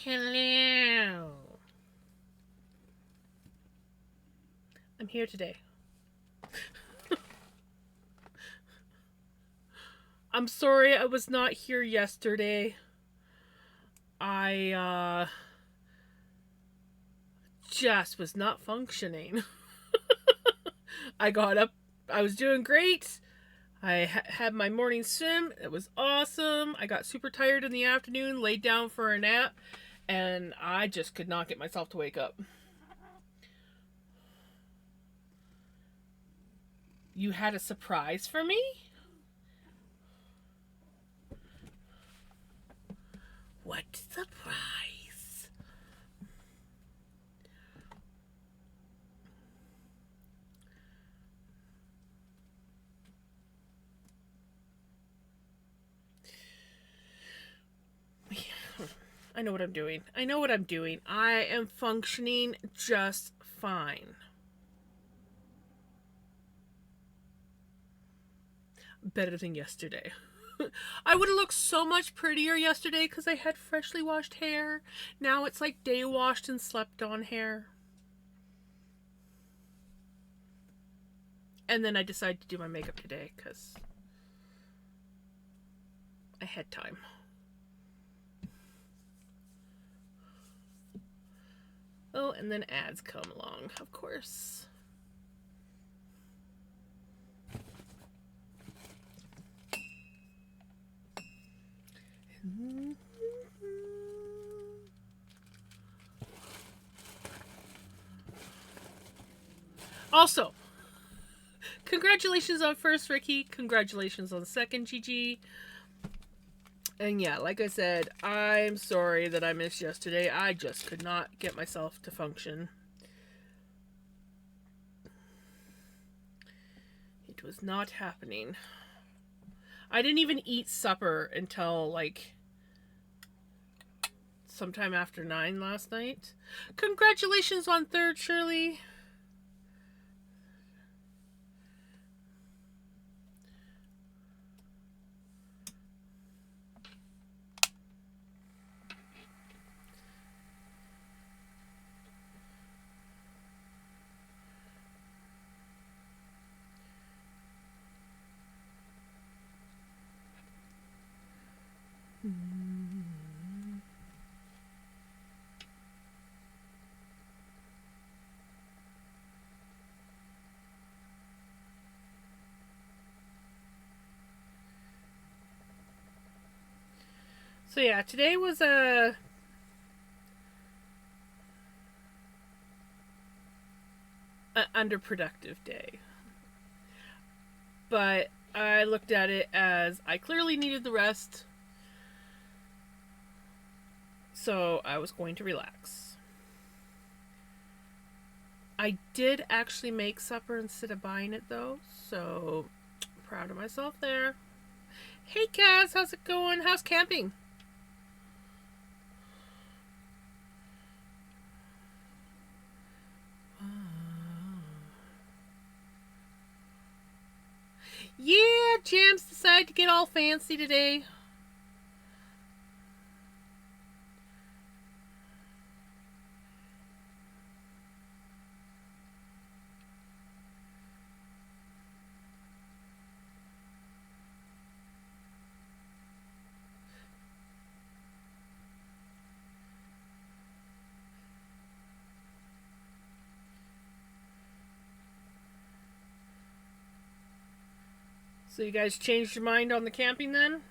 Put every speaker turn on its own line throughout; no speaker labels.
Hello. I'm here today. I'm sorry I was not here yesterday. I just was not functioning. I got up, I was doing great. I had my morning swim. It was awesome. I got super tired in the afternoon, laid down for a nap, and I just could not get myself to wake up. You had a surprise for me? What surprise? I know what I'm doing. I know what I'm doing. I am functioning just fine. Better than yesterday. I would have looked so much prettier yesterday because I had freshly washed hair. Now it's like day washed and slept on hair. And then I decided to do my makeup today because I had time. Oh, and then ads come along, of course. Also, congratulations on first, Ricky. Congratulations on second, Gigi. And yeah, like I said, I'm sorry that I missed yesterday. I just could not get myself to function. It was not happening. I didn't even eat supper until like sometime after 9 last night. Congratulations on third, Shirley. So yeah, today was a underproductive day. But I looked at it as I clearly needed the rest. So I was going to relax. I did actually make supper instead of buying it though, so proud of myself there. Hey Kaz, how's it going? How's camping? Yeah, Jams decided to get all fancy today. So you guys changed your mind on the camping then?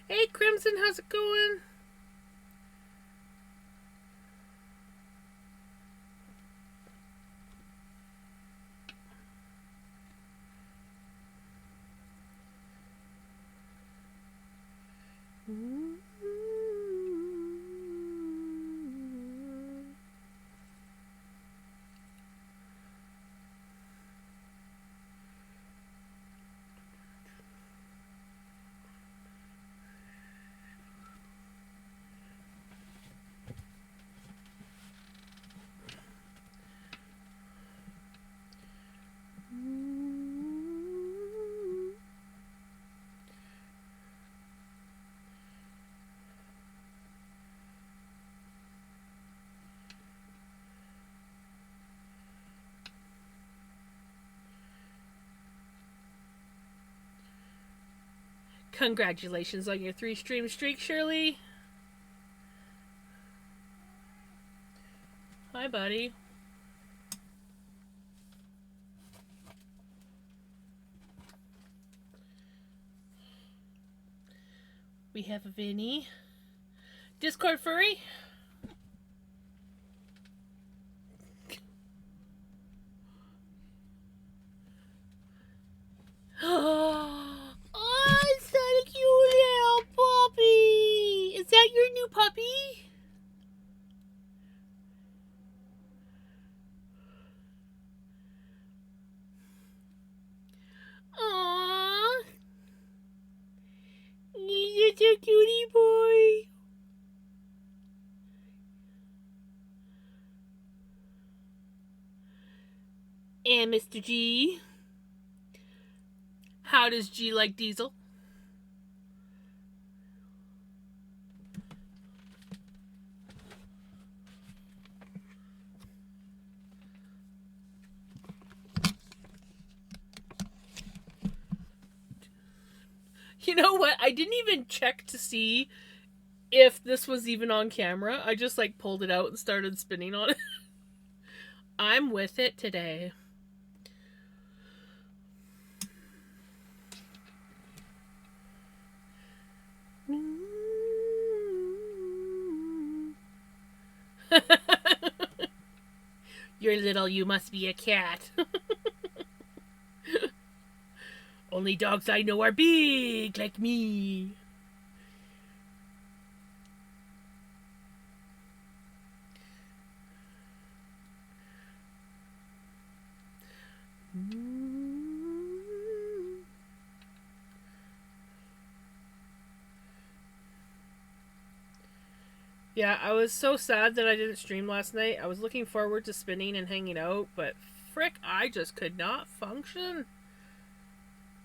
Hey Crimson, how's it going? Congratulations on your 3-stream streak, Shirley. Hi, buddy. We have a Vinny. Discord furry. Oh, it's such a cute little puppy. Is that your new puppy? Aww. He's such a cutie boy. And Mr. G. How does G like Diesel? You know what? I didn't even check to see if this was even on camera. I just like pulled it out and started spinning on it. I'm with it today. You're little, you must be a cat. Only dogs I know are big, like me. Yeah, I was so sad that I didn't stream last night. I was looking forward to spinning and hanging out, but frick, I just could not function.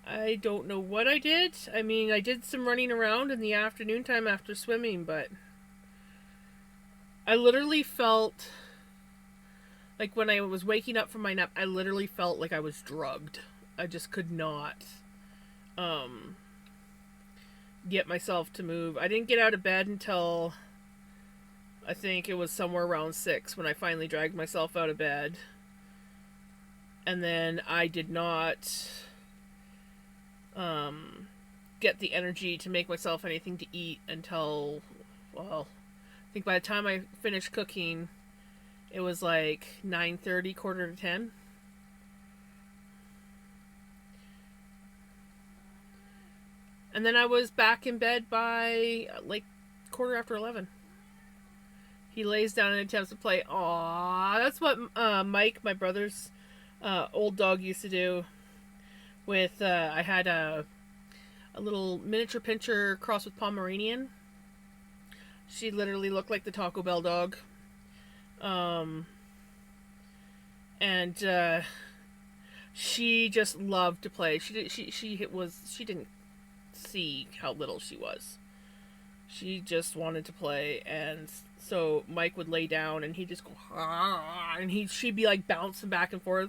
I don't know what I did. I mean, I did some running around in the afternoon time after swimming, but I literally felt like when I was waking up from my nap, I literally felt like I was drugged. I just could not get myself to move. I didn't get out of bed until I think it was somewhere around 6 when I finally dragged myself out of bed. And then I did not get the energy to make myself anything to eat until, well, I think by the time I finished cooking, it was like 9:30, quarter to 10. And then I was back in bed by like quarter after 11. He lays down and attempts to play. Aww, that's what Mike, my brother's old dog, used to do. With I had a little miniature pincher crossed with Pomeranian. She literally looked like the Taco Bell dog. And she just loved to play. She didn't see how little she was. She just wanted to play, and so Mike would lay down and he'd just go, ah, and she'd be like bouncing back and forth.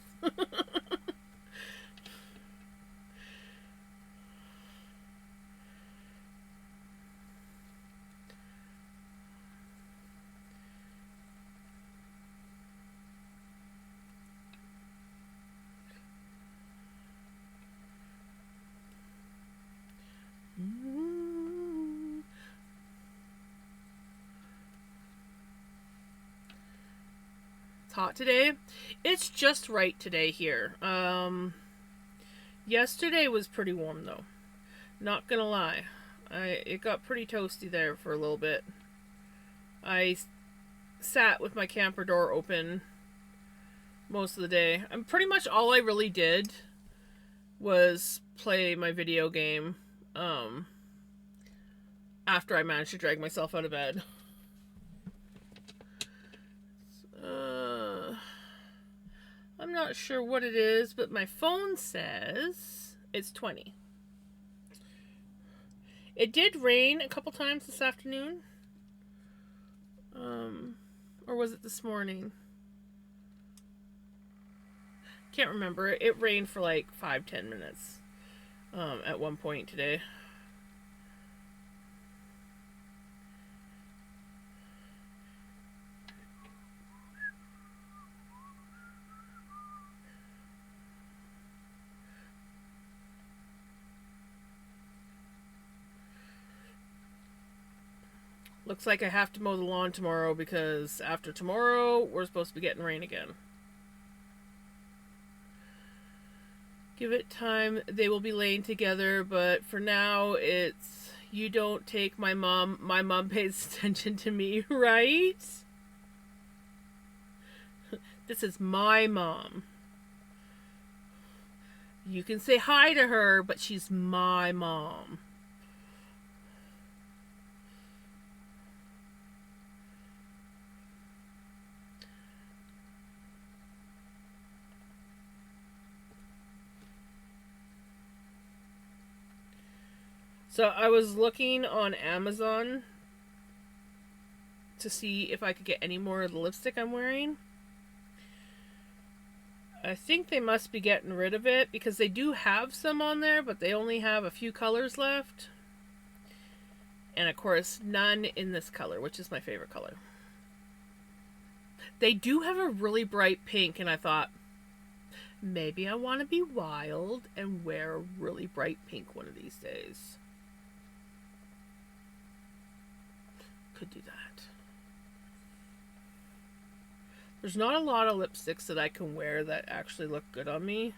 It's hot today. It's just right today here. Yesterday was pretty warm though. Not gonna lie. It got pretty toasty there for a little bit. I sat with my camper door open most of the day. And pretty much all I really did was play my video game after I managed to drag myself out of bed. I'm not sure what it is, but my phone says it's 20. It did rain a couple times this afternoon. Or was it this morning? Can't remember. It rained for like 5-10 minutes at one point today. Looks like I have to mow the lawn tomorrow because after tomorrow, we're supposed to be getting rain again. Give it time. They will be laying together, but for now, it's you don't take my mom. My mom pays attention to me, right? This is my mom. You can say hi to her, but she's my mom. So I was looking on Amazon to see if I could get any more of the lipstick I'm wearing. I think they must be getting rid of it because they do have some on there, but they only have a few colors left. And of course, none in this color, which is my favorite color. They do have a really bright pink, and I thought, maybe I want to be wild and wear a really bright pink one of these days. Could do that. There's not a lot of lipsticks that I can wear that actually look good on me.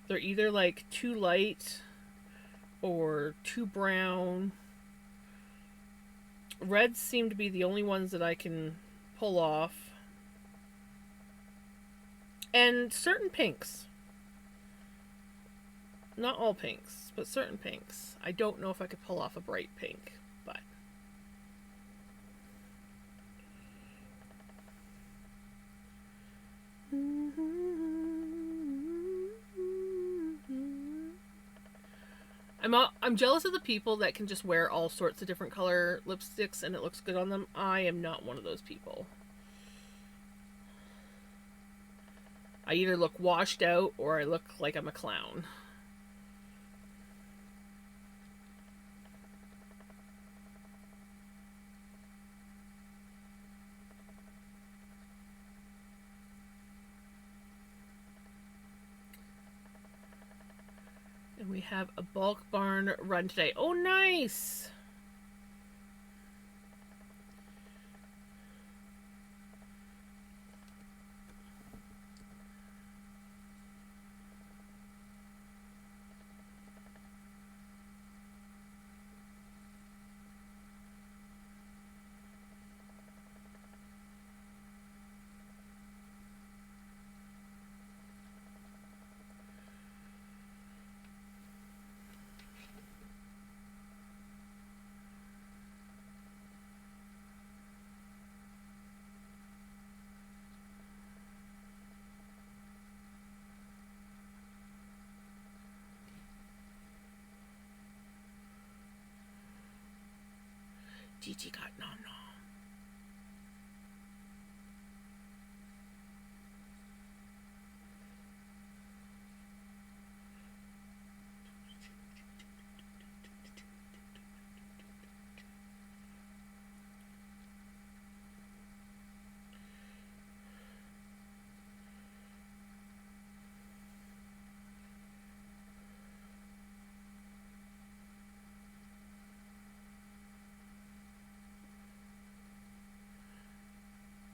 They're either like too light or too brown. Reds seem to be the only ones that I can pull off. And certain pinks. Not all pinks, but certain pinks. I don't know if I could pull off a bright pink, but... I'm jealous of the people that can just wear all sorts of different color lipsticks and it looks good on them. I am not one of those people. I either look washed out or I look like I'm a clown. And we have a bulk barn run today. Oh, nice! Gigi got nom nom.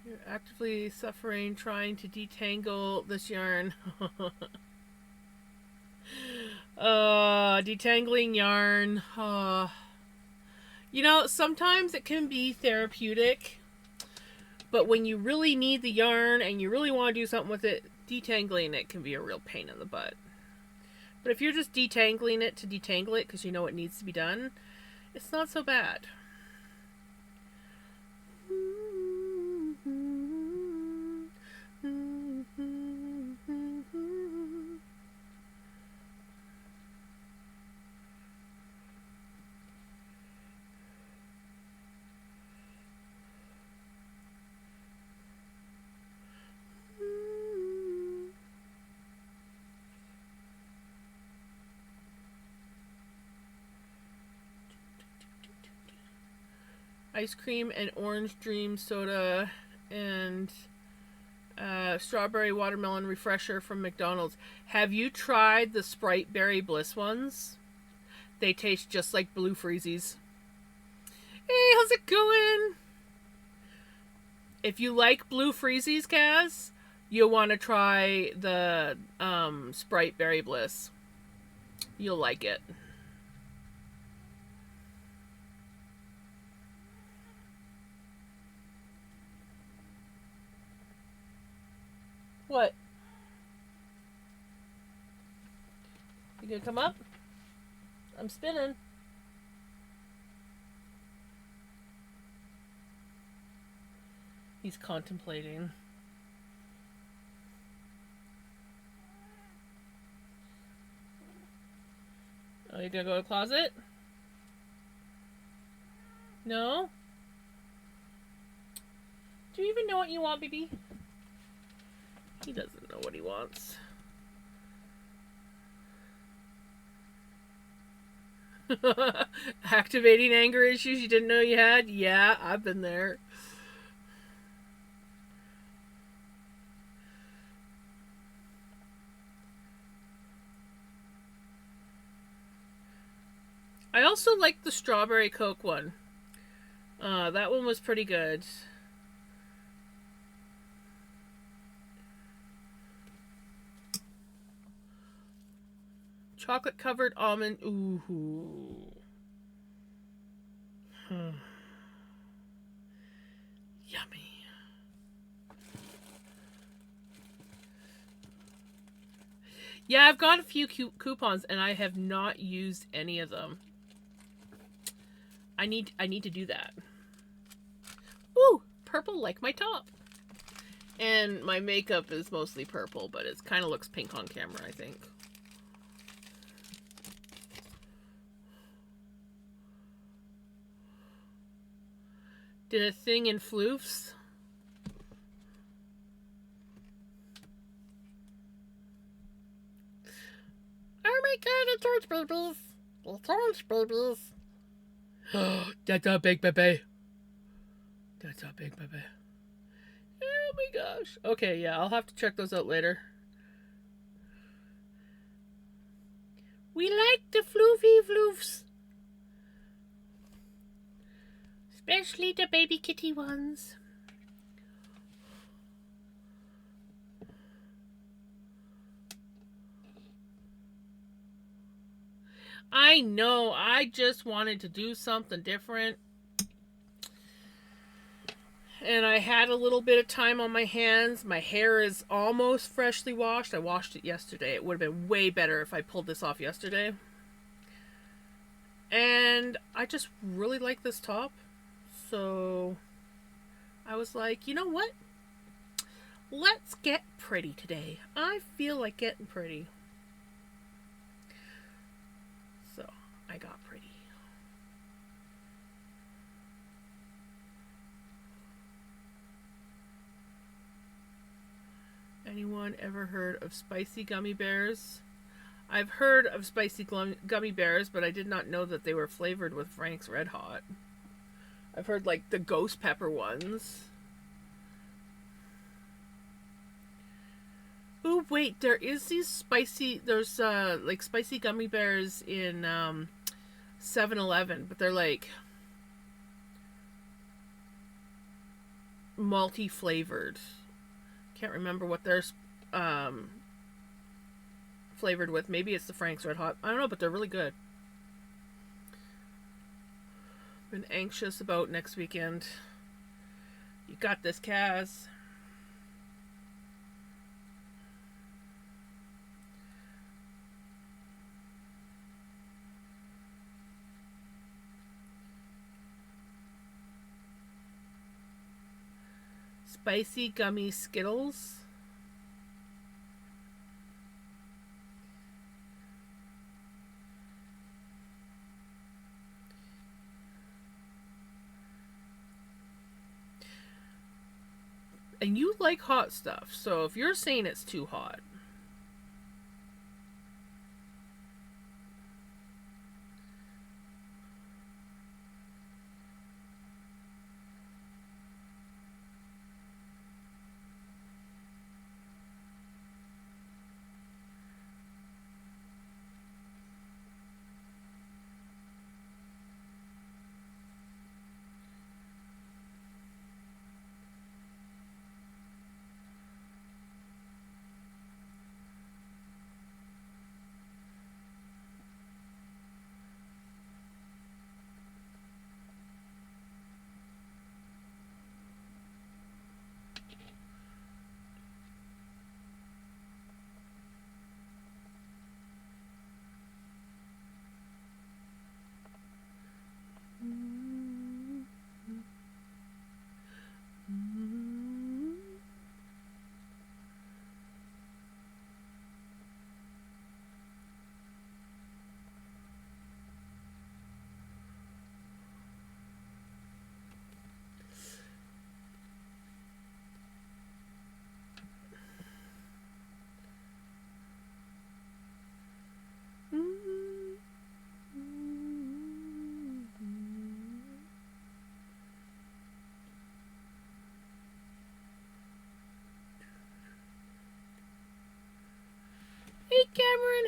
You're actively suffering trying to detangle this yarn. Detangling yarn. You know, sometimes it can be therapeutic, but when you really need the yarn and you really want to do something with it, detangling it can be a real pain in the butt. But if you're just detangling it to detangle it because you know it needs to be done, it's not so bad. Ice cream and orange dream soda and strawberry watermelon refresher from McDonald's. Have you tried the Sprite Berry Bliss ones? They taste just like Blue Freezies. Hey, how's it going? If you like blue freezies, Kaz, you'll want to try the Sprite Berry Bliss. You'll like it. What? You gonna come up? I'm spinning. He's contemplating. Oh, you gonna go to the closet? No? Do you even know what you want, baby? He doesn't know what he wants. Activating anger issues you didn't know you had? Yeah, I've been there. I also like the strawberry Coke one. That one was pretty good. Chocolate covered almond. Ooh. Yummy. Yeah, I've got a few coupons and I have not used any of them. I need to do that. Ooh, purple like my top. And my makeup is mostly purple, but it kind of looks pink on camera, I think. Did a thing in floofs. Oh my god, it's orange babies. It's orange babies. That's a big baby. That's a big baby. Oh my gosh. Okay, yeah, I'll have to check those out later. We like the floofy floofs. Especially the baby kitty ones. I know, I just wanted to do something different. And I had a little bit of time on my hands. My hair is almost freshly washed. I washed it yesterday. It would have been way better if I pulled this off yesterday. And I just really like this top. So I was like, you know what? Let's get pretty today. I feel like getting pretty. So I got pretty. Anyone ever heard of spicy gummy bears? I've heard of spicy gummy bears, but I did not know that they were flavored with Frank's Red Hot. I've heard like the ghost pepper ones. Oh wait, there is these spicy. There's like spicy gummy bears in 7-Eleven, but they're like malty flavored. Can't remember what they're flavored with. Maybe it's the Frank's Red Hot. I don't know, but they're really good. Been anxious about next weekend. You got this, Kaz. Spicy gummy Skittles. And you like hot stuff, so if you're saying it's too hot,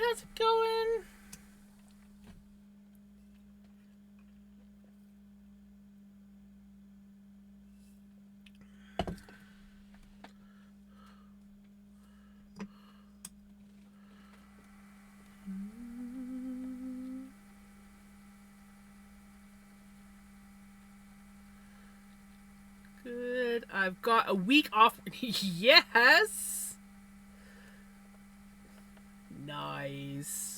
how's it going? Good. I've got a week off. Yes. Nice.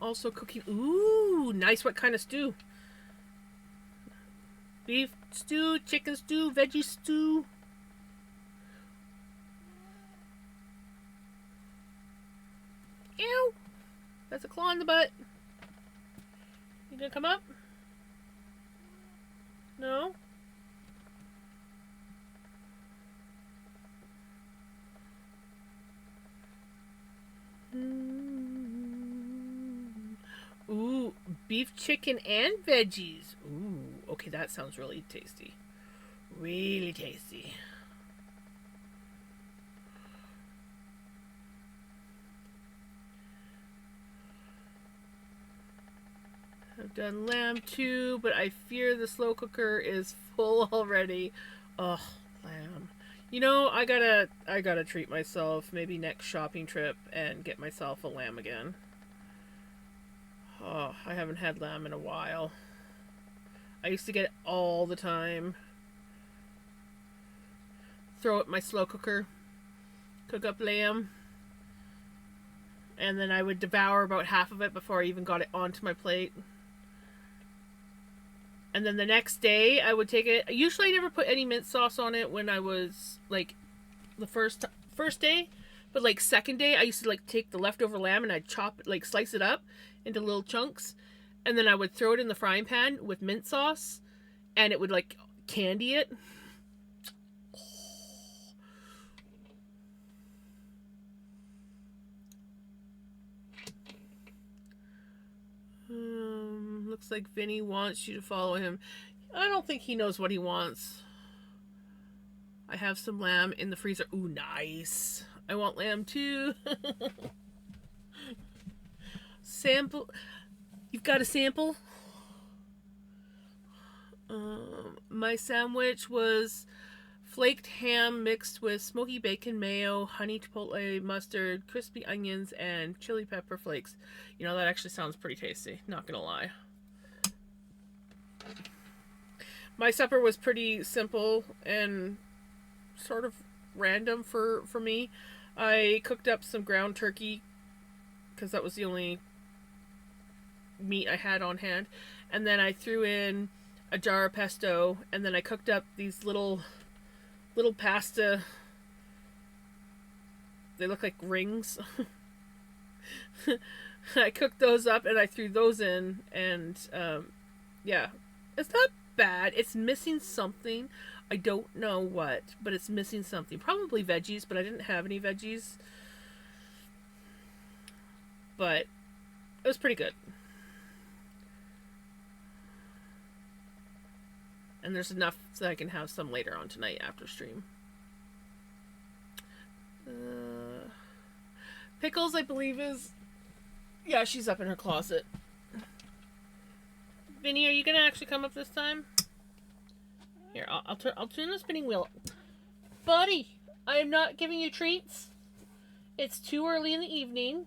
Also cooking. Ooh, nice. What kind of stew? Beef stew, chicken stew, veggie stew. Ew. That's a claw in the butt. You gonna come up? No? Ooh, beef, chicken, and veggies. Ooh, okay, that sounds really tasty. Really tasty. I've done lamb too, but I fear the slow cooker is full already. Ugh, lamb. You know, I gotta treat myself. Maybe next shopping trip and get myself a lamb again. Oh, I haven't had lamb in a while. I used to get it all the time. Throw it in my slow cooker, cook up lamb, and then I would devour about half of it before I even got it onto my plate. And then the next day, I would take it. Usually, I never put any mint sauce on it when I was like the first day, but like second day, I used to like take the leftover lamb and I'd chop it, like slice it up into little chunks, and then I would throw it in the frying pan with mint sauce, and it would like candy it. Looks like Vinny wants you to follow him. I don't think he knows what he wants. I have some lamb in the freezer. Ooh, nice. I want lamb too. Sample. You've got a sample? My sandwich was flaked ham mixed with smoky bacon, mayo, honey chipotle mustard, crispy onions, and chili pepper flakes. You know, that actually sounds pretty tasty, not gonna lie. My supper was pretty simple and sort of random for me. I cooked up some ground turkey because that was the only meat I had on hand, and then I threw in a jar of pesto, and then I cooked up these little pasta. They look like rings. I cooked those up and I threw those in, and yeah, it's not bad. It's missing something. I don't know what, but it's missing something. Probably veggies, but I didn't have any veggies. But it was pretty good. And there's enough so that I can have some later on tonight after stream. Pickles, I believe, is... Yeah, she's up in her closet. Vinny, are you going to actually come up this time? Here, I'll turn the spinning wheel. Buddy, I am not giving you treats. It's too early in the evening.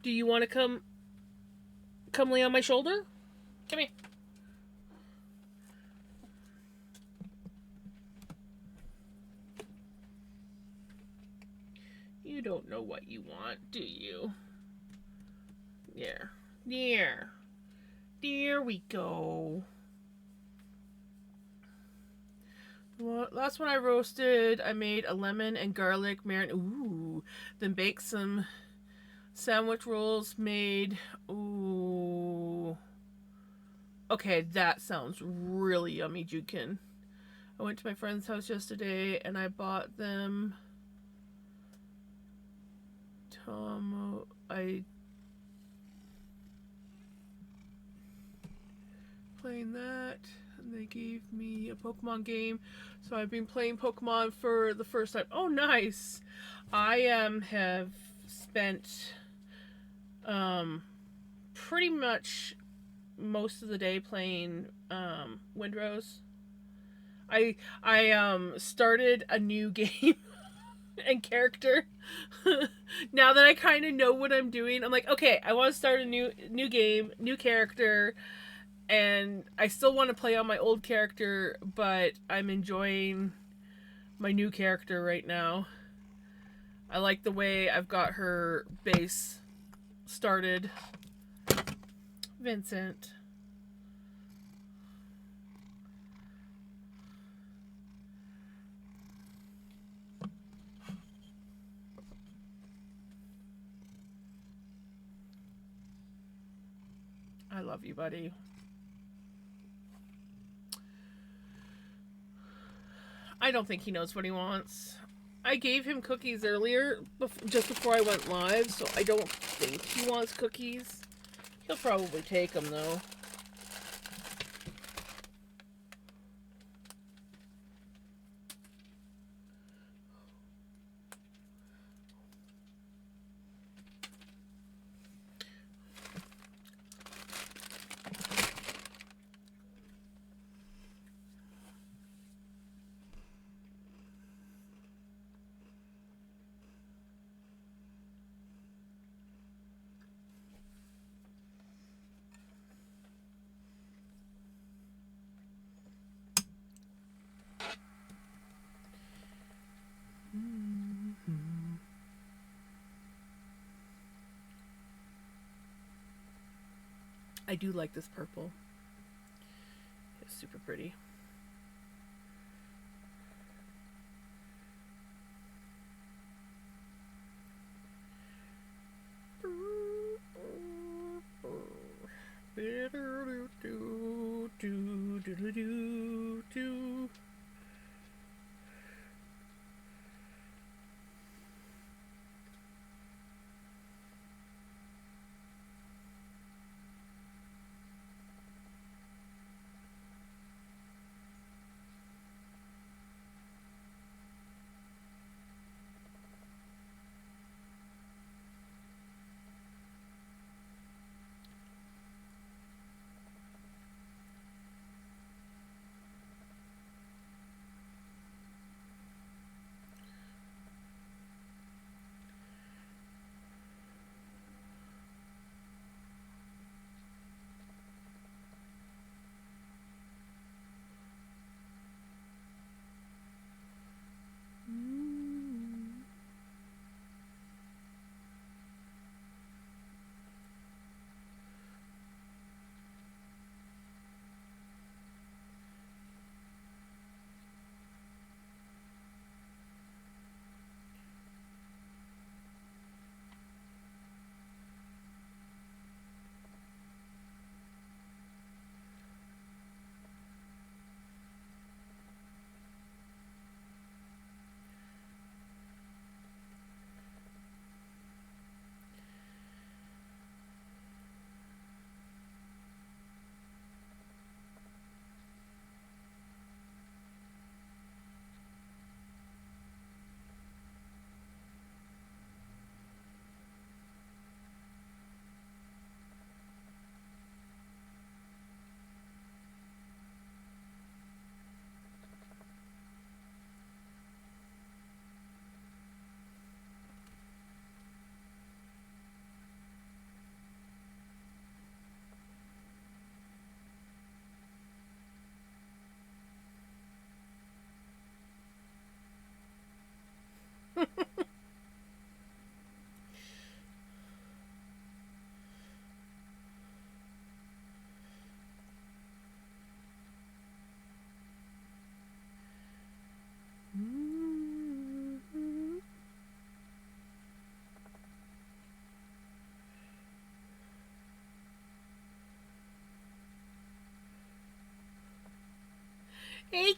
Do you want to come lay on my shoulder? Come here. You don't know what you want, do you? There. There. There we go. Well, last one I roasted, I made a lemon and garlic marinade. Ooh. Then baked some sandwich rolls made. Ooh. Okay, that sounds really yummy, Jukin. I went to my friend's house yesterday and I bought them playing that, and they gave me a Pokemon game, so I've been playing Pokemon for the first time. Oh, nice! I have spent pretty much most of the day playing Windrose. I started a new game and character. Now that I kind of know what I'm doing, I'm like, okay, I want to start a new game, new character, and I still want to play on my old character, but I'm enjoying my new character right now. I like the way I've got her base started. Vincent. I love you, buddy. I don't think he knows what he wants. I gave him cookies earlier, just before I went live, so I don't think he wants cookies. He'll probably take them, though. I do like this purple. It's super pretty.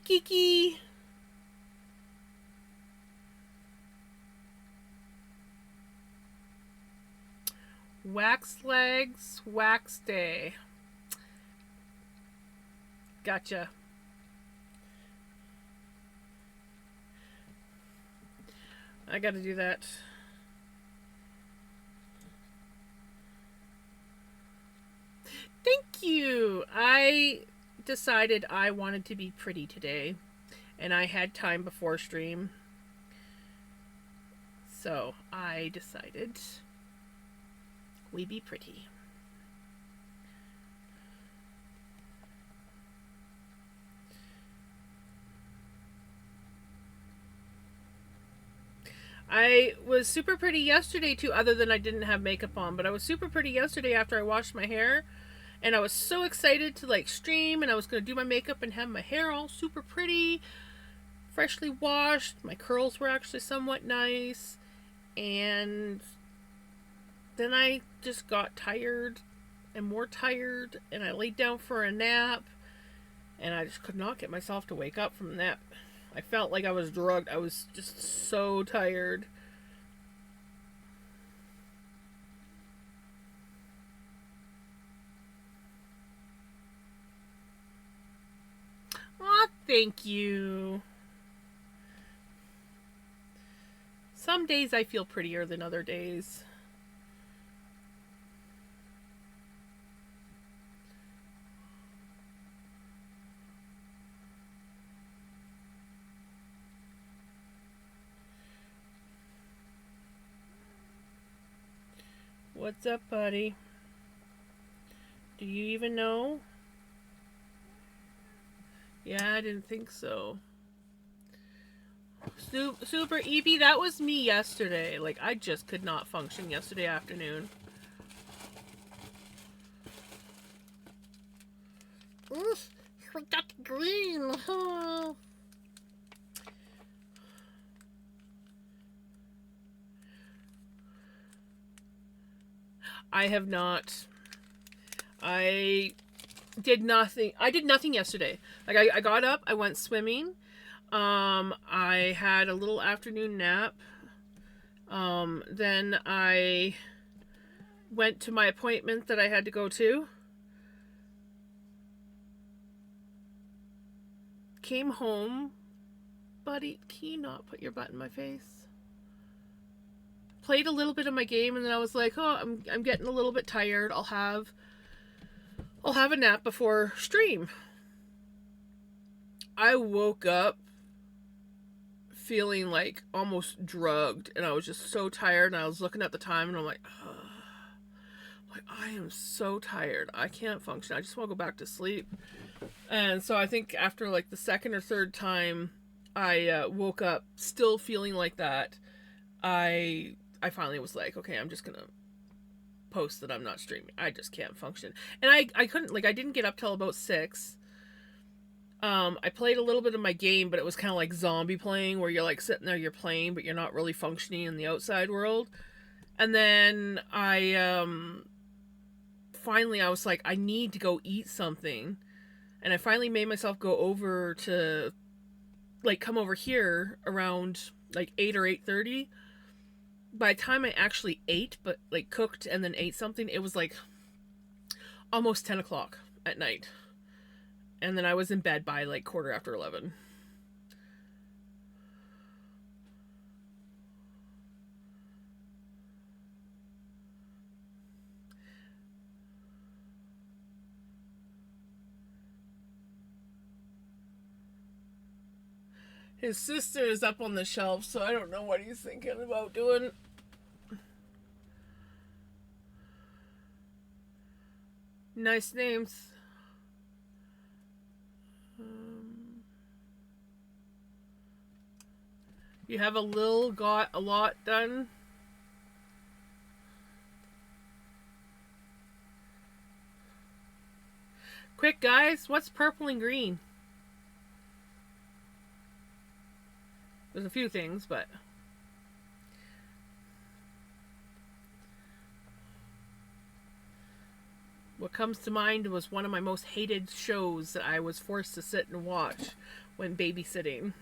Kiki. Wax legs, wax day. Gotcha. I gotta do that. Thank you. I decided I wanted to be pretty today, and I had time before stream. So I decided we be pretty. I was super pretty yesterday too, other than I didn't have makeup on, but I was super pretty yesterday after I washed my hair, and I was so excited to like stream, and I was going to do my makeup and have my hair all super pretty, freshly washed. My curls were actually somewhat nice, and then I just got tired and more tired, and I laid down for a nap, and I just could not get myself to wake up from the nap. I felt like I was drugged. I was just so tired. Aw, thank you. Some days I feel prettier than other days. What's up, buddy? Do you even know? Yeah, I didn't think so. Super Evie, that was me yesterday. Like, I just could not function yesterday afternoon. Oof, we got green. I have not. I did nothing. I did nothing yesterday. Like, I got up, I went swimming. I had a little afternoon nap. Then I went to my appointment that I had to go to. Came home. Buddy, can you not put your butt in my face? Played a little bit of my game, and then I was like, oh, I'm getting a little bit tired. I'll have a nap before stream. I woke up feeling like almost drugged, and I was just so tired, and I was looking at the time, and I'm like, oh, like, I am so tired. I can't function. I just want to go back to sleep. And so I think after like the second or third time I woke up still feeling like that, I finally was like, okay, I'm just gonna post that I'm not streaming. I just can't function. And I couldn't, like, I didn't get up till about 6. I played a little bit of my game, but it was kind of like zombie playing, where you're like sitting there, you're playing, but you're not really functioning in the outside world. And then finally I was like, I need to go eat something. And I finally made myself go over to, like, come over here around like 8 or 8:30. By the time I actually ate, but like cooked and then ate something, it was like almost 10 o'clock at night. And then I was in bed by like 11:15. His sister is up on the shelf, so I don't know what he's thinking about doing. Nice names. You have got a lot done. Quick, guys, what's purple and green? There's a few things, but what comes to mind was one of my most hated shows that I was forced to sit and watch when babysitting.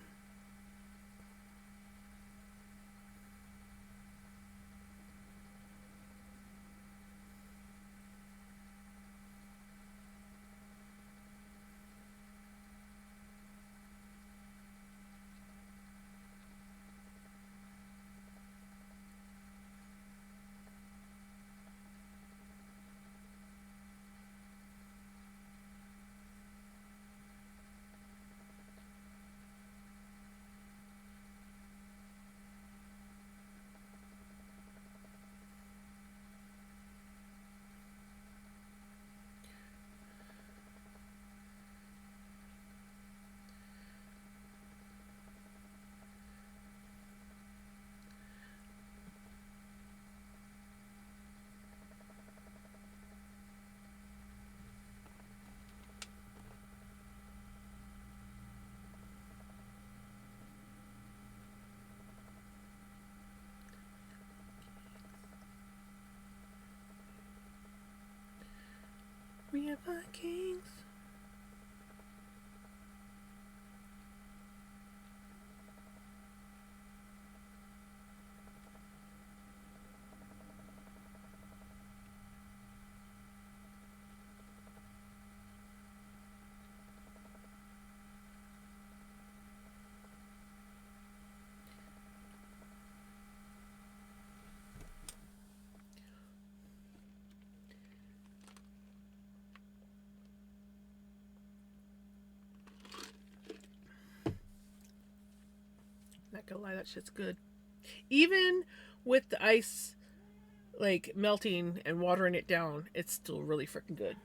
We are Vikings. Not gonna lie, that shit's good. Even with the ice like melting and watering it down, it's still really freaking good.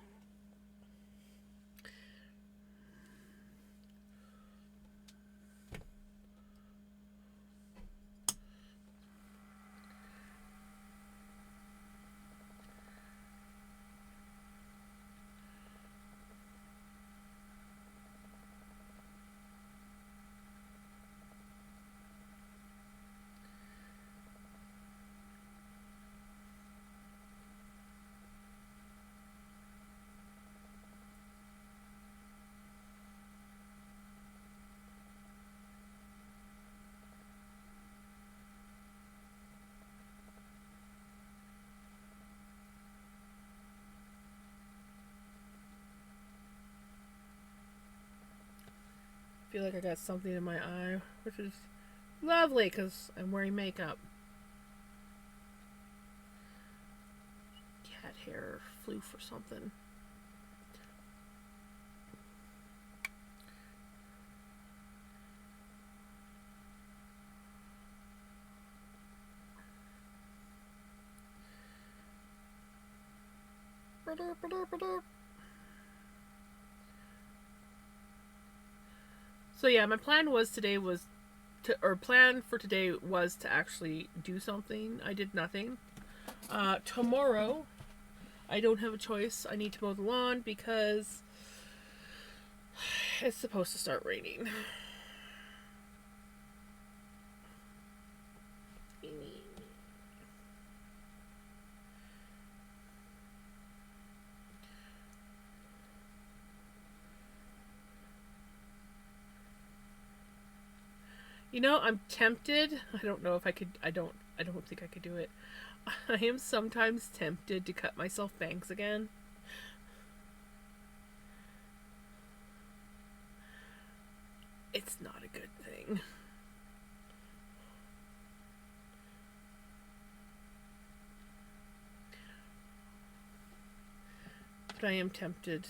I feel like I got something in my eye, which is lovely because I'm wearing makeup. Cat hair flew for something. So yeah, my plan was today was to, or plan for today was to actually do something. I did nothing. Tomorrow, I don't have a choice. I need to mow the lawn because it's supposed to start raining. You know, I'm tempted. I don't know if I could. I don't think I could do it. I am sometimes tempted to cut myself bangs again. It's not a good thing. But I am tempted.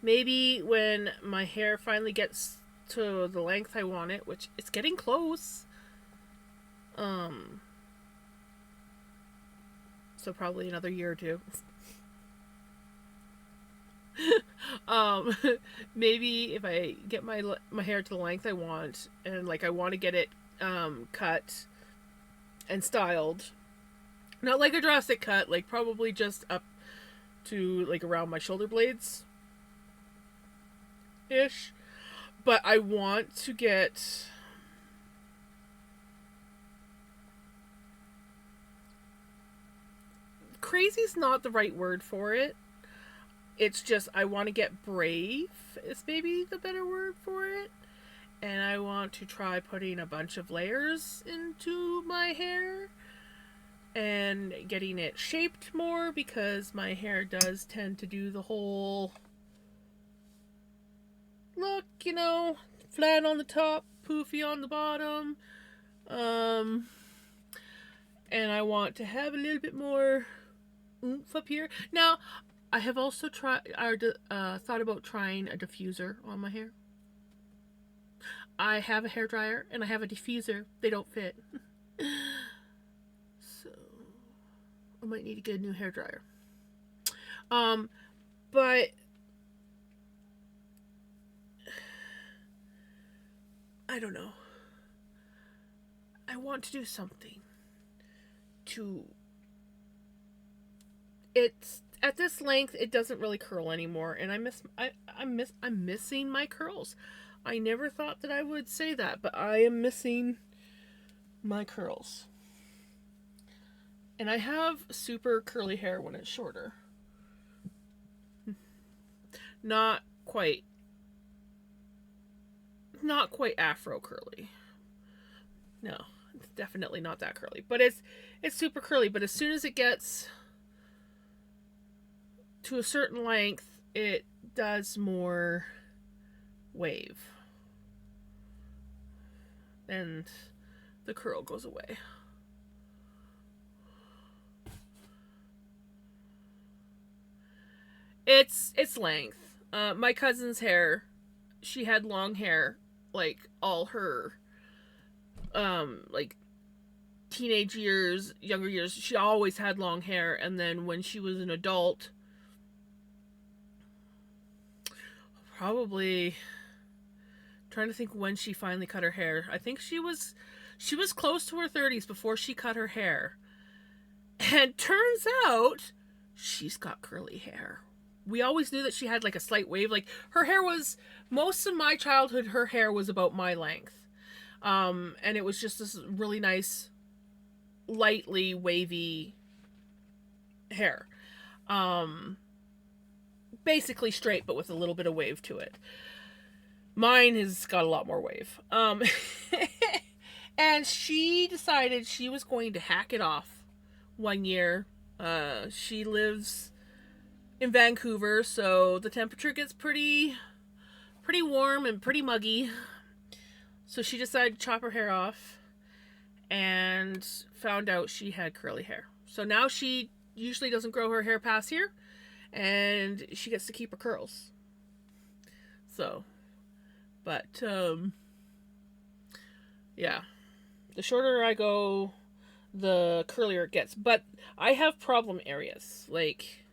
Maybe when my hair finally gets to the length I want it, which it's getting close. So probably another year or two. um, maybe if I get my hair to the length I want, and like I want to get it cut and styled, not like a drastic cut, like probably just up to like around my shoulder blades. ish. But I want to get... Crazy's not the right word for it. It's just I want to get brave is maybe the better word for it. And I want to try putting a bunch of layers into my hair and getting it shaped more, because my hair does tend to do the whole look, you know, flat on the top, poofy on the bottom. And I want to have a little bit more oomph up here. Now, I have also thought about trying a diffuser on my hair. I have a hairdryer and I have a diffuser. They don't fit. So I might need to get a new hairdryer. But I don't know. I want to do something to... It's at this length, it doesn't really curl anymore, and I'm missing my curls. I never thought that I would say that, but I am missing my curls. And I have super curly hair when it's shorter. Not quite afro curly. No, it's definitely not that curly. But it's super curly, but as soon as it gets to a certain length, it does more wave. And the curl goes away. It's length. My cousin's hair, she had long hair like all her like teenage years, younger years. She always had long hair, and then when she was an adult, probably trying to think when she finally cut her hair. I think she was close to her 30s before she cut her hair. And turns out she's got curly hair. We always knew that she had like a slight wave. Like her hair was, most of my childhood, her hair was about my length. And it was just this really nice, lightly wavy hair. Basically straight, but with a little bit of wave to it. Mine has got a lot more wave. And she decided she was going to hack it off one year. She lives in Vancouver, so the temperature gets pretty warm and pretty muggy. So she decided to chop her hair off and found out she had curly hair. So now she usually doesn't grow her hair past here, and she gets to keep her curls. So, but yeah, the shorter I go, the curlier it gets. But I have problem areas. Like,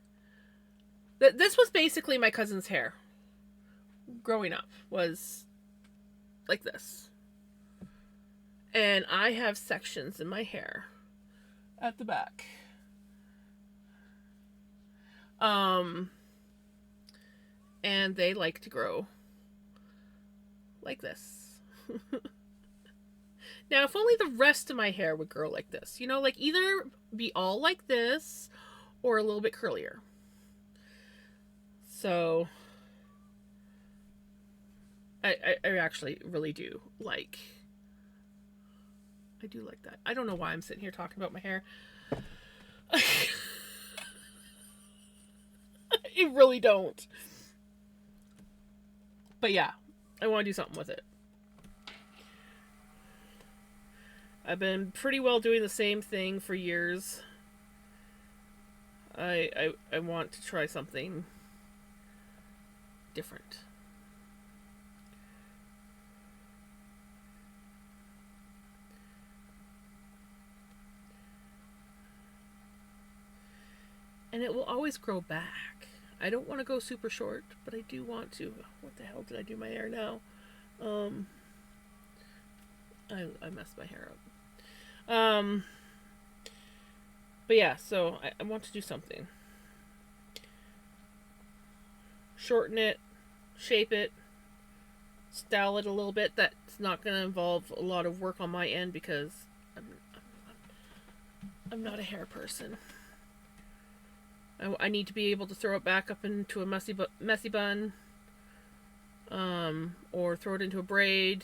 this was basically my cousin's hair growing up, was like this. And I have sections in my hair at the back. And they like to grow like this. Now, if only the rest of my hair would grow like this. You know, like either be all like this or a little bit curlier. So, I actually really do like... I do like that. I don't know why I'm sitting here talking about my hair. I really don't. But yeah, I want to do something with it. I've been pretty well doing the same thing for years. I want to try something different. And it will always grow back. I don't want to go super short, but I do want to. What the hell did I do my hair now? I messed my hair up. But yeah, so I want to do something. Shorten it, shape it, style it a little bit. That's not going to involve a lot of work on my end because I'm not a hair person. I need to be able to throw it back up into a messy bun, or throw it into a braid.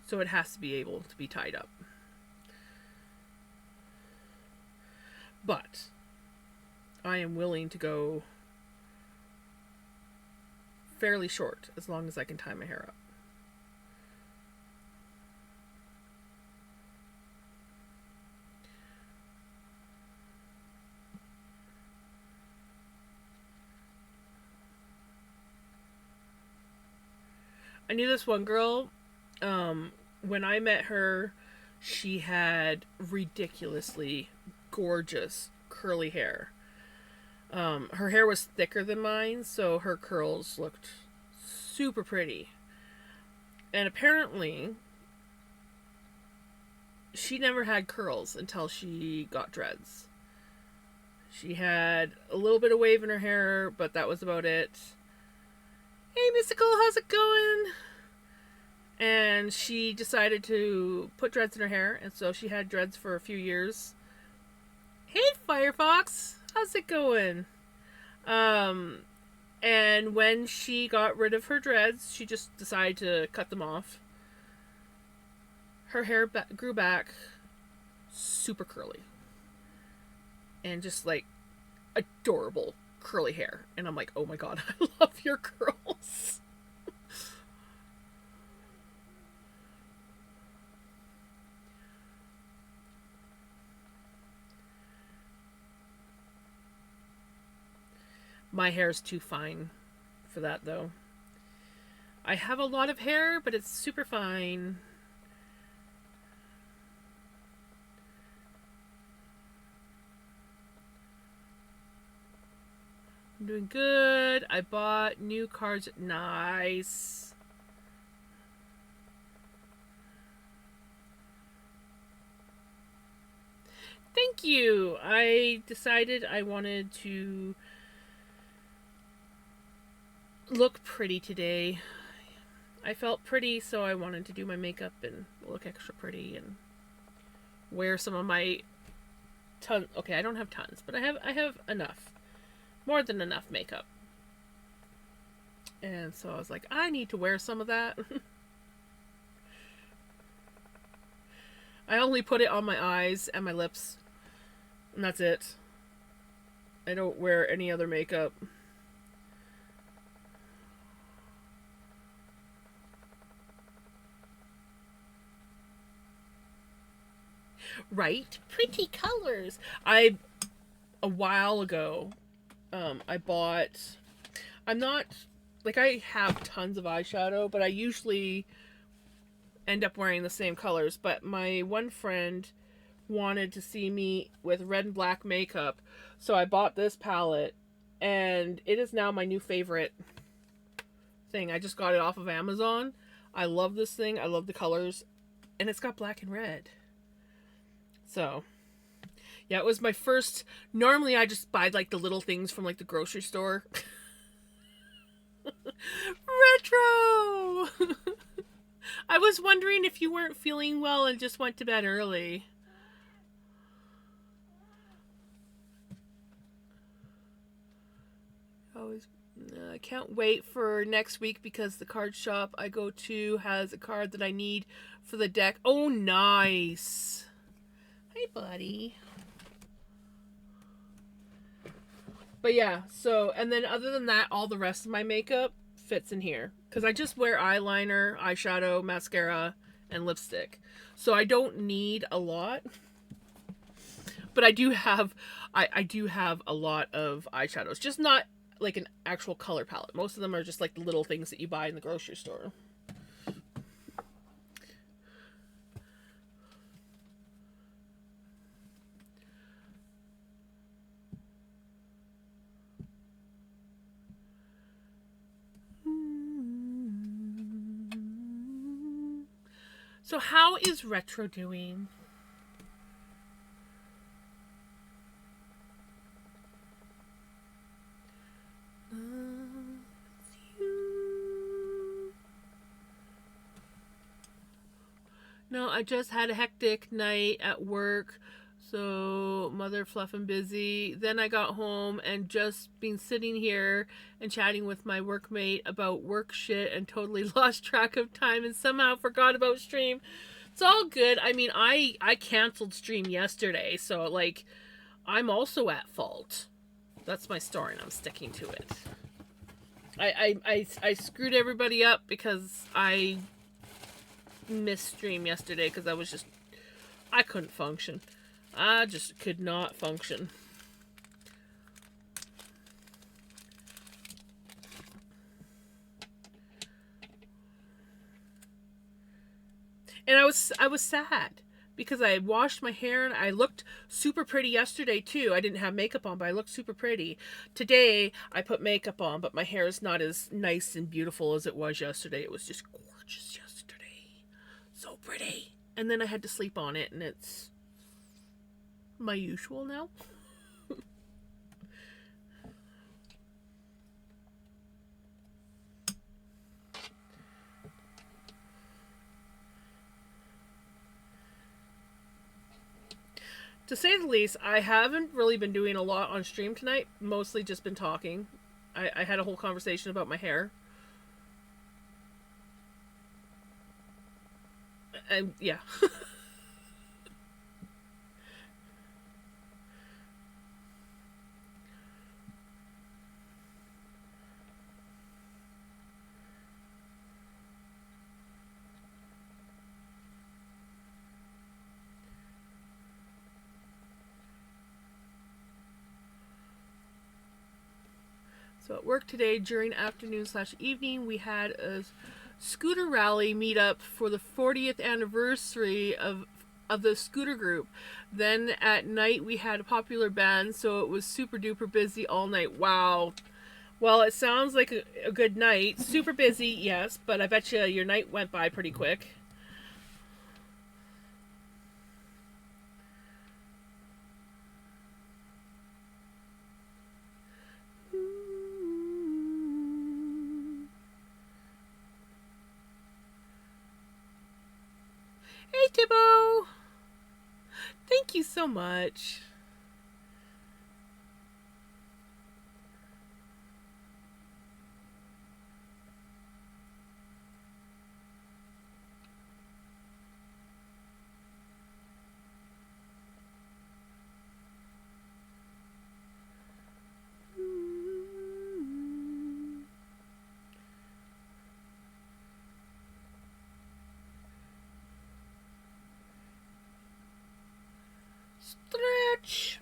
So it has to be able to be tied up. But I am willing to go fairly short as long as I can tie my hair up. I knew this one girl, when I met her, she had ridiculously gorgeous curly hair. Her hair was thicker than mine, so her curls looked super pretty. And apparently, she never had curls until she got dreads. She had a little bit of wave in her hair, but that was about it. Hey, Mystical, how's it going? And she decided to put dreads in her hair, and so she had dreads for a few years. Hey, Firefox, how's it going? And when she got rid of her dreads, she just decided to cut them off. Her hair grew back super curly. And just like adorable curly hair. And I'm like, oh my god, I love your curls. My hair's too fine for that, though. I have a lot of hair, but it's super fine. I'm doing good. I bought new cards. Nice. Thank you. I decided I wanted to look pretty today. I felt pretty, so I wanted to do my makeup and look extra pretty and wear some of my okay, I don't have tons, but I have enough. More than enough makeup. And so I was like, I need to wear some of that. I only put it on my eyes and my lips. And that's it. I don't wear any other makeup. Right? Pretty colors. A while ago, I bought... I'm not... Like, I have tons of eyeshadow, but I usually end up wearing the same colors. But my one friend wanted to see me with red and black makeup, so I bought this palette, and it is now my new favorite thing. I just got it off of Amazon. I love this thing. I love the colors, and it's got black and red. So, yeah, it was my first... Normally, I just buy, like, the little things from, like, the grocery store. Retro! I was wondering if you weren't feeling well and just went to bed early. I can't wait for next week because the card shop I go to has a card that I need for the deck. Oh, nice. Hi, buddy. But yeah, so, and then other than that, all the rest of my makeup fits in here. Because I just wear eyeliner, eyeshadow, mascara, and lipstick. So I don't need a lot. But I do have a lot of eyeshadows. Just not like an actual color palette. Most of them are just like the little things that you buy in the grocery store. So how is Retro doing? I just had a hectic night at work, so mother fluffing busy. Then I got home and just been sitting here and chatting with my workmate about work shit and totally lost track of time and somehow forgot about stream. It's all good. I mean, I canceled stream yesterday, so like I'm also at fault. That's my story and I'm sticking to it. I screwed everybody up because I missed stream yesterday because I couldn't function. I just could not function. And I was sad because I had washed my hair and I looked super pretty yesterday too. I didn't have makeup on, but I looked super pretty. Today I put makeup on, but my hair is not as nice and beautiful as it was yesterday. It was just gorgeous yesterday. So pretty. And then I had to sleep on it and it's my usual now. To say the least, I haven't really been doing a lot on stream tonight. Mostly just been talking. I had a whole conversation about my hair. And yeah. So at work today, during afternoon/evening, we had a scooter rally meetup for the 40th anniversary of the scooter group. Then at night we had a popular band, so it was super duper busy all night. Wow. Well, it sounds like a good night. Super busy, yes, but I bet you your night went by pretty quick. Hey, Tibbo! Thank you so much. Stretch.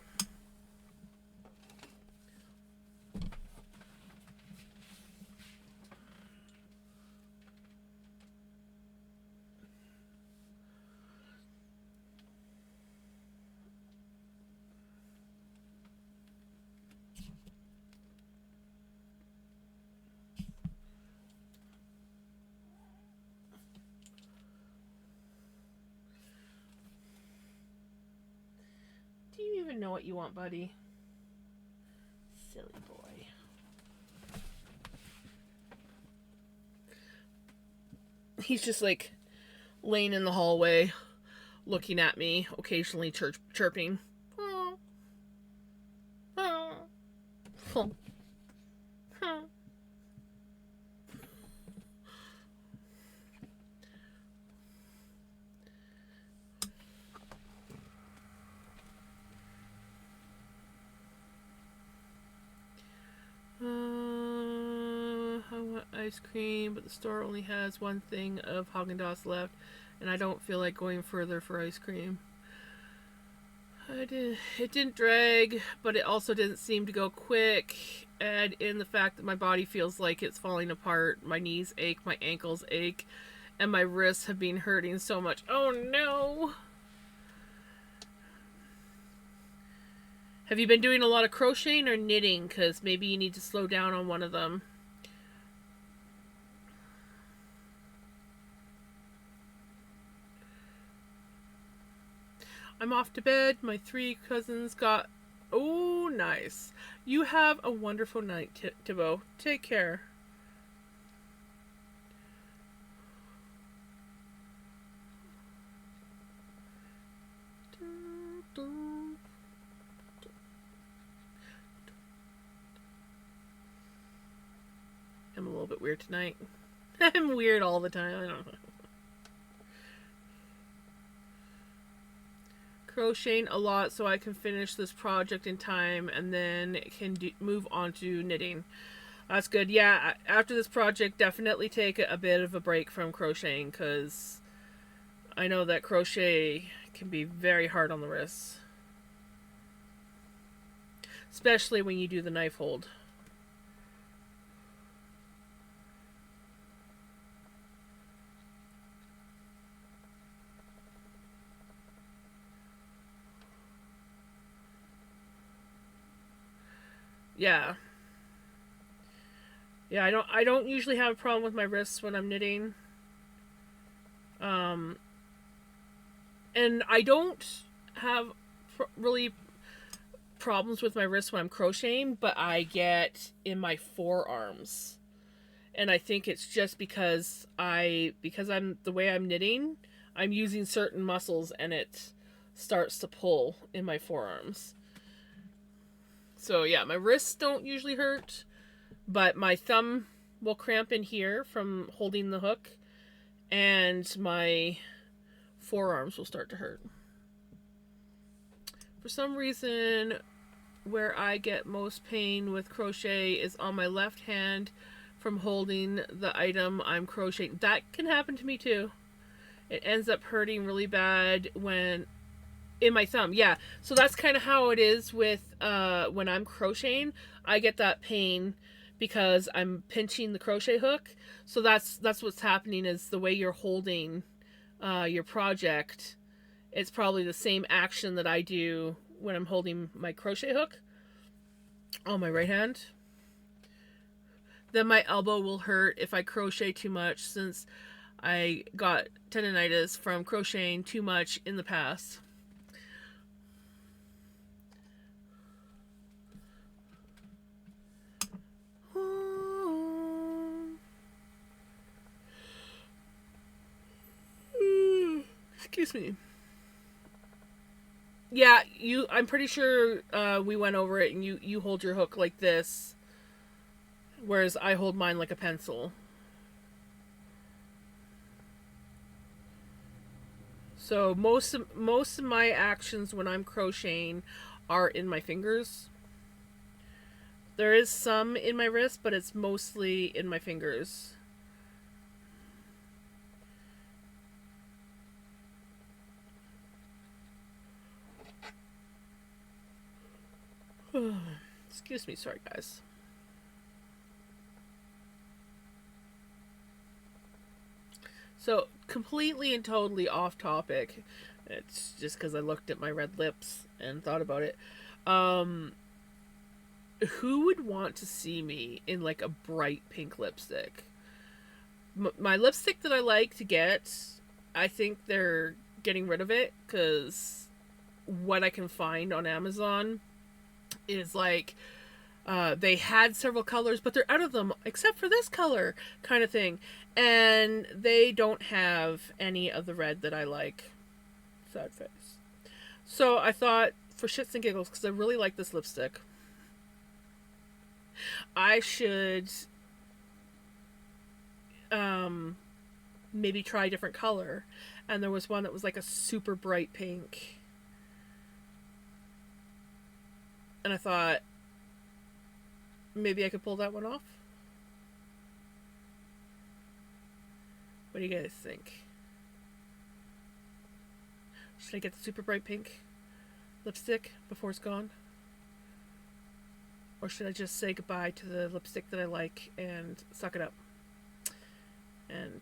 Do you even know what you want, buddy? Silly boy. He's just like laying in the hallway, looking at me, occasionally chirping. Oh. Oh. Oh. Oh. I want ice cream, but the store only has one thing of Haagen-Dazs left, and I don't feel like going further for ice cream. It didn't drag, but it also didn't seem to go quick. Add in the fact that my body feels like it's falling apart. My knees ache, my ankles ache, and my wrists have been hurting so much. Oh no! Have you been doing a lot of crocheting or knitting? Because maybe you need to slow down on one of them. I'm off to bed. My 3 cousins got... Oh, nice. You have a wonderful night, Thibaut. Take care. bit weird tonight. I'm weird all the time. I don't know. Crocheting a lot so I can finish this project in time and then can move on to knitting. That's good. Yeah, after this project, definitely take a bit of a break from crocheting, because I know that crochet can be very hard on the wrists. Especially when you do the knife hold. Yeah. Yeah, I don't usually have a problem with my wrists when I'm knitting. And I don't have really problems with my wrists when I'm crocheting, but I get in my forearms. And I think it's just because I'm the way I'm knitting, I'm using certain muscles and it starts to pull in my forearms. So yeah, my wrists don't usually hurt, but my thumb will cramp in here from holding the hook, and my forearms will start to hurt. For some reason, where I get most pain with crochet is on my left hand from holding the item I'm crocheting. That can happen to me too. It ends up hurting really bad when in my thumb. Yeah, so that's kind of how it is with when I'm crocheting. I get that pain because I'm pinching the crochet hook. So that's what's happening, is the way you're holding your project. It's probably the same action that I do when I'm holding my crochet hook on my right hand. Then my elbow will hurt if I crochet too much, since I got tendonitis from crocheting too much in the past. Excuse me. Yeah, I'm pretty sure we went over it, and you hold your hook like this, whereas I hold mine like a pencil. So most of my actions when I'm crocheting are in my fingers. There is some in my wrist, but it's mostly in my fingers. Excuse me, sorry guys. So, completely and totally off topic. It's just because I looked at my red lips and thought about it. Who would want to see me in like a bright pink lipstick? My lipstick that I like to get, I think they're getting rid of it, because what I can find on Amazon is like they had several colors, but they're out of them except for this color, kind of thing. And they don't have any of the red that I like. Sad face. So I thought, for shits and giggles, because I really like this lipstick, I should maybe try a different color. And there was one that was like a super bright pink. And I thought, maybe I could pull that one off. What do you guys think? Should I get the super bright pink lipstick before it's gone? Or should I just say goodbye to the lipstick that I like and suck it up? And,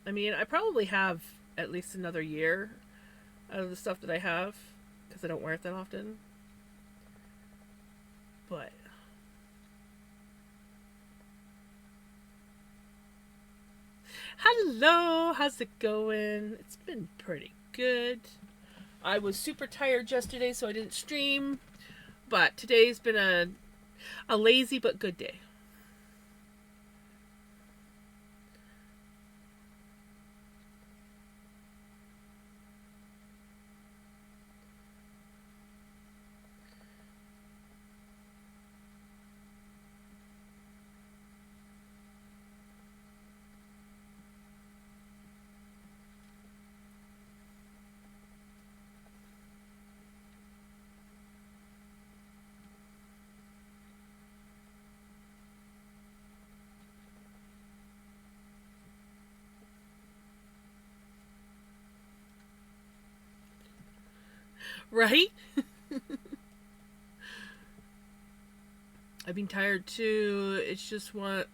I mean, I probably have at least another year out of the stuff that I have, because I don't wear it that often. But hello, how's it going? It's been pretty good. I was super tired yesterday, so I didn't stream, but today's been a lazy but good day. Right? I've been tired too. It's just one,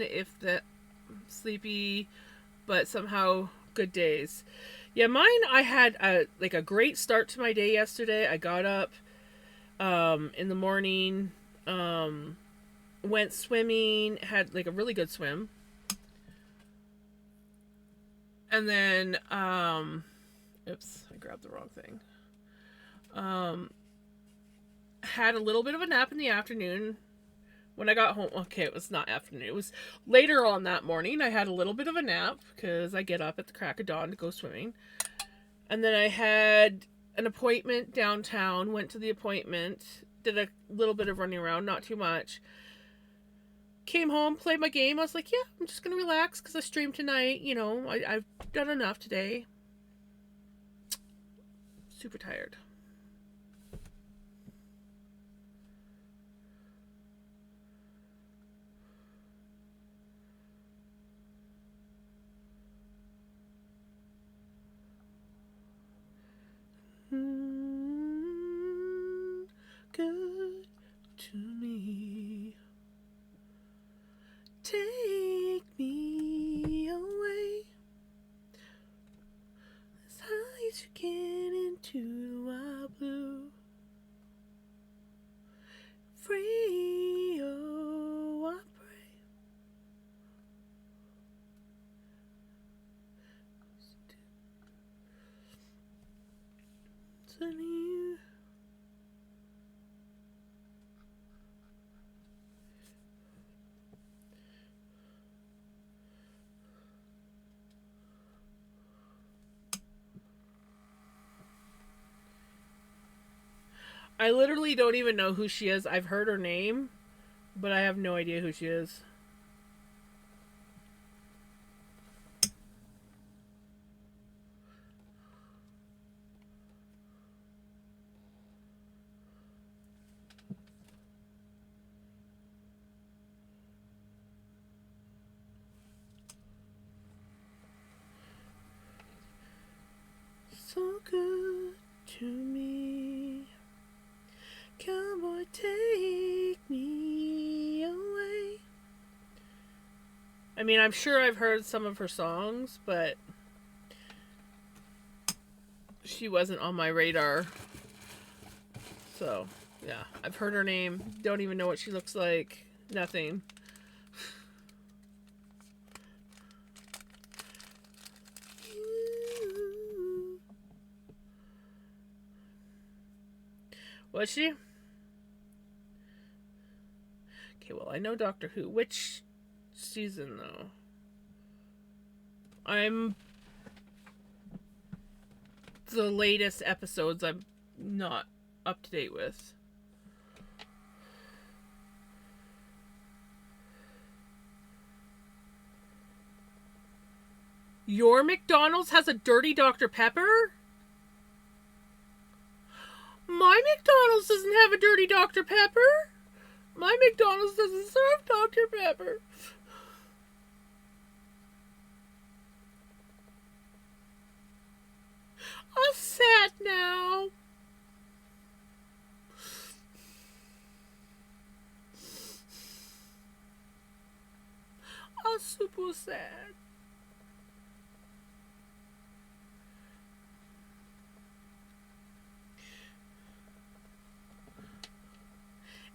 if that, sleepy, but somehow good days. Yeah, mine, I had a great start to my day yesterday. I got up in the morning, um, went swimming, had like a really good swim. And then oops, I grabbed the wrong thing. Um had a little bit of a nap in the afternoon. When I got home, okay, it was not afternoon. It was later on that morning. I had a little bit of a nap because I get up at the crack of dawn to go swimming. And then I had an appointment downtown, went to the appointment, did a little bit of running around, not too much. Came home, played my game. I was like, yeah, I'm just going to relax because I streamed tonight. You know, I've done enough today. Super tired. Good to me. Take me away as high as you can into the wild blue. Free, oh, I pray. Sunny. I literally don't even know who she is. I've heard her name, but I have no idea who she is. So good to me. Cowboy, take me away. I mean, I'm sure I've heard some of her songs, but she wasn't on my radar. So, yeah, I've heard her name. Don't even know what she looks like. Nothing. Was she? Okay, well, I know Doctor Who. Which season, though? I'm. The latest episodes I'm not up to date with. Your McDonald's has a dirty Dr. Pepper? My McDonald's doesn't have a dirty Dr. Pepper. My McDonald's doesn't serve Dr. Pepper. I'm sad now. I'm super sad.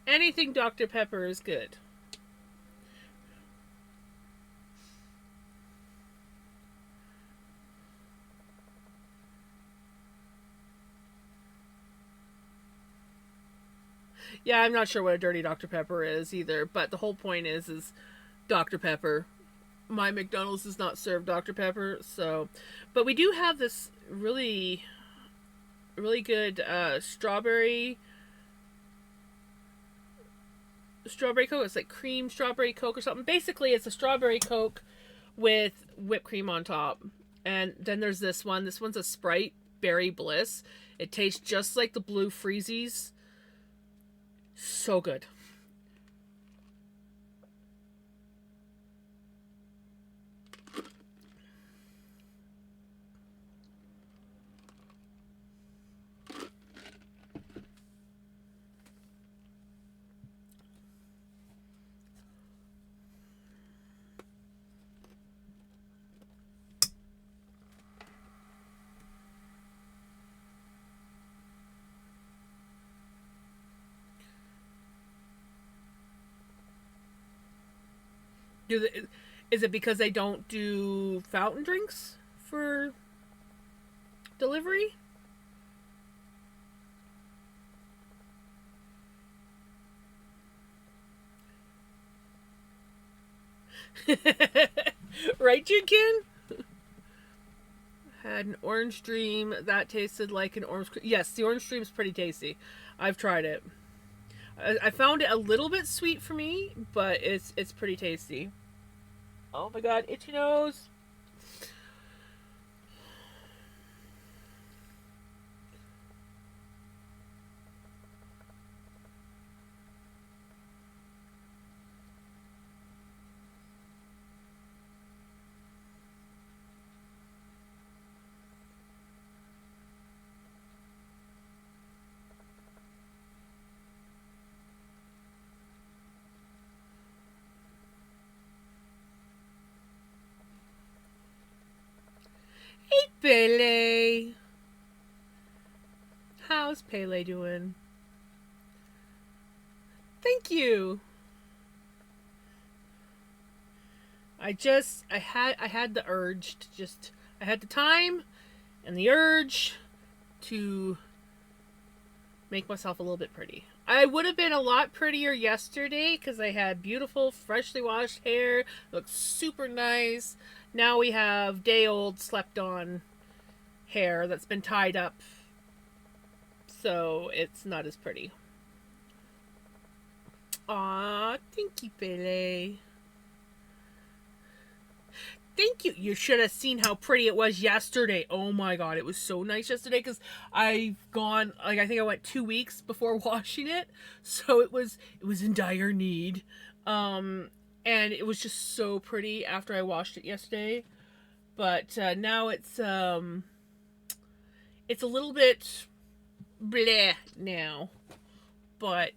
Anything Dr. Pepper is good. Yeah, I'm not sure what a dirty Dr. Pepper is either, but the whole point is Dr. Pepper. My McDonald's does not serve Dr. Pepper, so, but we do have this really good strawberry Coke. It's like cream strawberry Coke or something. Basically, it's a strawberry Coke with whipped cream on top. And then there's this one. This one's a Sprite Berry Bliss. It tastes just like the blue Freezies. So good. Do they, is it because they don't do fountain drinks for delivery? Right, Junkin? Had an orange dream that tasted like an orange. Yes, the orange dream is pretty tasty. I've tried it. I found it a little bit sweet for me, but it's pretty tasty. Oh my god, itchy nose. Hey, Pele. How's Pele doing? Thank you. I had the urge to just, I had the time and the urge to make myself a little bit pretty. I would have been a lot prettier yesterday because I had beautiful, freshly washed hair. Looks super nice. Now we have day old, slept on hair that's been tied up, so it's not as pretty. Aw, thank you, Pele. Thank you. You should have seen how pretty it was yesterday. Oh my god, it was so nice yesterday because I've gone, like, I think I went 2 weeks before washing it, so it was in dire need. And it was just so pretty after I washed it yesterday. But now it's a little bit bleh now, but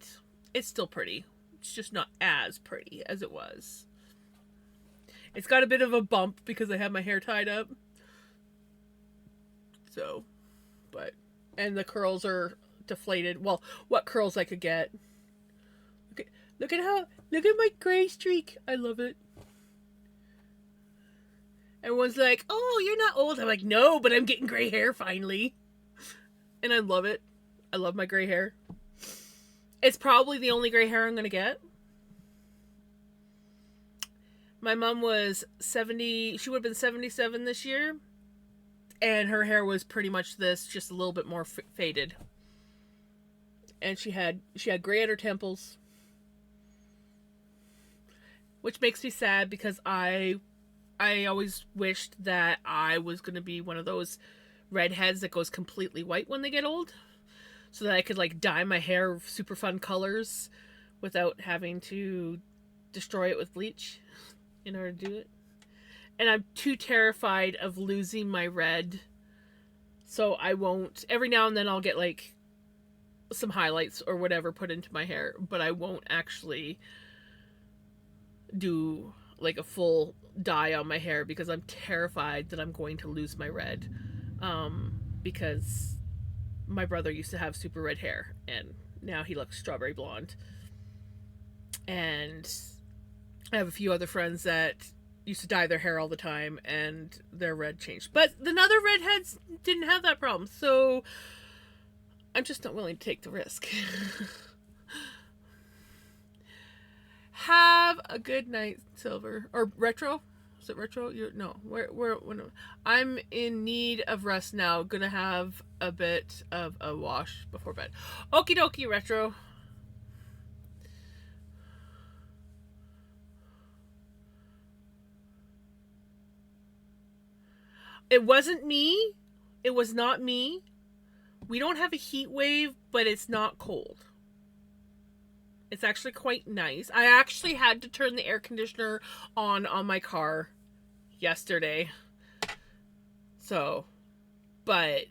it's still pretty. It's just not as pretty as it was. It's got a bit of a bump because I have my hair tied up. So, but, and the curls are deflated. Well, what curls I could get. Look at my gray streak. I love it. Everyone's like, oh, you're not old. I'm like, no, but I'm getting gray hair finally. And I love it. I love my gray hair. It's probably the only gray hair I'm going to get. My mom was 70, she would have been 77 this year. And her hair was pretty much this, just a little bit more faded. And she had gray at her temples. Which makes me sad because I always wished that I was going to be one of those redheads that goes completely white when they get old. So that I could, like, dye my hair super fun colors without having to destroy it with bleach in order to do it. And I'm too terrified of losing my red. So I won't. Every now and then I'll get, like, some highlights or whatever put into my hair. But I won't actually do, like, a full dye on my hair because I'm terrified that I'm going to lose my red. Because my brother used to have super red hair and now he looks strawberry blonde. And I have a few other friends that used to dye their hair all the time and their red changed. But the other redheads didn't have that problem, so I'm just not willing to take the risk. Have a good night, Silver. Or Retro? Is it Retro? No. I'm in need of rest now. Gonna have a bit of a wash before bed. Okie dokie, Retro. It wasn't me. It was not me. We don't have a heat wave, but it's not cold. It's actually quite nice. I actually had to turn the air conditioner on my car yesterday. So, but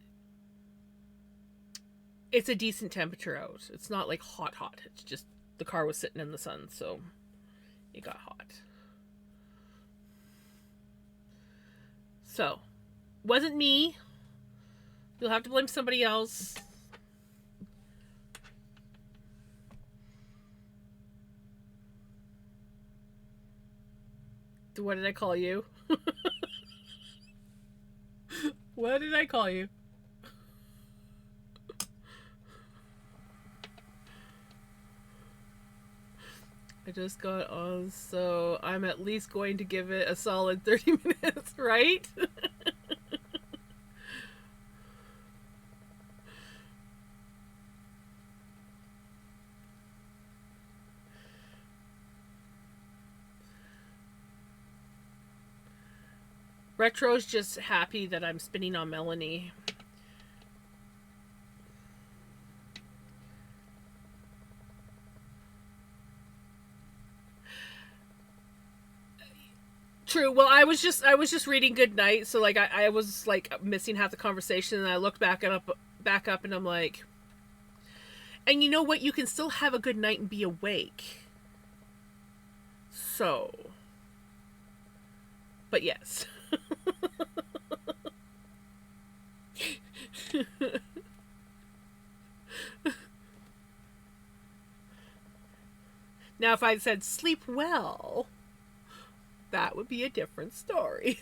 it's a decent temperature out. It's not like hot. It's just the car was sitting in the sun, so it got hot. So, wasn't me. You'll have to blame somebody else. What did I call you? What did I call you? I just got on, so I'm at least going to give it a solid 30 minutes, right? Retro's just happy that I'm spinning on Melanie. True. Well, I was just reading Good Night, so like I was like missing half the conversation, and I looked back up, and I'm like, and you know what? You can still have a good night and be awake. So, but yes. Now, if I'd said sleep well, that would be a different story.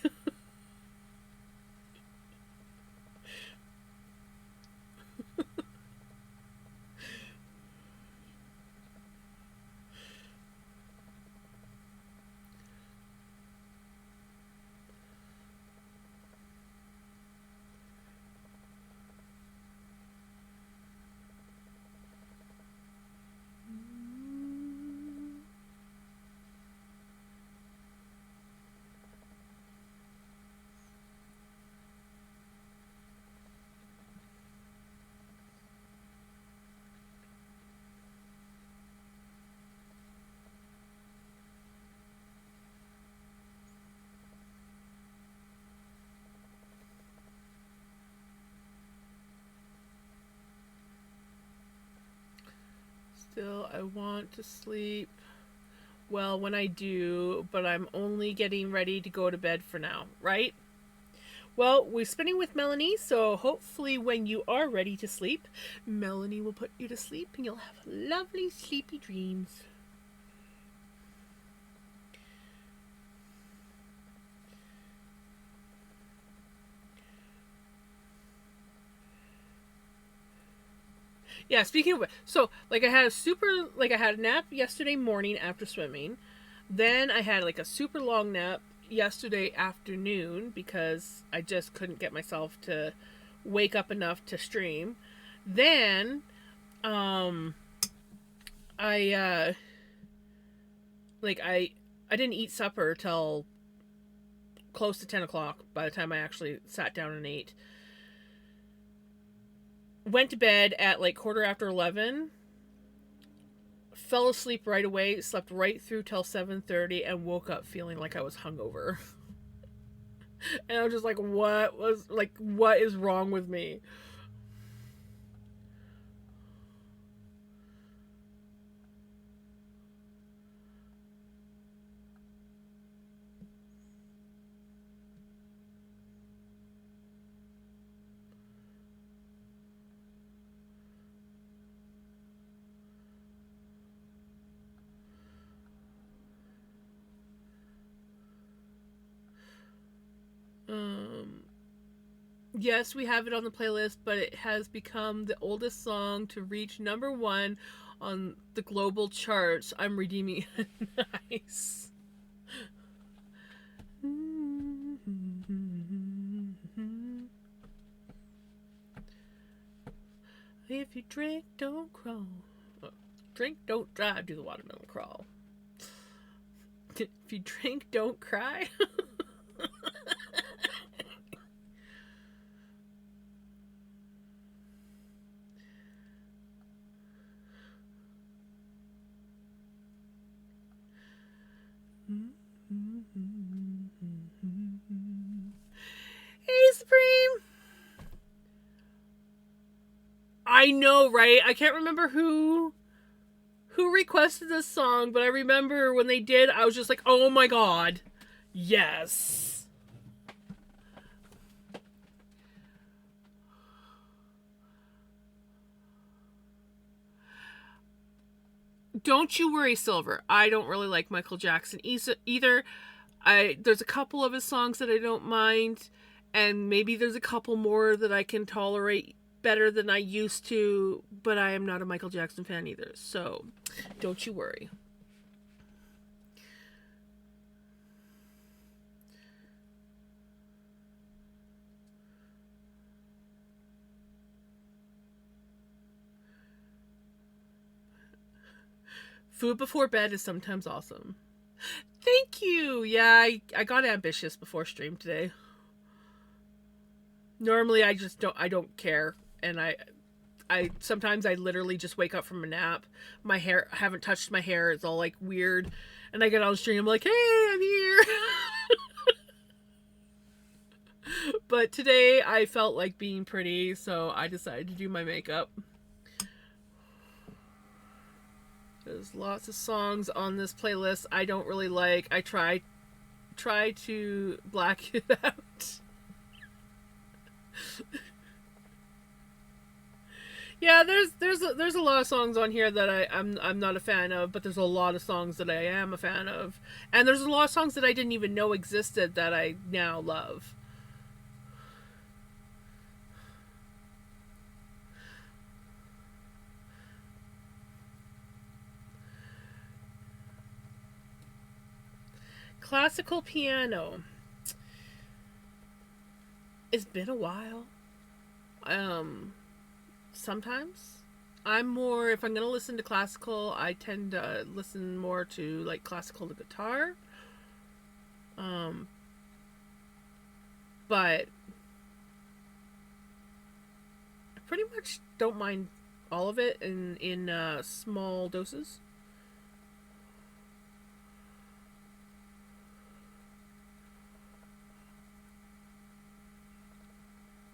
Still, I want to sleep well when I do, but I'm only getting ready to go to bed for now, right? Well, we're spinning with Melanie, so hopefully when you are ready to sleep, Melanie will put you to sleep and you'll have lovely sleepy dreams. Yeah, speaking of, so like I had a nap yesterday morning after swimming. Then I had like a super long nap yesterday afternoon because I just couldn't get myself to wake up enough to stream. Then um I like I didn't eat supper till close to 10 o'clock by the time I actually sat down and ate. Went to bed at like quarter after 11, fell asleep right away, slept right through till 7:30, and woke up feeling like I was hungover. And I was just like, what is wrong with me? Um, yes, we have it on the playlist, but it has become the oldest song to reach number one on the global charts. I'm redeeming it. Nice. If you drink, don't crawl. Oh, drink, don't drive. Do the watermelon crawl. If you drink, don't cry. Hey, Supreme. I know, right? I can't remember who requested this song, but I remember when they did, I was just like, "Oh my god. Yes." Don't you worry, Silver. I don't really like Michael Jackson either. There's a couple of his songs that I don't mind, and maybe there's a couple more that I can tolerate better than I used to, but I am not a Michael Jackson fan either, so don't you worry. Food before bed is sometimes awesome. Thank you. Yeah, I got ambitious before stream today. Normally I don't care, and I sometimes I literally just wake up from a nap. My hair, I haven't touched my hair. It's all like weird, and I get on stream. I'm like, hey, I'm here. But today I felt like being pretty, so I decided to do my makeup. There's lots of songs on this playlist I don't really like. I try to black it out. Yeah, there's a lot of songs on here that I'm not a fan of, but there's a lot of songs that I am a fan of, and there's a lot of songs that I didn't even know existed that I now love. Classical piano. It's been a while. Um, Sometimes I'm more, if I'm gonna listen to classical, I tend to listen more to like classical to guitar. Um, but I pretty much don't mind all of it in small doses.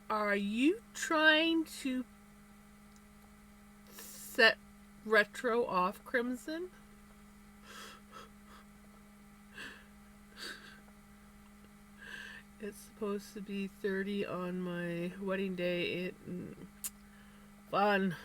Are you trying to set retro off, Crimson? It's supposed to be 30 on my wedding day. Fun.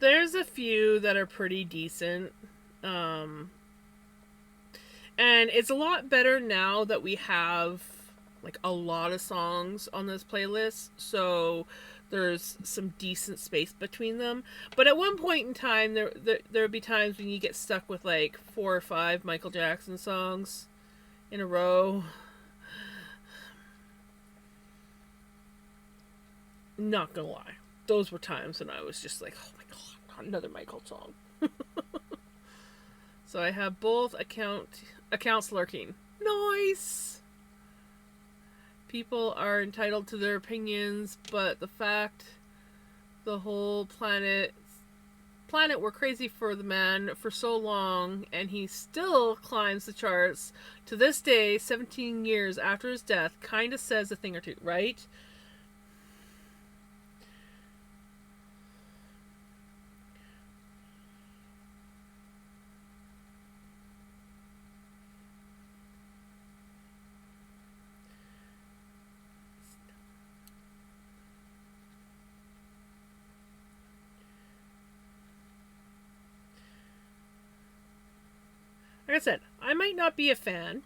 There's a few that are pretty decent. Um, and it's a lot better now that we have like a lot of songs on this playlist. So there's some decent space between them. But at one point in time, there would be times when you get stuck with like 4 or 5 Michael Jackson songs in a row. Not gonna lie, those were times when I was just like, oh my god, not another Michael song. So I have both accounts lurking. Nice. People are entitled to their opinions, but the fact the whole planet were crazy for the man for so long, and he still climbs the charts to this day, 17 years after his death, kind of says a thing or two, right? Like I said, I might not be a fan,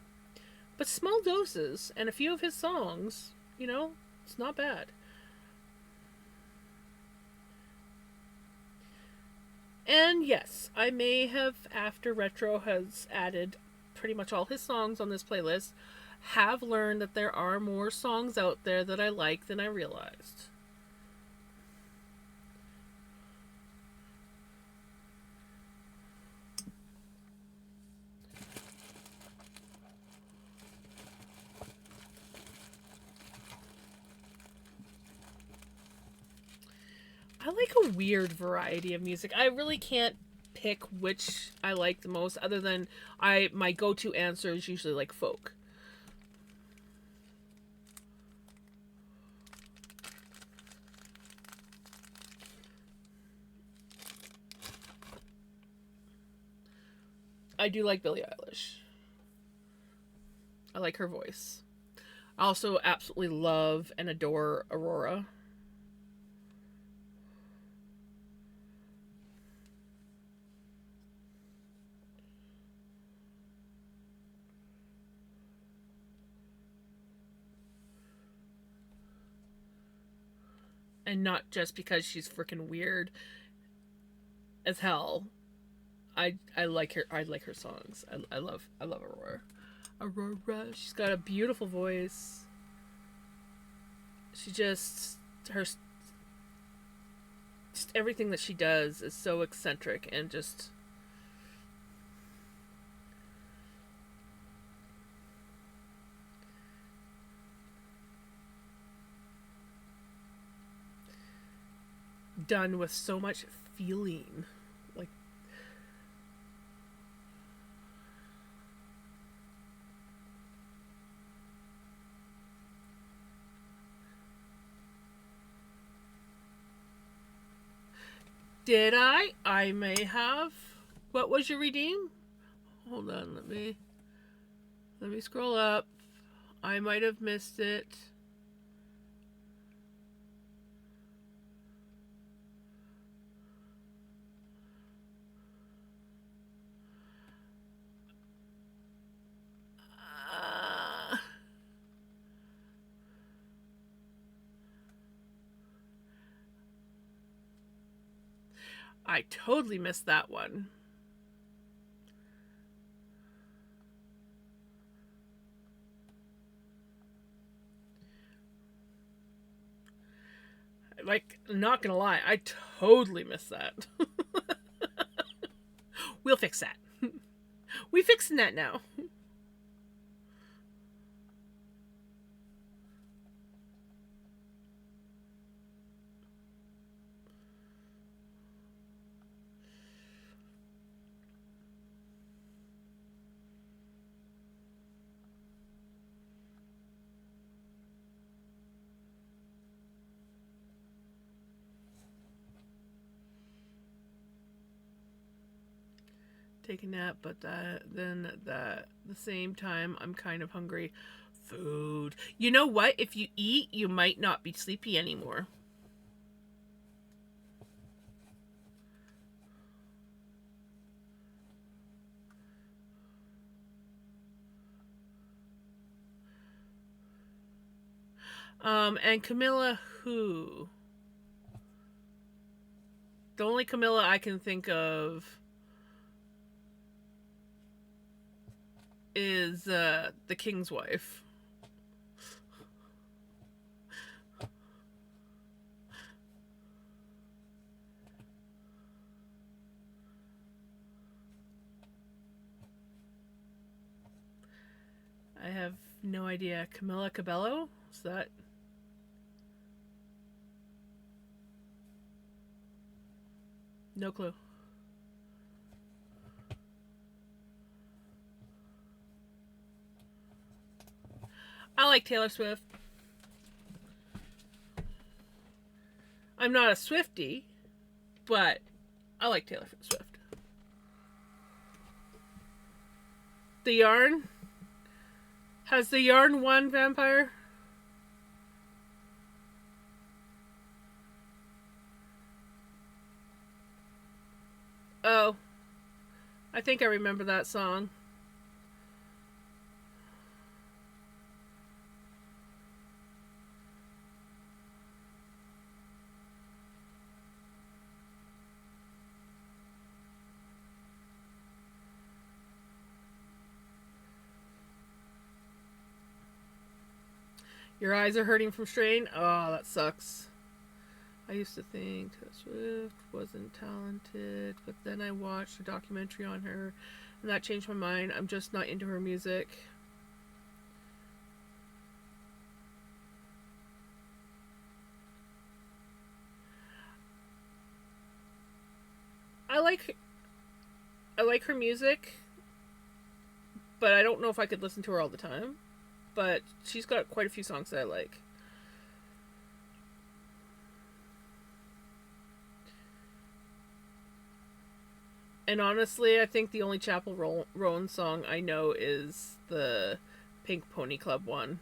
but small doses and a few of his songs, it's not bad. And yes, I may have, after Retro has added pretty much all his songs on this playlist, have learned that there are more songs out there that I like than I realized. I like a weird variety of music. I really can't pick which I like the most, other than my go-to answer is usually like folk. I do like Billie Eilish. I like her voice. I also absolutely love and adore Aurora. And not just because she's freaking weird as hell. I like her. I like her songs. I love Aurora. Aurora. She's got a beautiful voice. She just just everything that she does is so eccentric and just done with so much feeling. Like, did I? I may have. What was your redeem? Hold on, let me scroll up. I might have missed it. Uh, I totally missed that one. Like, not gonna lie, I totally missed that. We'll fix that. We fixing that now. Take a nap, but the same time I'm kind of hungry. Food. You know what? If you eat, you might not be sleepy anymore. And Camilla who? The only Camilla I can think of is the king's wife. I have no idea. Camilla Cabello? Is that? No clue. I like Taylor Swift. I'm not a Swiftie, but I like Taylor Swift. The Yarn? Has the Yarn won Vampire? Oh, I think I remember that song. Your eyes are hurting from strain? Oh, that sucks. I used to think Taylor Swift wasn't talented, but then I watched a documentary on her, and that changed my mind. I'm just not into her music. I like her music, but I don't know if I could listen to her all the time. But she's got quite a few songs that I like. And honestly, I think the only Chapel Roan song I know is the Pink Pony Club one.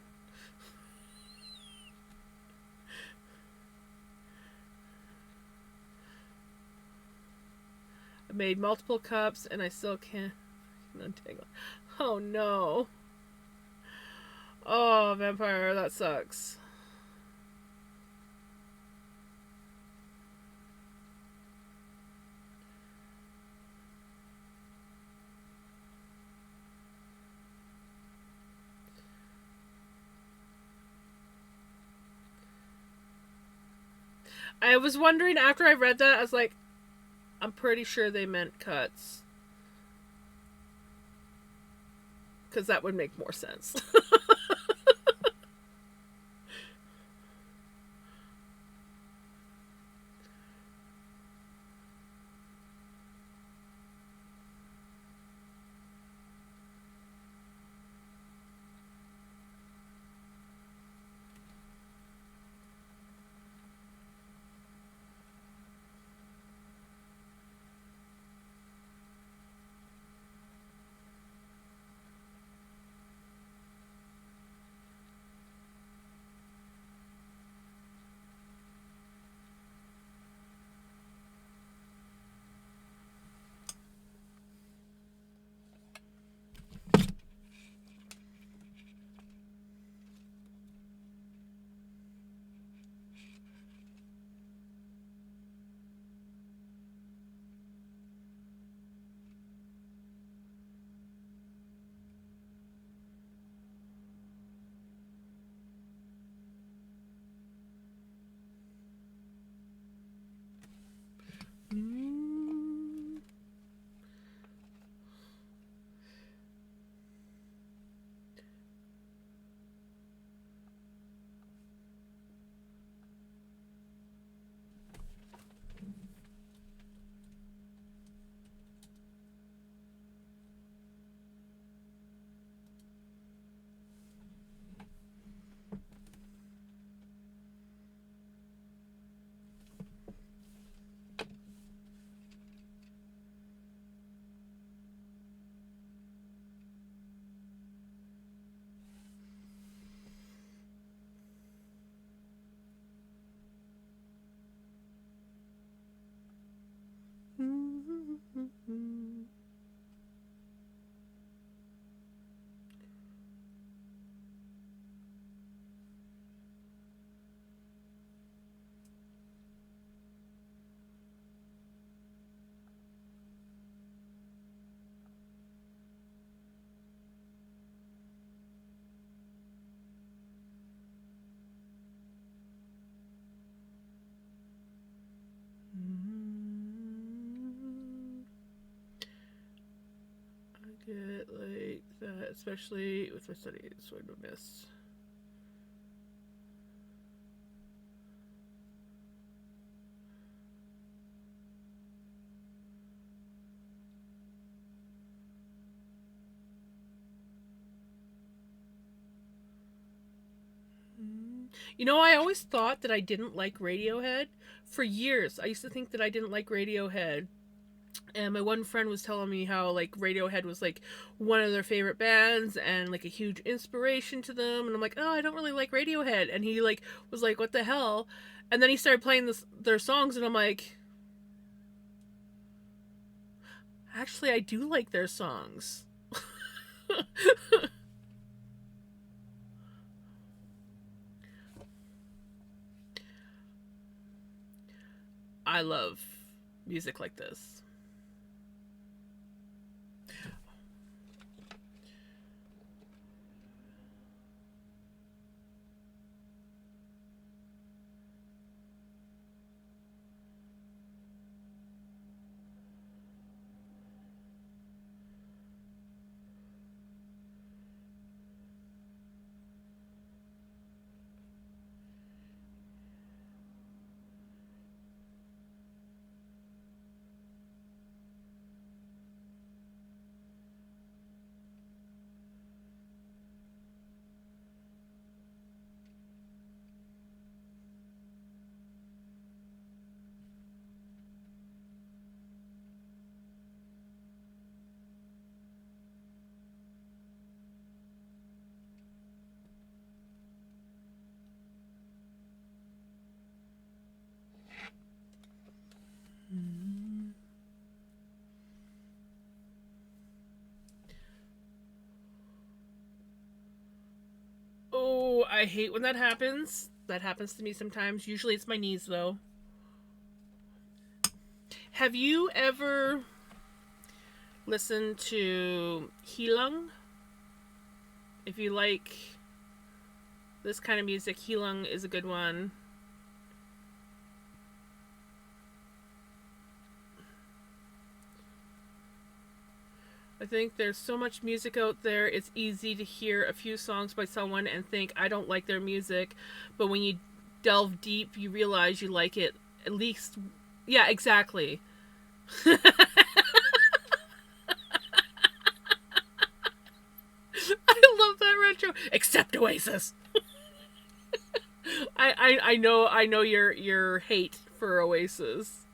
I made multiple cups and I still can't untangle. Oh no. Oh, vampire, that sucks. I was wondering after I read that, I was like, I'm pretty sure they meant cuts. Because that would make more sense. I get like that, especially with my studies, so I don't miss. You know, I always thought that I didn't like Radiohead. For years, I used to think that I didn't like Radiohead. And my one friend was telling me how, like, Radiohead was, like, one of their favorite bands and, like, a huge inspiration to them. And I'm like, oh, I don't really like Radiohead. And he, like, was like, what the hell? And then he started playing their songs, and I'm like, actually, I do like their songs. I love music like this. I hate when that happens. That happens to me sometimes. Usually it's my knees, though. Have you ever listened to Heilung? If you like this kind of music, Heilung is a good one. I think there's so much music out there, it's easy to hear a few songs by someone and think, I don't like their music. But when you delve deep, you realize you like it at least. Yeah, exactly. I love that retro. Except Oasis. I know your hate for Oasis.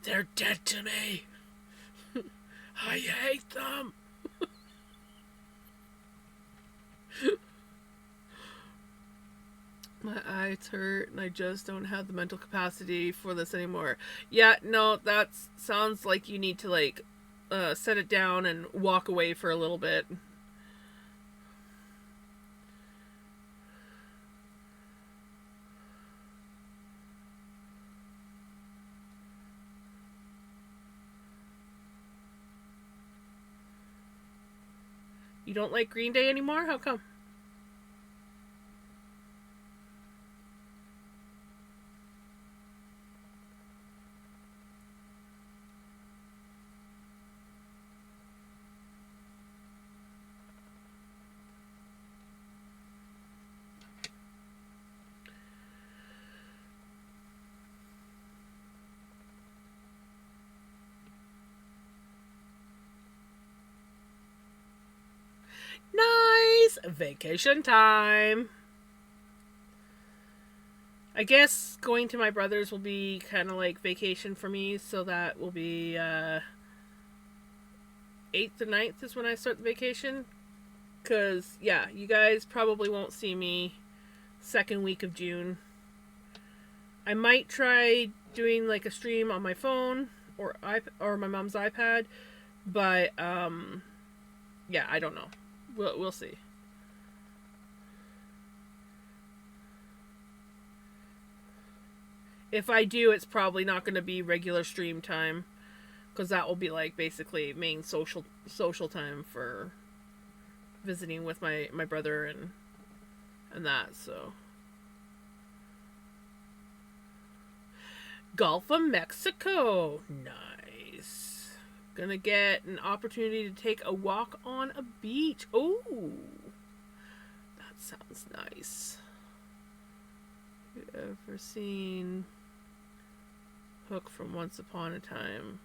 They're dead to me. I hate them. My eyes hurt and I just don't have the mental capacity for this anymore. Yeah, no, that sounds like you need to set it down and walk away for a little bit. You don't like Green Day anymore? How come? Nice! Vacation time! I guess going to my brother's will be kind of like vacation for me, so that will be 8th or 9th is when I start the vacation. Because, yeah, you guys probably won't see me second week of June. I might try doing like a stream on my phone or my mom's iPad, but yeah, I don't know. We'll see. If I do, it's probably not going to be regular stream time, because that will be like basically main social time for visiting with my brother and that. So Gulf of Mexico, nice. Gonna get an opportunity to take a walk on a beach. Oh, that sounds nice. Have you ever seen Hook from Once Upon a Time?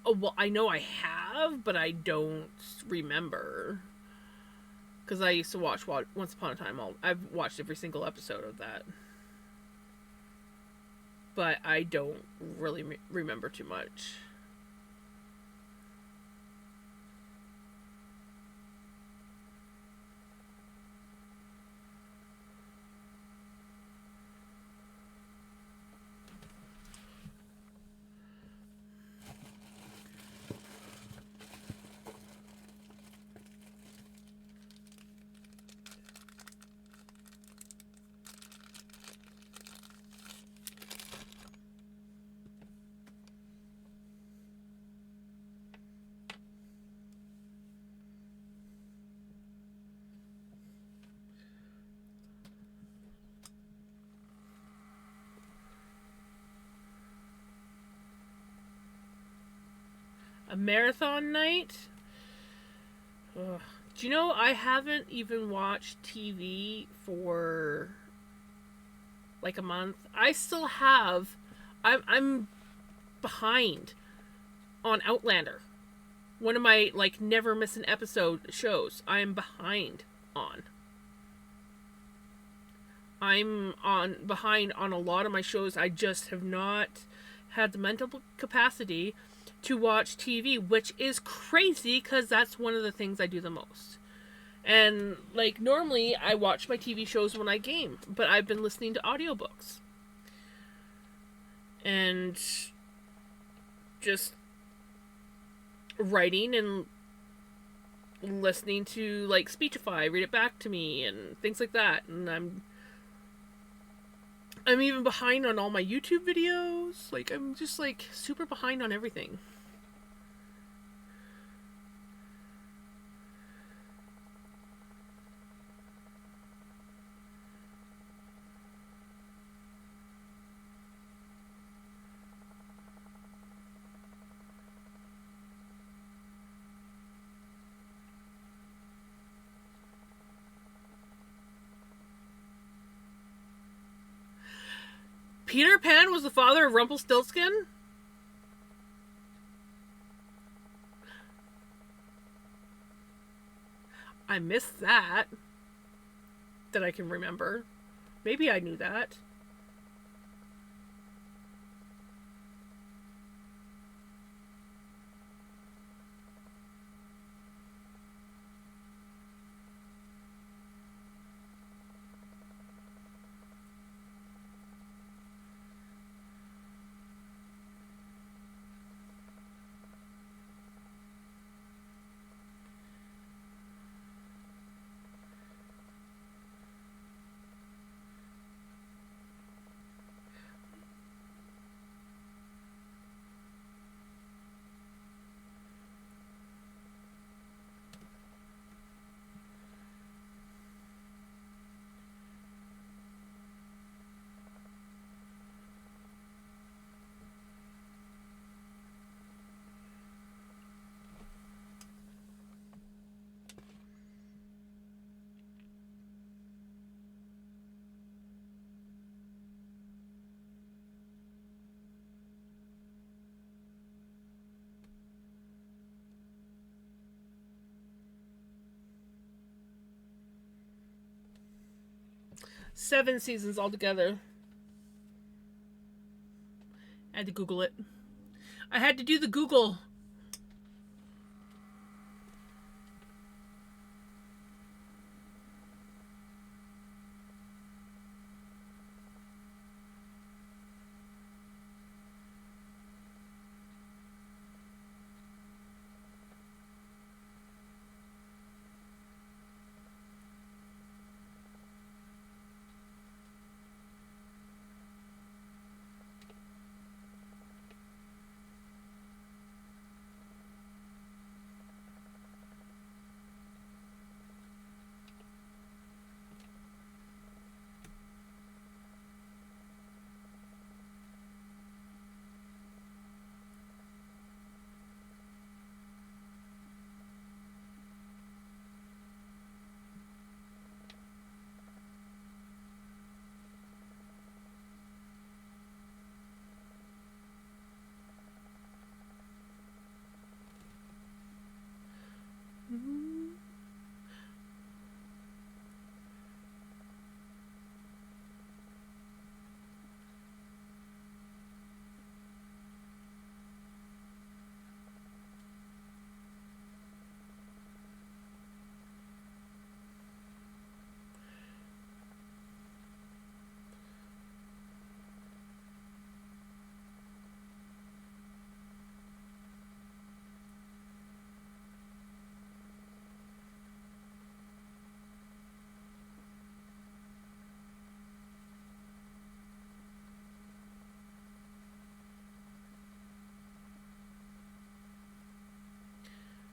Oh, well, I know I have, but I don't remember. Because I used to watch Once Upon a Time. I've watched every single episode of that. But I don't really remember too much. A marathon night? Ugh. Do you know I haven't even watched TV for like a month? I still have. I'm behind on Outlander. One of my like never miss an episode shows. I'm behind on. I'm on behind on a lot of my shows. I just have not had the mental capacity to watch TV, which is crazy because that's one of the things I do the most. And like normally I watch my TV shows when I game, but I've been listening to audiobooks. And just writing and listening to like Speechify read it back to me and things like that. And I'm even behind on all my YouTube videos. Like I'm just like super behind on everything. Peter Pan was the father of Rumpelstiltskin? I missed that I can remember. Maybe I knew that. Seven seasons altogether. I had to Google it. I had to do the Google.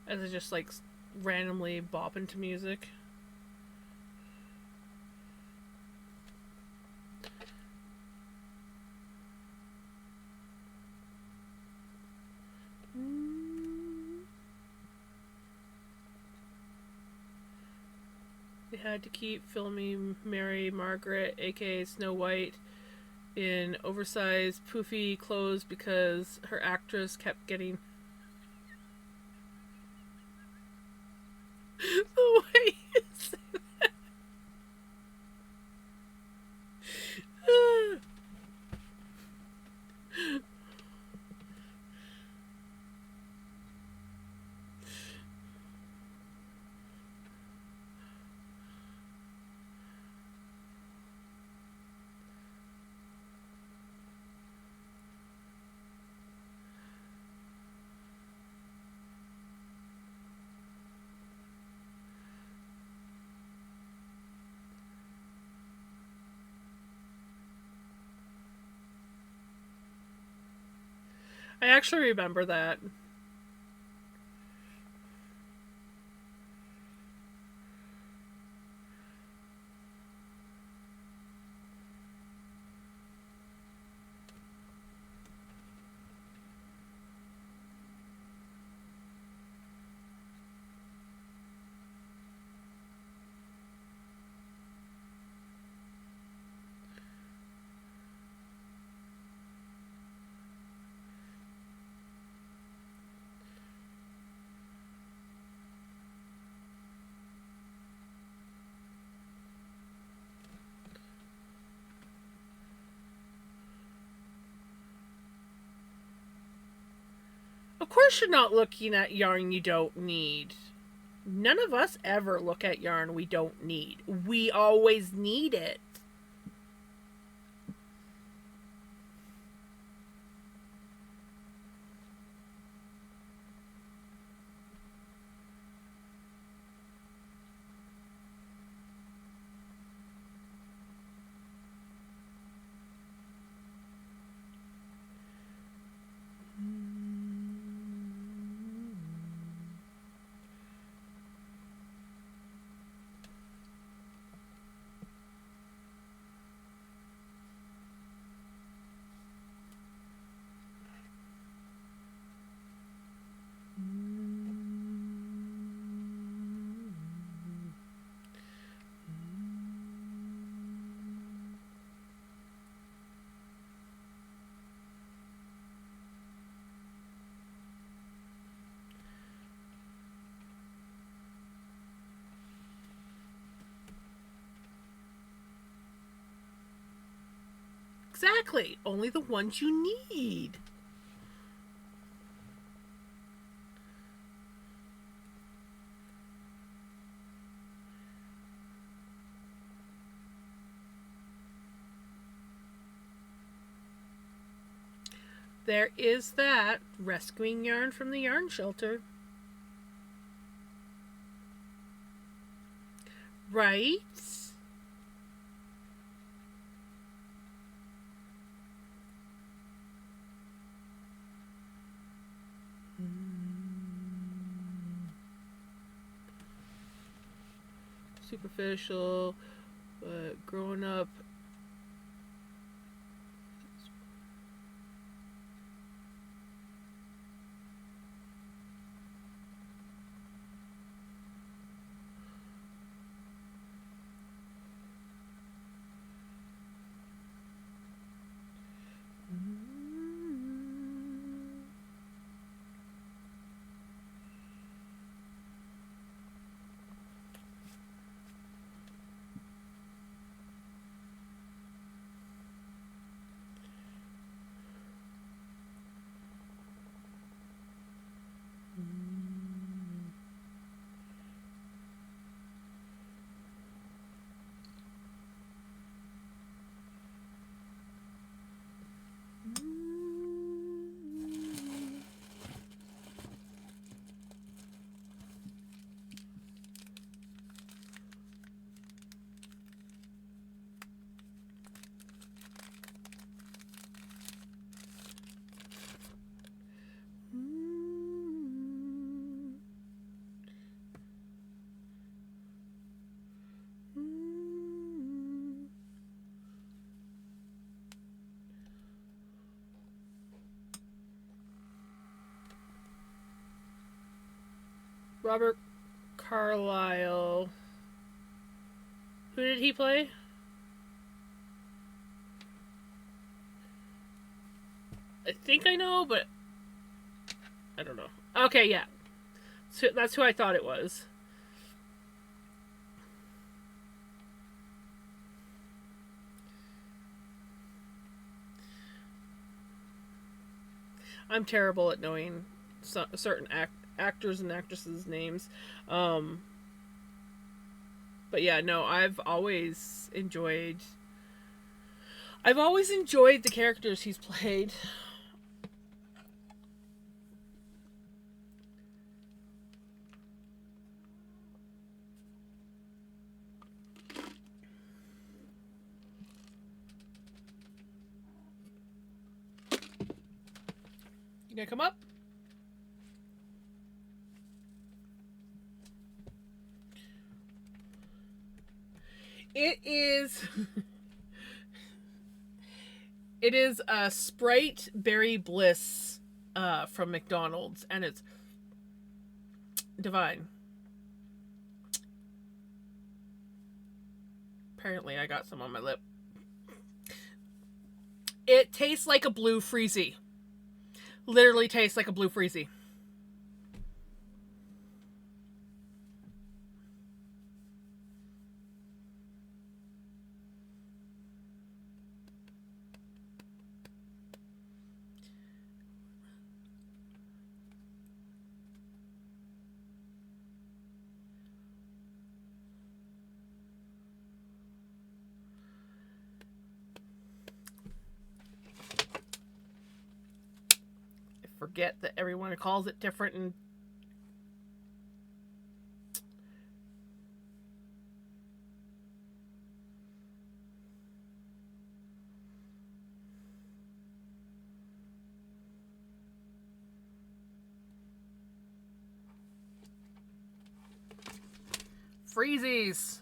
As I just like randomly bop into music. They had to keep filming Mary Margaret, aka Snow White, in oversized, poofy clothes because her actress kept getting the way you say that. I actually remember that. Of course, you're not looking at yarn you don't need. None of us ever look at yarn we don't need. We always need it. Exactly. Only the ones you need. There is that. Rescuing yarn from the yarn shelter. Right? Superficial. Growing up. Robert Carlyle. Who did he play? I think I know, but I don't know. Okay, yeah. So that's who I thought it was. I'm terrible at knowing certain actors and actresses' names. Um, but yeah, no, I've always enjoyed the characters he's played. gonna come up? It is. It is a Sprite Berry Bliss from McDonald's, and it's divine. Apparently, I got some on my lip. It tastes like a Blue Freezy. Literally tastes like a Blue Freezy. Forget that everyone calls it different and Freezies.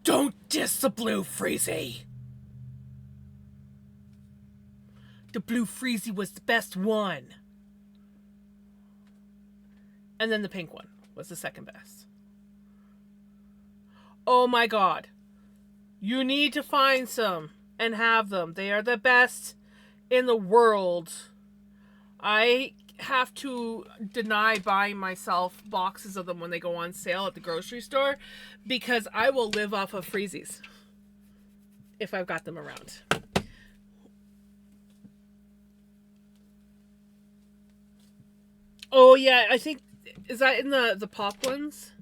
Don't diss the Blue Freezy. The Blue Freezy was the best one. And then the pink one was the second best. Oh my god. You need to find some and have them. They are the best in the world. I have to deny buying myself boxes of them when they go on sale at the grocery store because I will live off of Freezies if I've got them around. Oh yeah, I think, is that in the pop ones?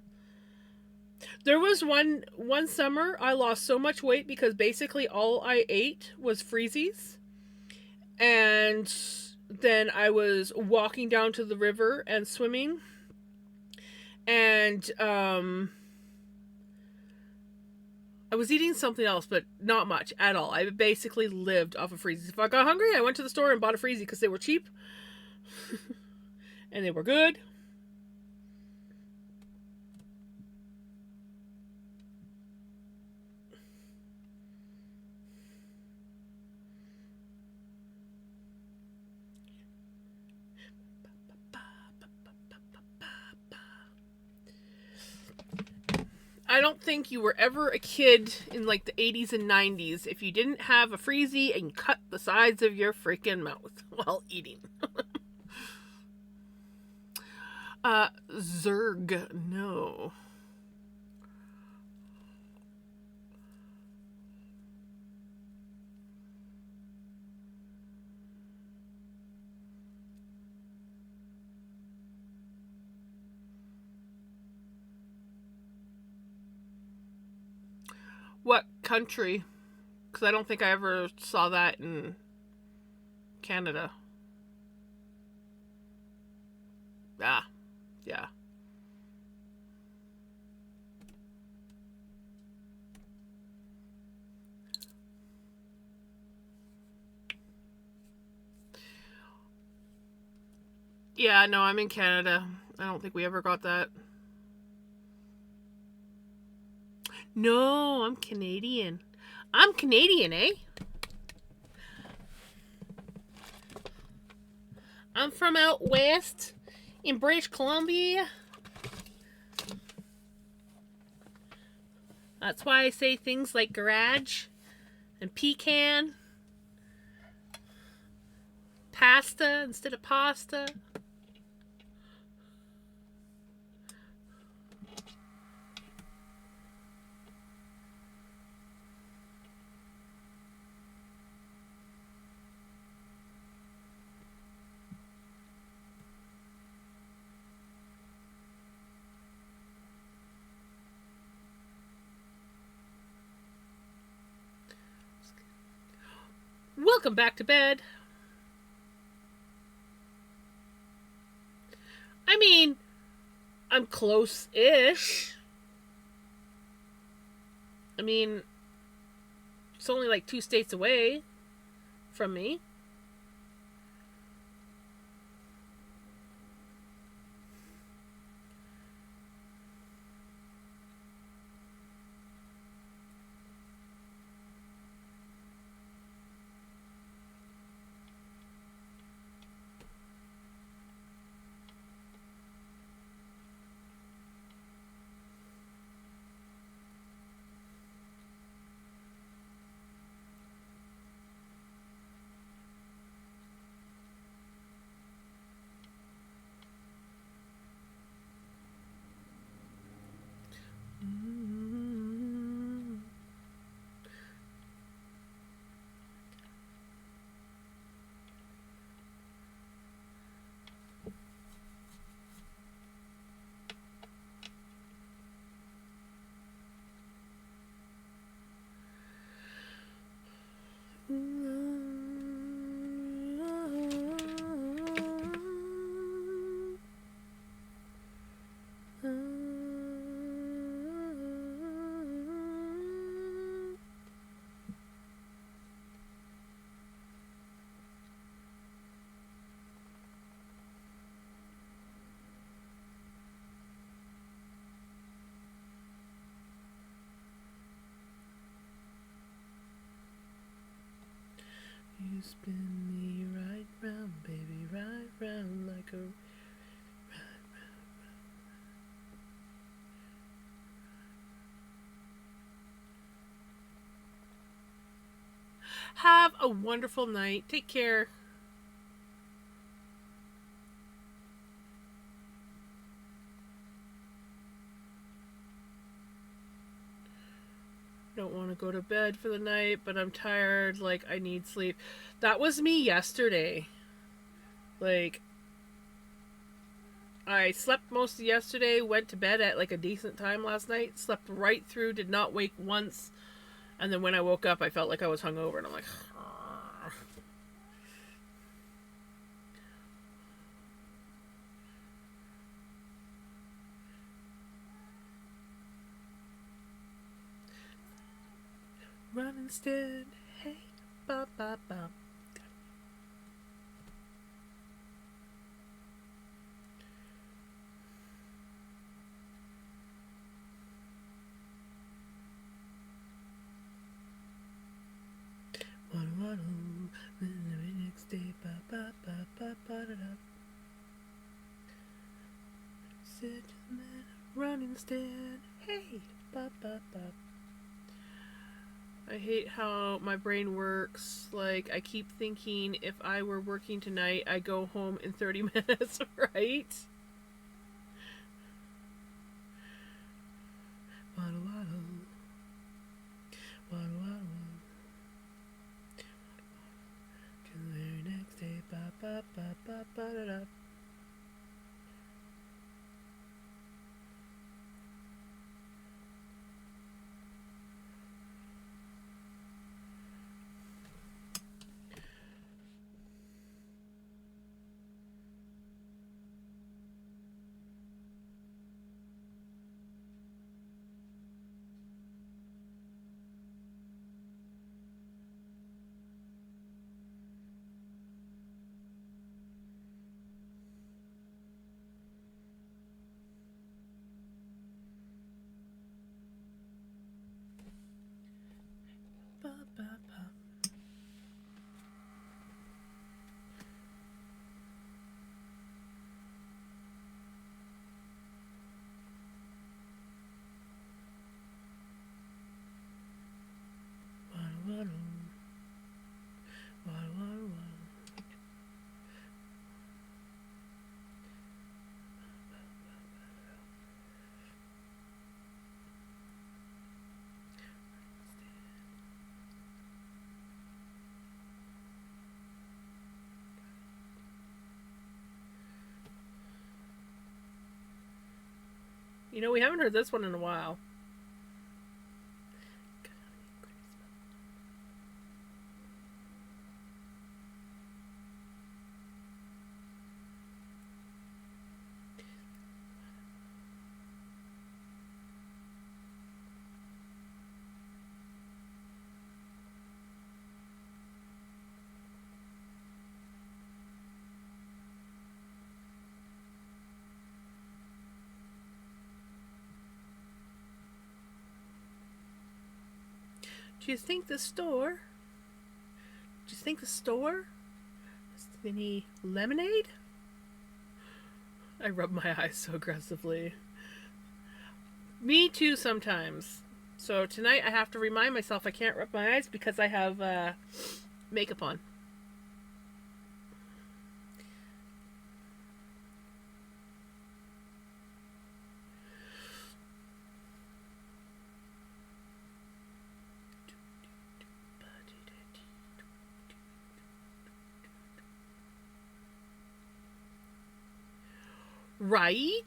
There was one summer I lost so much weight because basically all I ate was Freezies. And then I was walking down to the river and swimming. And I was eating something else, but not much at all. I basically lived off of Freezies. If I got hungry, I went to the store and bought a Freezie because they were cheap. And they were good. I don't think you were ever a kid in like the 80s and 90s if you didn't have a Freezie and cut the sides of your freaking mouth while eating. Zerg, no. What country? Because I don't think I ever saw that in Canada. Ah, yeah. Yeah, no, I'm in Canada. I don't think we ever got that. No, I'm Canadian. I'm Canadian, eh? I'm from out west in British Columbia. That's why I say things like garage and pecan, pasta instead of pasta. Welcome back to bed. I mean, I'm close-ish. I mean, It's only like 2 states away from me. You spin me right round, baby, right round like a... Have a wonderful night. Take care. Don't want to go to bed for the night, but I'm tired. Like, I need sleep. That was me yesterday. Like, I slept most of yesterday, went to bed at like a decent time last night, slept right through, did not wake once. And then when I woke up, I felt like I was hungover, and I'm like, run instead. Hey, ba ba ba. Next day, ba ba ba ba ba da da. Sit and then run instead. Hey, ba ba ba. I hate how my brain works. Like, I keep thinking if I were working tonight, I'd go home in 30 minutes, right? Waddle, waddle. Waddle, waddle. To the very next day, ba ba ba ba ba da da. Ba ba ba. Waddle, waddle. Waddle, waddle, waddle. You know, we haven't heard this one in a while. Do you think the store? Do you think the store has any lemonade? I rub my eyes so aggressively. Me too sometimes. So tonight I have to remind myself I can't rub my eyes because I have makeup on. Right?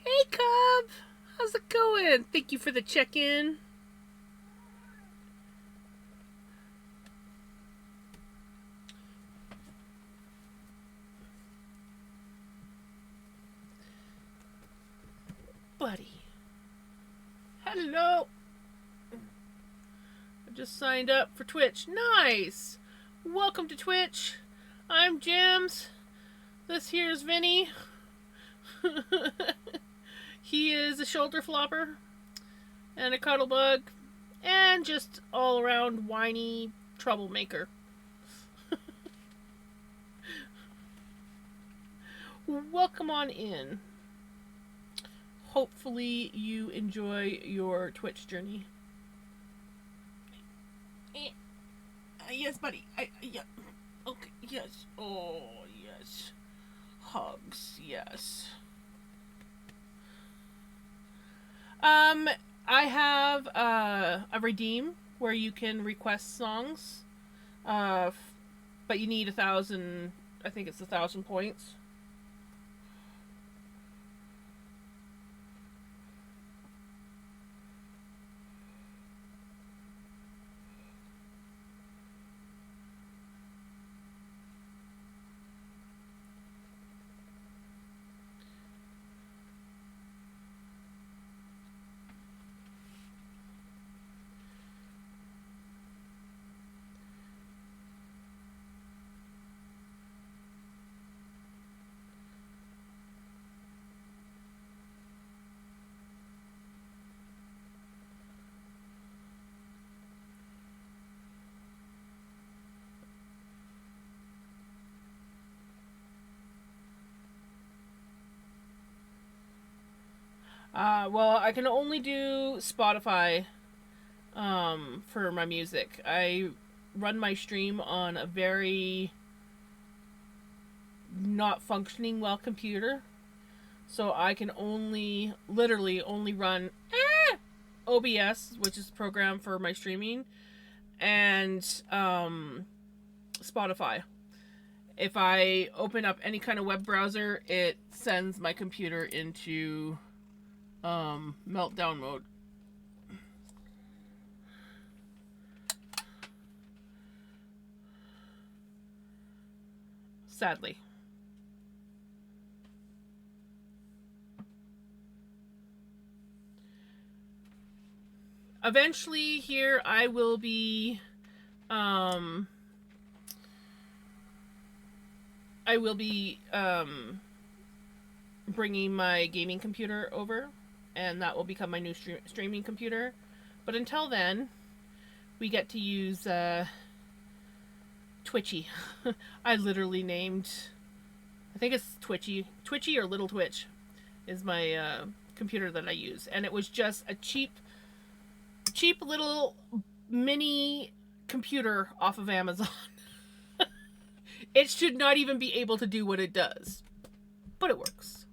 Hey, Cobb! How's it going? Thank you for the check-in. Buddy. Hello! I just signed up for Twitch. Nice! Welcome to Twitch. I'm Jams. This here's Vinny. He is a shoulder flopper and a cuddle bug and just all around whiny troublemaker. Welcome on in. Hopefully you enjoy your Twitch journey. Yes, buddy. Yeah. Okay. Yes. Oh, yes. Hugs. Yes. I have a redeem where you can request songs, but you need 1,000. I think it's 1,000 points. Well, I can only do Spotify for my music. I run my stream on a very not functioning well computer, so I can literally only run OBS, which is the program for my streaming, and Spotify. If I open up any kind of web browser, it sends my computer into meltdown mode. Sadly. Eventually here I will be I will be bringing my gaming computer over, and that will become my new streaming computer. But until then, we get to use Twitchy. I literally named, I think it's Twitchy or Little Twitch is my computer that I use, and it was just a cheap little mini computer off of Amazon. It should not even be able to do what it does, but it works.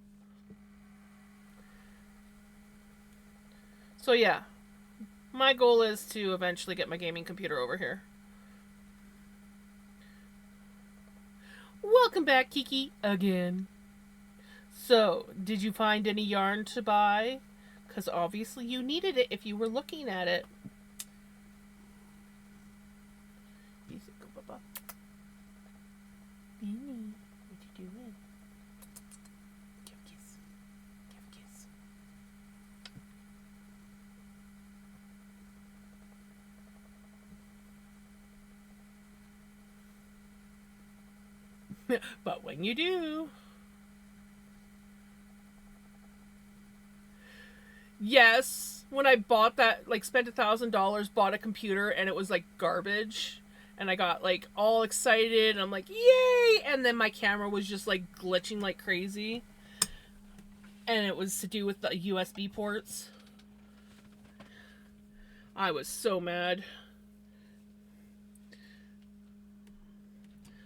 So yeah, my goal is to eventually get my gaming computer over here. Welcome back, Kiki, again. So, did you find any yarn to buy? Because obviously you needed it if you were looking at it. Beanie, what you doing? Give a kiss. Give a kiss. But when you do... Yes, when I bought that, like, spent $1,000, bought a computer, and it was, like, garbage. And I got, like, all excited, and I'm like, yay! And then my camera was just, like, glitching like crazy. And it was to do with the USB ports. I was so mad.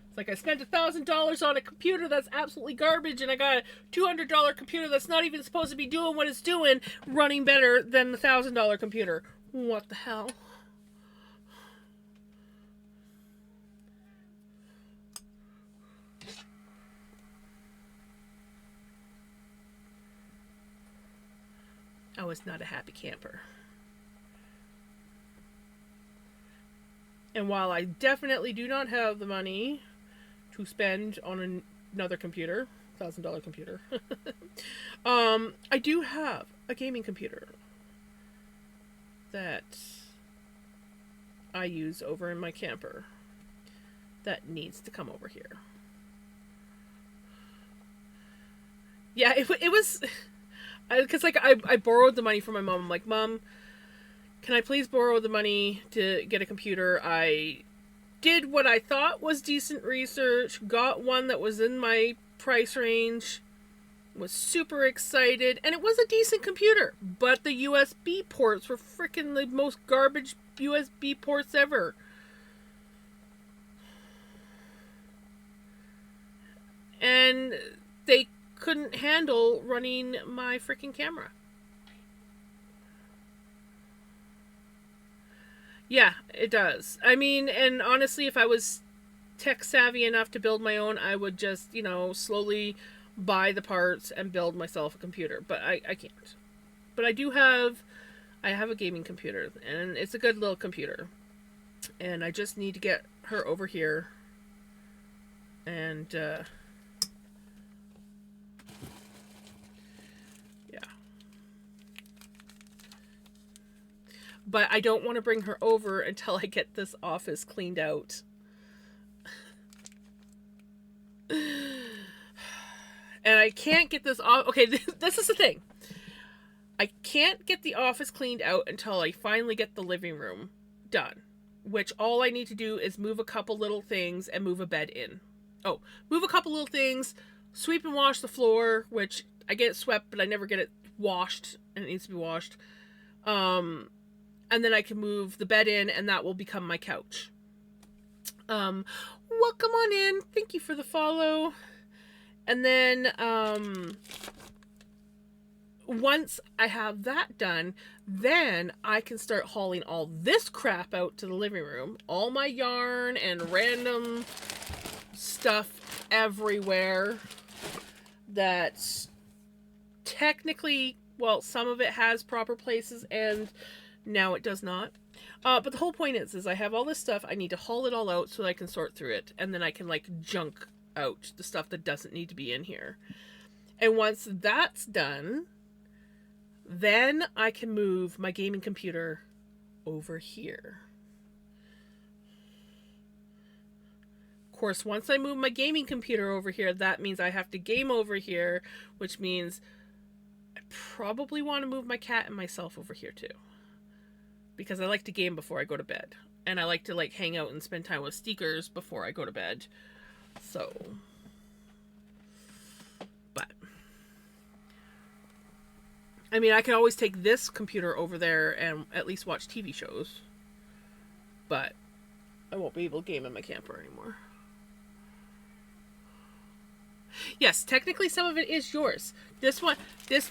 It's like I spent $1,000 on a computer that's absolutely garbage, and I got a $200 computer that's not even supposed to be doing what it's doing, running better than the $1,000 computer. What the hell? I was not a happy camper. And while I definitely do not have the money to spend on another computer, $1,000 computer, I do have a gaming computer that I use over in my camper that needs to come over here. Yeah, it was... Because, like, I borrowed the money from my mom. I'm like, Mom, can I please borrow the money to get a computer? I did what I thought was decent research, got one that was in my price range, was super excited, and it was a decent computer. But the USB ports were freaking the most garbage USB ports ever. And they couldn't handle running my freaking camera. Yeah, it does. I mean, and honestly, if I was tech savvy enough to build my own, I would just, slowly buy the parts and build myself a computer. But I can't. But I have a gaming computer, and it's a good little computer. And I just need to get her over here. And, yeah. But I don't want to bring her over until I get this office cleaned out. And I can't get this off. Okay, this is the thing. I can't get the office cleaned out until I finally get the living room done. Which all I need to do is move a couple little things and move a bed in. Oh, move a couple little things, sweep and wash the floor, which I get it swept, but I never get it washed, and it needs to be washed. And then I can move the bed in, and that will become my couch. Welcome on in. Thank you for the follow. And then, once I have that done, then I can start hauling all this crap out to the living room. All my yarn and random stuff everywhere that's technically, well, some of it has proper places and now it does not. But the whole point is I have all this stuff. I need to haul it all out so that I can sort through it. And then I can, like, junk out the stuff that doesn't need to be in here. And once that's done, then I can move my gaming computer over here. course, once I move my gaming computer over here, that means I have to game over here, which means I probably want to move my cat and myself over here too. Because I like to game before I go to bed. And I like to like hang out and spend time with Steekers before I go to bed. So, but I mean, I could always take this computer over there and at least watch TV shows. But I won't be able to game in my camper anymore. Yes, technically some of it is yours. This one, this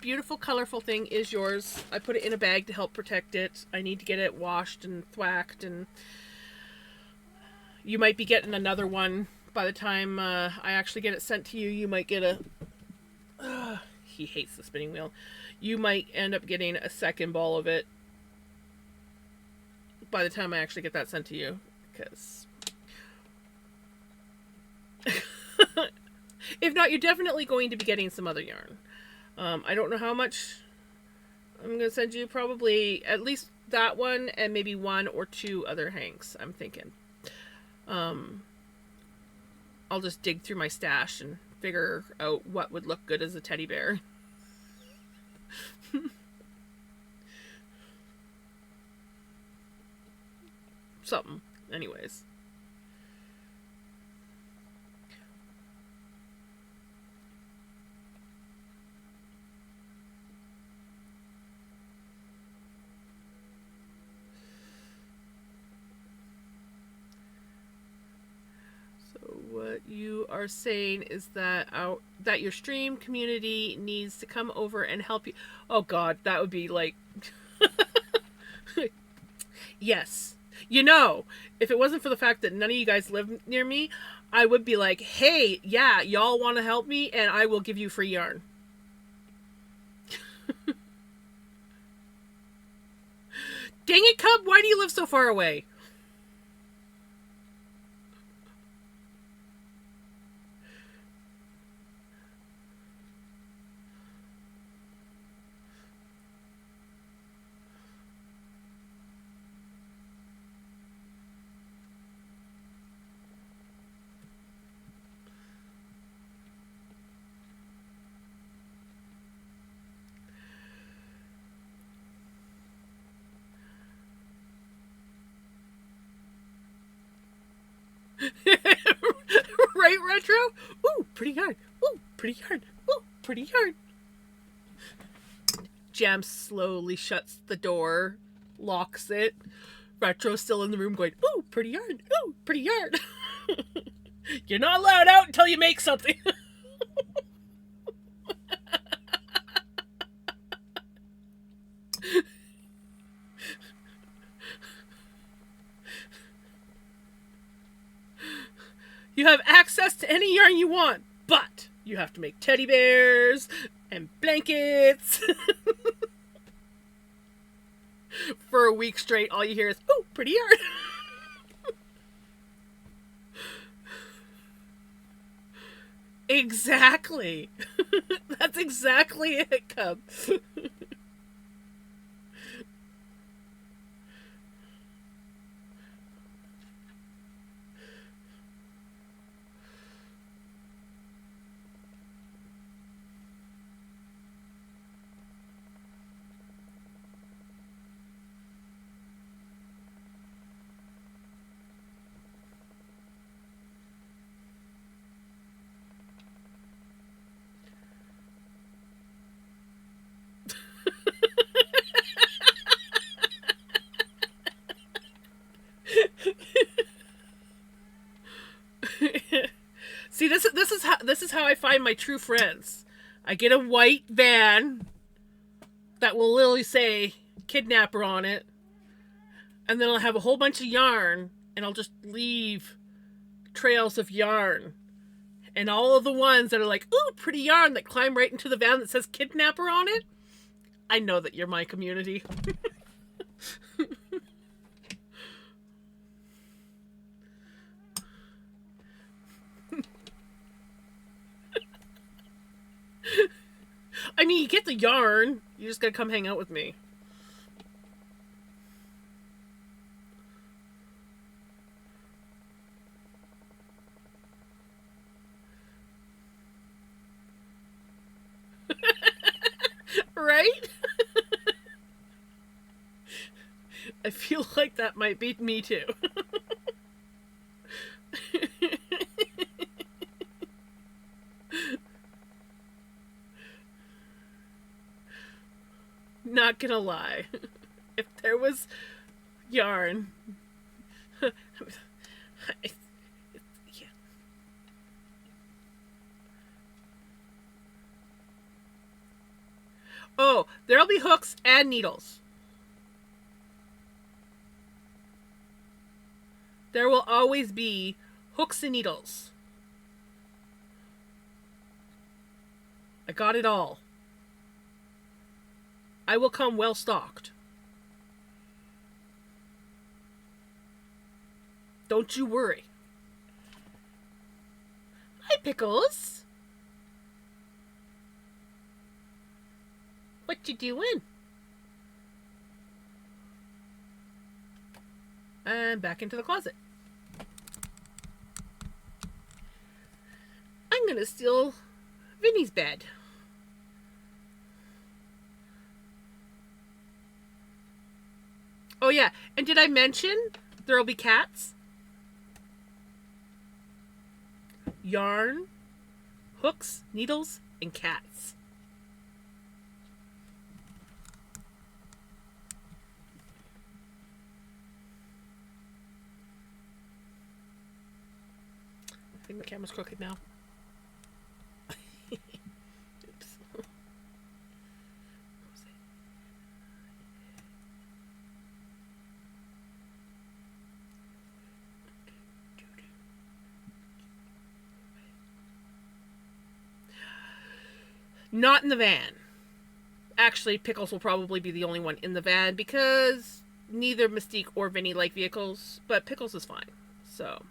beautiful, colorful thing is yours. I put it in a bag to help protect it. I need to get it washed and thwacked, and you might be getting another one by the time I actually get it sent to you. You might get a... he hates the spinning wheel. You might end up getting a second ball of it by the time I actually get that sent to you, because... if not, you're definitely going to be getting some other yarn. I don't know how much I'm going to send you. Probably at least that one and maybe 1 or 2 other hanks, I'm thinking. I'll just dig through my stash and figure out what would look good as a teddy bear. Something. Anyways. What you are saying is that that your stream community needs to come over and help you. Oh God, that would be like... Yes. You know, if it wasn't for the fact that none of you guys live near me, I would be like, hey, yeah, y'all want to help me and I will give you free yarn. Dang it, Cub, why do you live so far away? Right, Retro? Ooh, pretty hard. Ooh, pretty hard. Ooh, pretty hard. Jam slowly shuts the door, locks it. Retro's still in the room going, ooh, pretty hard. Ooh, pretty hard. You're not allowed out until you make something. You have access to any yarn you want, but you have to make teddy bears and blankets. For a week straight, all you hear is, ooh, pretty yarn. Exactly. That's exactly it, Cub. See, this is how I find my true friends. I get a white van that will literally say kidnapper on it, and then I'll have a whole bunch of yarn, and I'll just leave trails of yarn. And all of the ones that are like, ooh, pretty yarn, that climb right into the van that says kidnapper on it, I know that you're my community. I mean, you get the yarn. You just gotta come hang out with me. Right? I feel like that might be me too. Not gonna lie. If there was yarn. Yeah. Oh, there'll be hooks and needles. There will always be hooks and needles. I got it all. I will come well stocked. Don't you worry. Hi, Pickles. What you doing? And back into the closet. I'm gonna steal Vinny's bed. Oh yeah, and did I mention there'll be cats? Yarn, hooks, needles, and cats. I think my camera's crooked now. Oops. Not in the van. Actually, Pickles will probably be the only one in the van because neither Mystique or Vinny like vehicles, but Pickles is fine. So,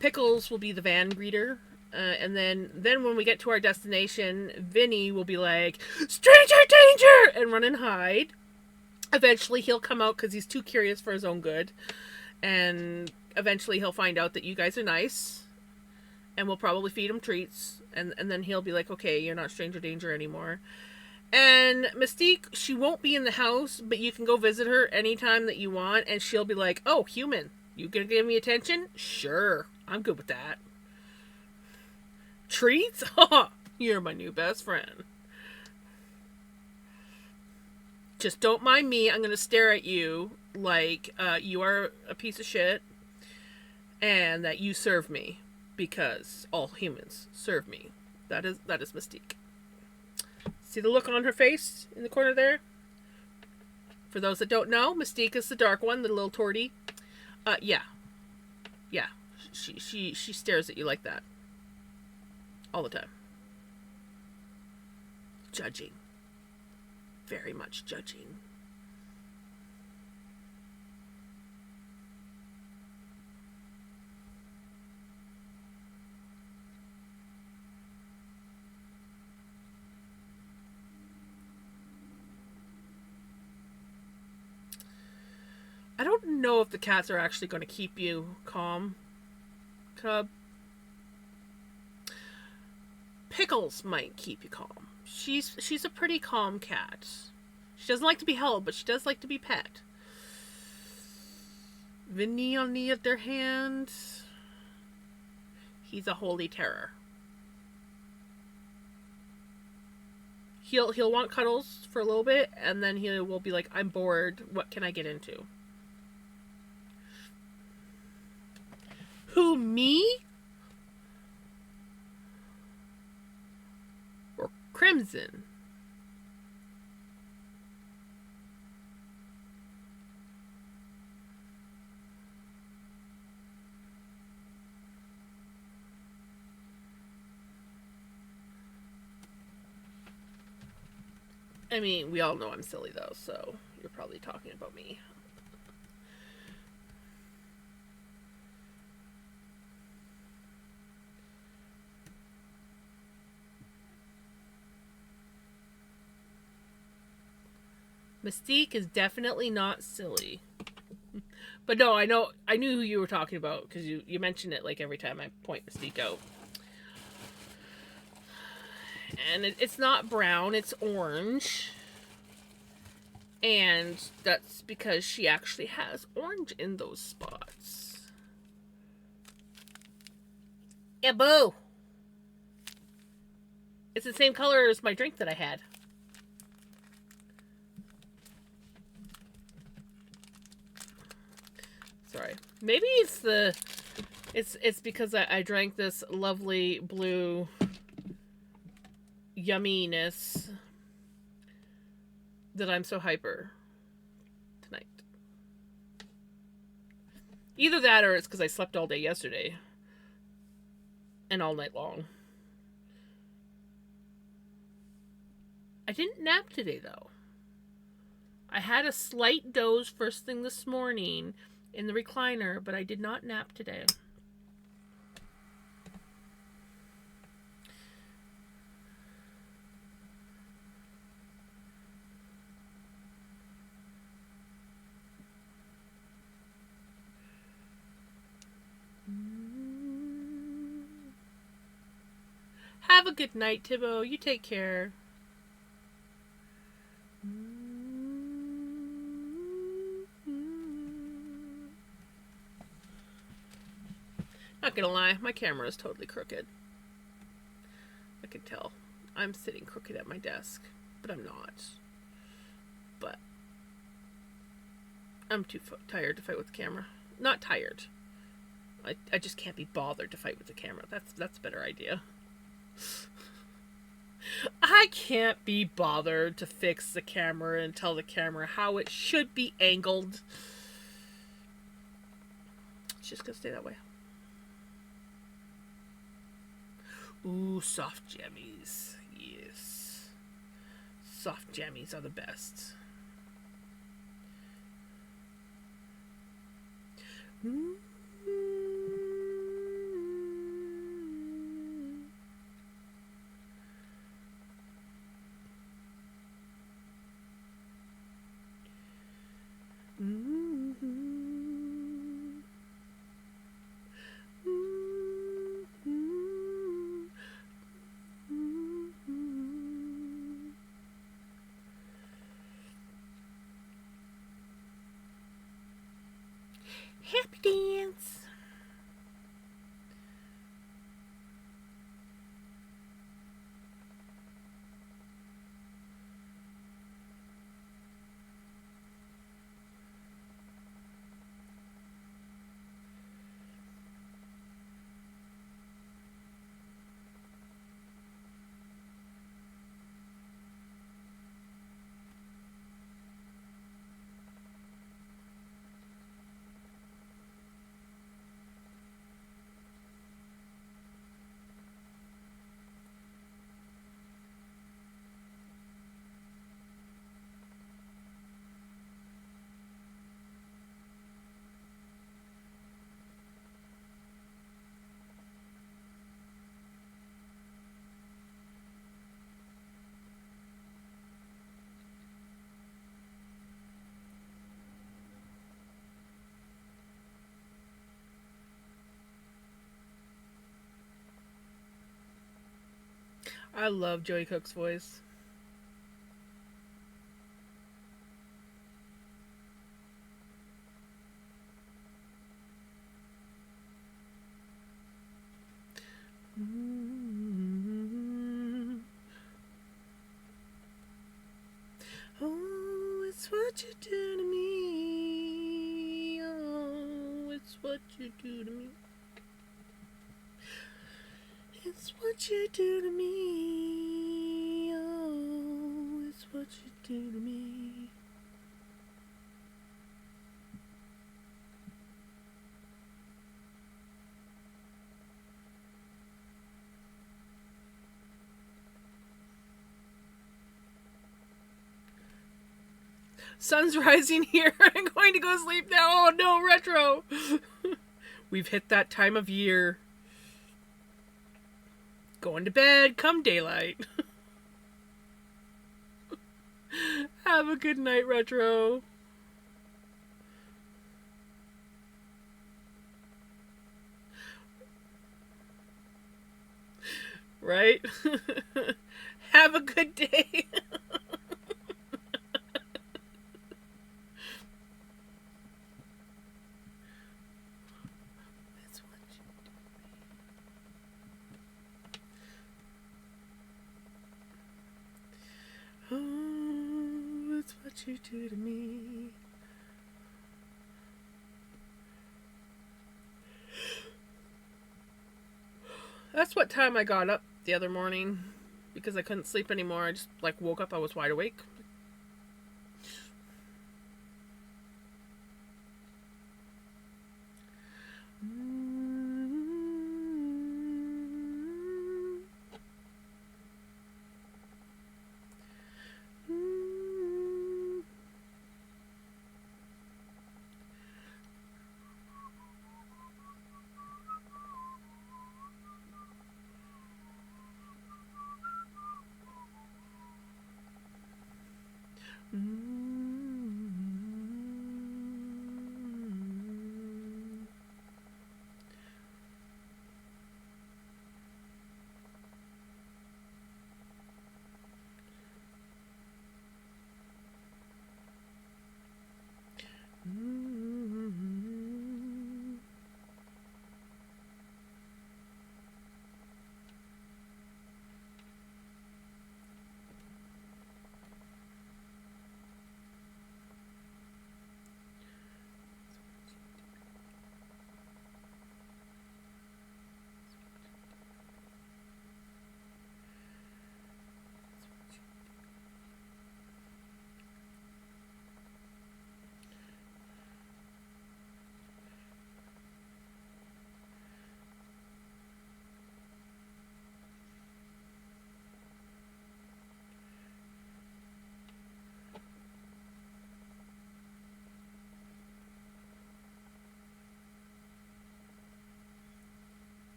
Pickles will be the van greeter, and then when we get to our destination, Vinny will be like, "Stranger danger!" and run and hide. Eventually, he'll come out because he's too curious for his own good, and eventually he'll find out that you guys are nice, and we'll probably feed him treats, and then he'll be like, "Okay, you're not stranger danger anymore." And Mystique, she won't be in the house, but you can go visit her anytime that you want, and she'll be like, "Oh, human, you gonna give me attention? Sure, I'm good with that. Treats? You're my new best friend. Just don't mind me. I'm gonna stare at you like you are a piece of shit, and that you serve me, because all humans serve me." That is Mystique. See the look on her face in the corner there? For those that don't know, Mystique is the dark one, the little tortie. Yeah. She stares at you like that all the time. Judging. Very much judging. I don't know if the cats are actually going to keep you calm, Cub. Pickles might keep you calm. She's a pretty calm cat. She doesn't like to be held, but she does like to be pet. Vinny, on the other hand, he's a holy terror. He'll want cuddles for a little bit, and then he will be like, "I'm bored. What can I get into?" Who, me? Or Crimson? I mean, we all know I'm silly though, so you're probably talking about me. Mystique is definitely not silly. But no, I knew who you were talking about because you mention it like every time I point Mystique out. And it's not brown, it's orange. And that's because she actually has orange in those spots. Yeah, boo! It's the same color as my drink that I had. Sorry. Maybe it's because I drank this lovely blue yumminess that I'm so hyper tonight. Either that or it's because I slept all day yesterday. And all night long. I didn't nap today, though. I had a slight doze first thing this morning in the recliner, but I did not nap today. Have a good night, Tibbo. You take care. Not gonna lie, my camera is totally crooked. I can tell. I'm sitting crooked at my desk, but I'm not. But I'm too tired to fight with the camera. Not tired. I just can't be bothered to fight with the camera. That's a better idea. I can't be bothered to fix the camera and tell the camera how it should be angled. It's just gonna stay that way. Ooh, soft jammies. Yes. Soft jammies are the best. Happy dance. I love Joey Cook's voice. Oh, it's what you do to me. Oh, it's what you do to me. It's what you do to me. Oh, it's what you do to me. Sun's rising here. I'm going to go sleep now. Oh no, Retro. We've hit that time of year. Going to bed come daylight. Have a good night, Retro. Right? good day. That's what you do. Oh, it's what you do to me. That's what time I got up the other morning because I couldn't sleep anymore. I just like woke up. I was wide awake.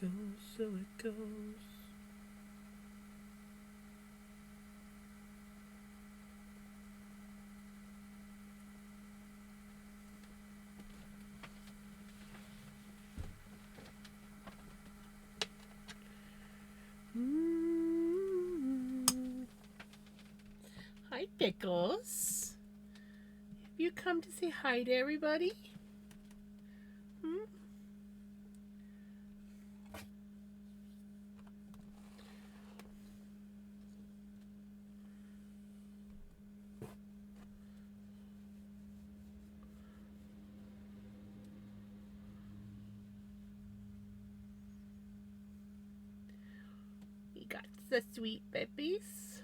Goes, so it goes. Hi, Pickles. Have you come to say hi to everybody? We got the sweet babies.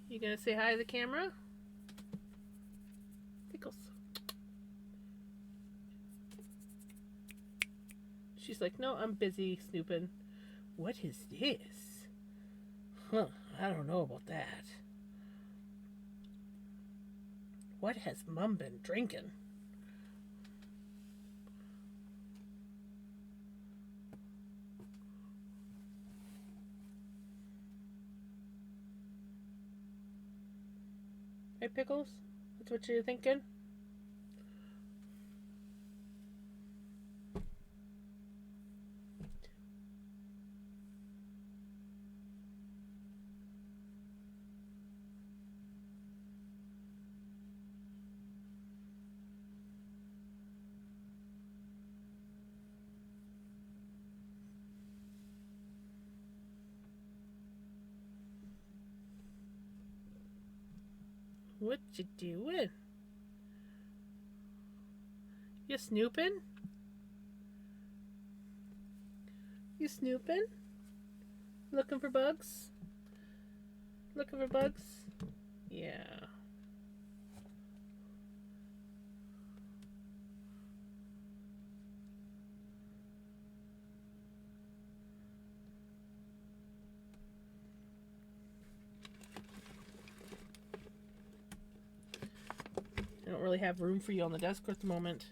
You gonna say hi to the camera? Pickles. She's like, no, I'm busy snooping. What is this? Huh, I don't know about that. What has Mum been drinking? Hey, Pickles? That's what you're thinking? What you doing? You snooping? You snooping? Looking for bugs? Looking for bugs? Yeah. I don't really have room for you on the desk at the moment.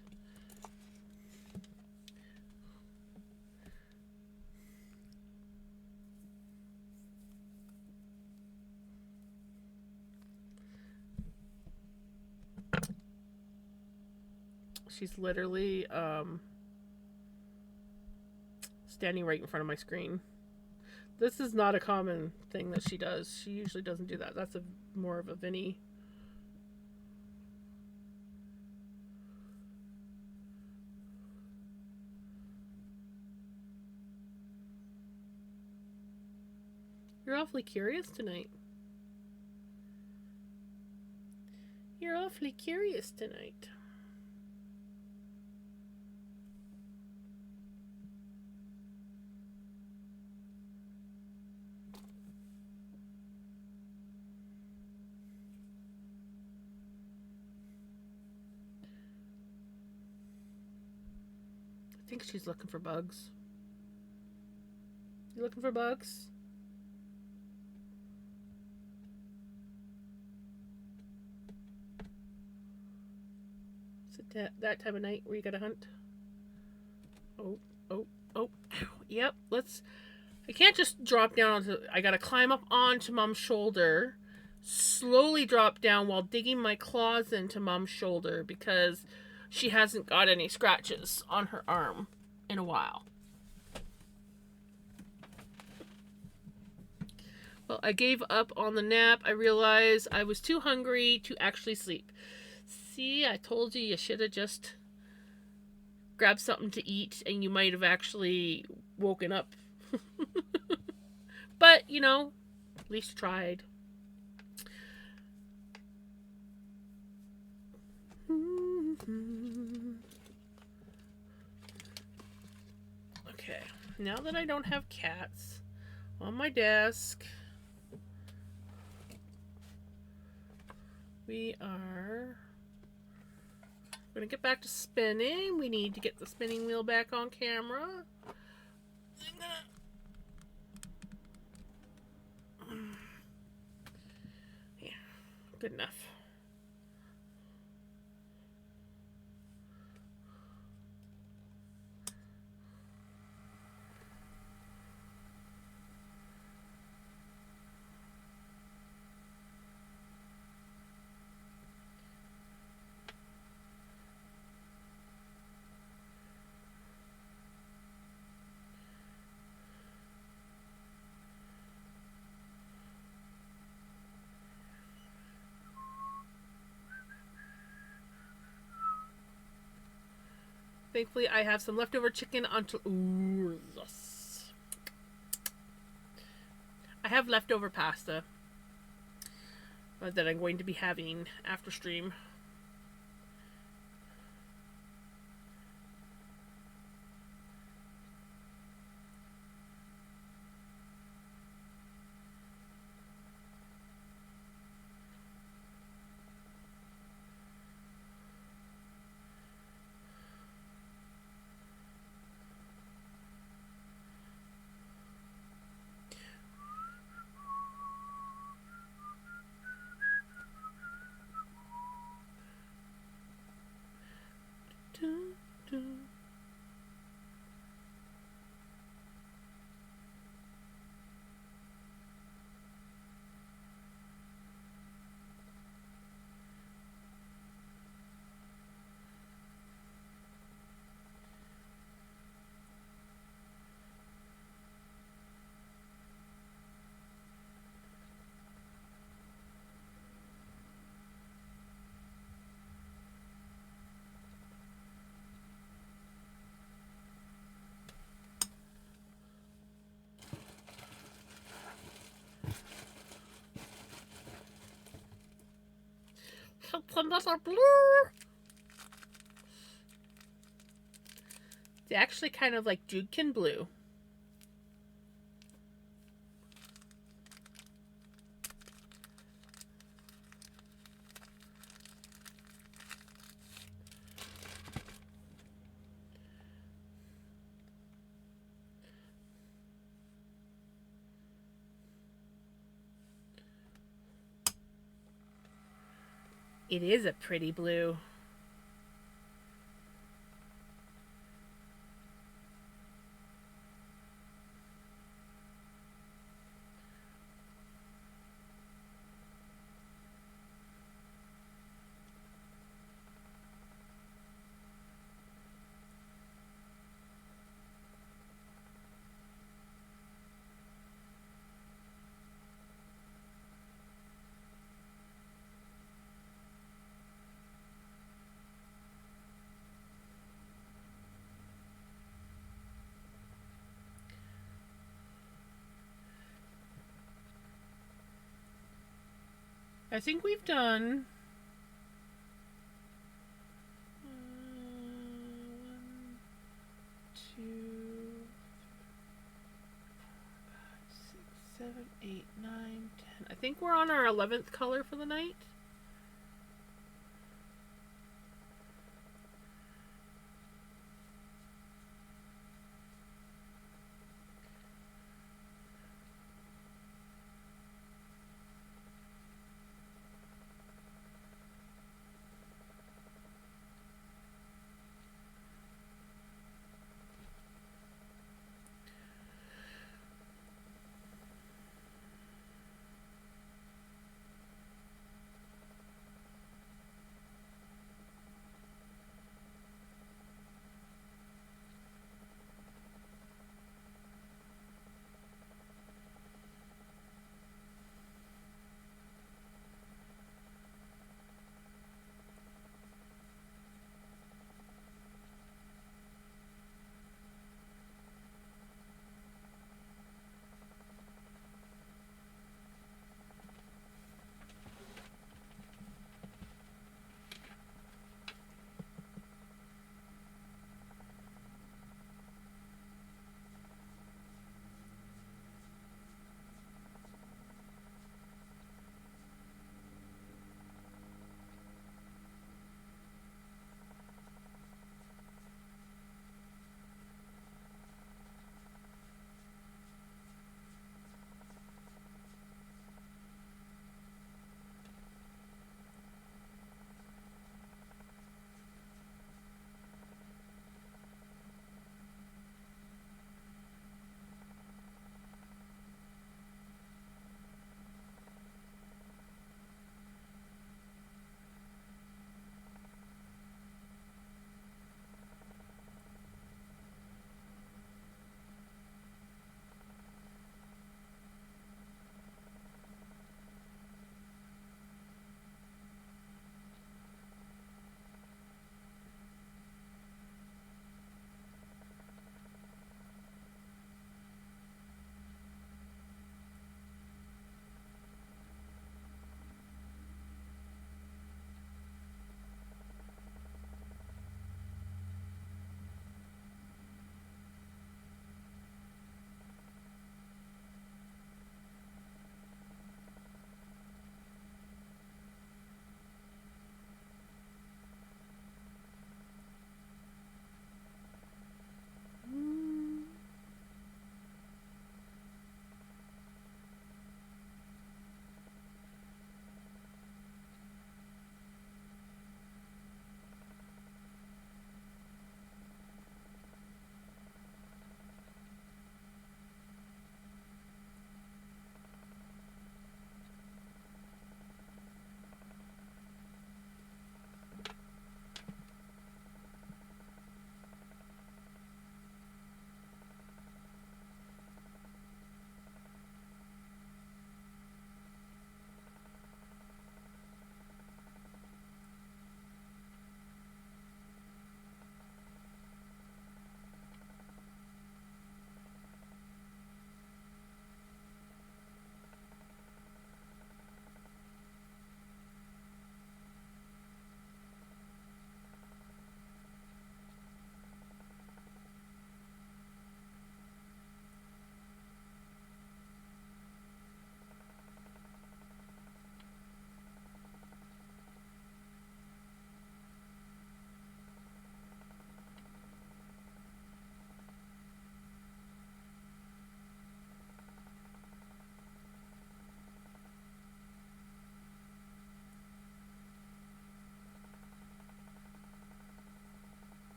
She's literally standing right in front of my screen. This is not a common thing that she does. She usually doesn't do that. That's more of a Vinny. You're awfully curious tonight. You're awfully curious tonight. I think she's looking for bugs. You looking for bugs? Is it that time of night where you gotta hunt? Oh, oh, oh, ow. Yep, I can't just drop down I gotta climb up onto Mom's shoulder, slowly drop down while digging my claws into Mom's shoulder because she hasn't got any scratches on her arm in a while. Well, I gave up on the nap. I realized I was too hungry to actually sleep. See, I told you should have just grabbed something to eat and you might have actually woken up. But, at least tried. Okay, now that I don't have cats on my desk, we are going to get back to spinning. We need to get the spinning wheel back on camera. Yeah, good enough. Thankfully, I have some leftover chicken ooh, yes. I have leftover pasta that I'm going to be having after stream. another blue. It's actually kind of like Judkin blue. It is a pretty blue. I think we've done 1, 2, 5, 6, 7, 8, 9, 10. I think we're on our 11th color for the night.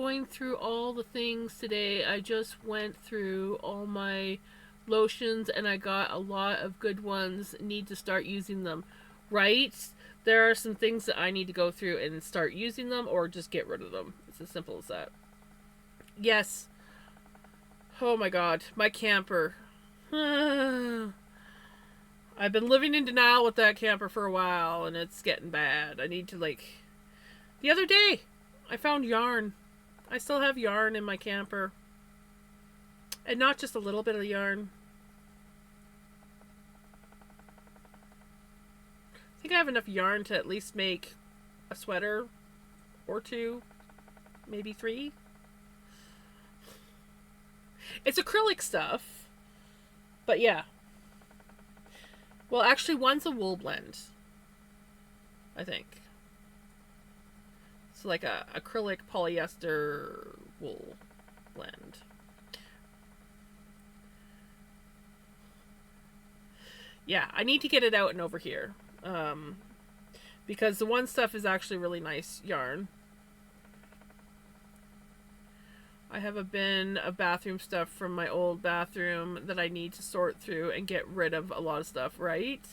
going through all the things today. I just went through all my lotions and I got a lot of good ones. Need to start using them. Right? There are some things that I need to go through and start using them or just get rid of them. It's as simple as that. Yes. Oh my god. My camper. I've been living in denial with that camper for a while and it's getting bad. I need to The other day, I found yarn. I still have yarn in my camper. And not just a little bit of yarn. I think I have enough yarn to at least make a sweater or two, maybe 3. It's acrylic stuff, but yeah. Well, actually, one's a wool blend, I think. It's like a acrylic polyester wool blend. Yeah, I need to get it out and over here. Because the one stuff is actually really nice yarn. I have a bin of bathroom stuff from my old bathroom that I need to sort through and get rid of a lot of stuff, right?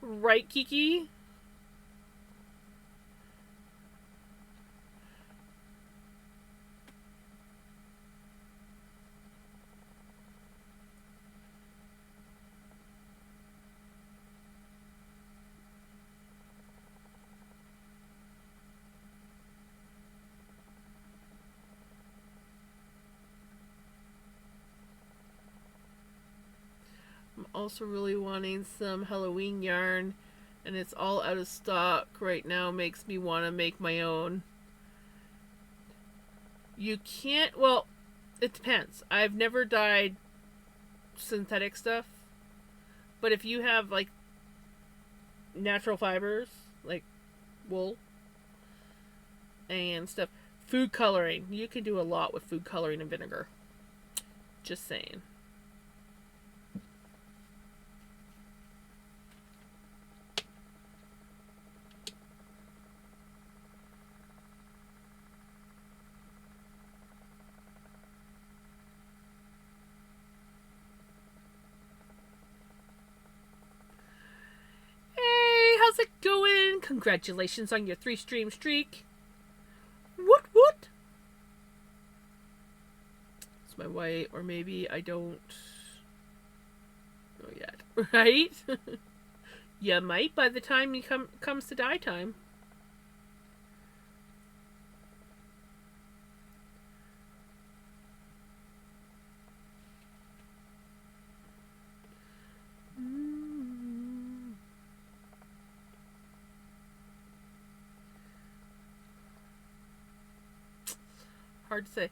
Right, Kiki? I'm also really wanting some Halloween yarn, and it's all out of stock right now. Makes me want to make my own. You can't, well, it depends. I've never dyed synthetic stuff, but if you have like natural fibers, like wool and stuff, food coloring, you can do a lot with food coloring and vinegar. Just saying. How's it going? Congratulations on your 3-stream streak. What? It's my white, or maybe I don't know yet. Right? You might by the time you comes to dye time. Hard to say.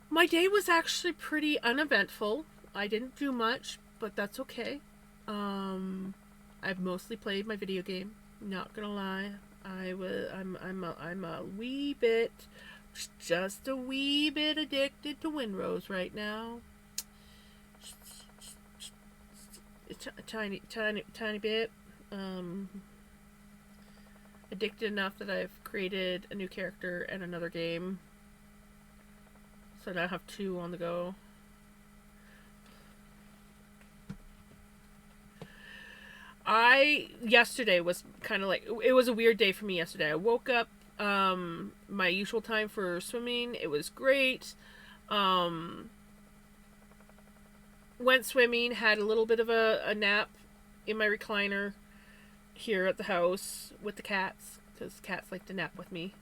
My day was actually pretty uneventful. I didn't do much, but that's okay. I've mostly played my video game. Not gonna lie, I'm a wee bit, just a wee bit addicted to Windrose right now. A tiny bit. Addicted enough that I've created a new character and another game. So now I have 2 on the go. Yesterday was kind of like, it was a weird day for me yesterday. I woke up, my usual time for swimming. It was great. Went swimming, had a little bit of a nap in my recliner here at the house with the cats, because cats like to nap with me.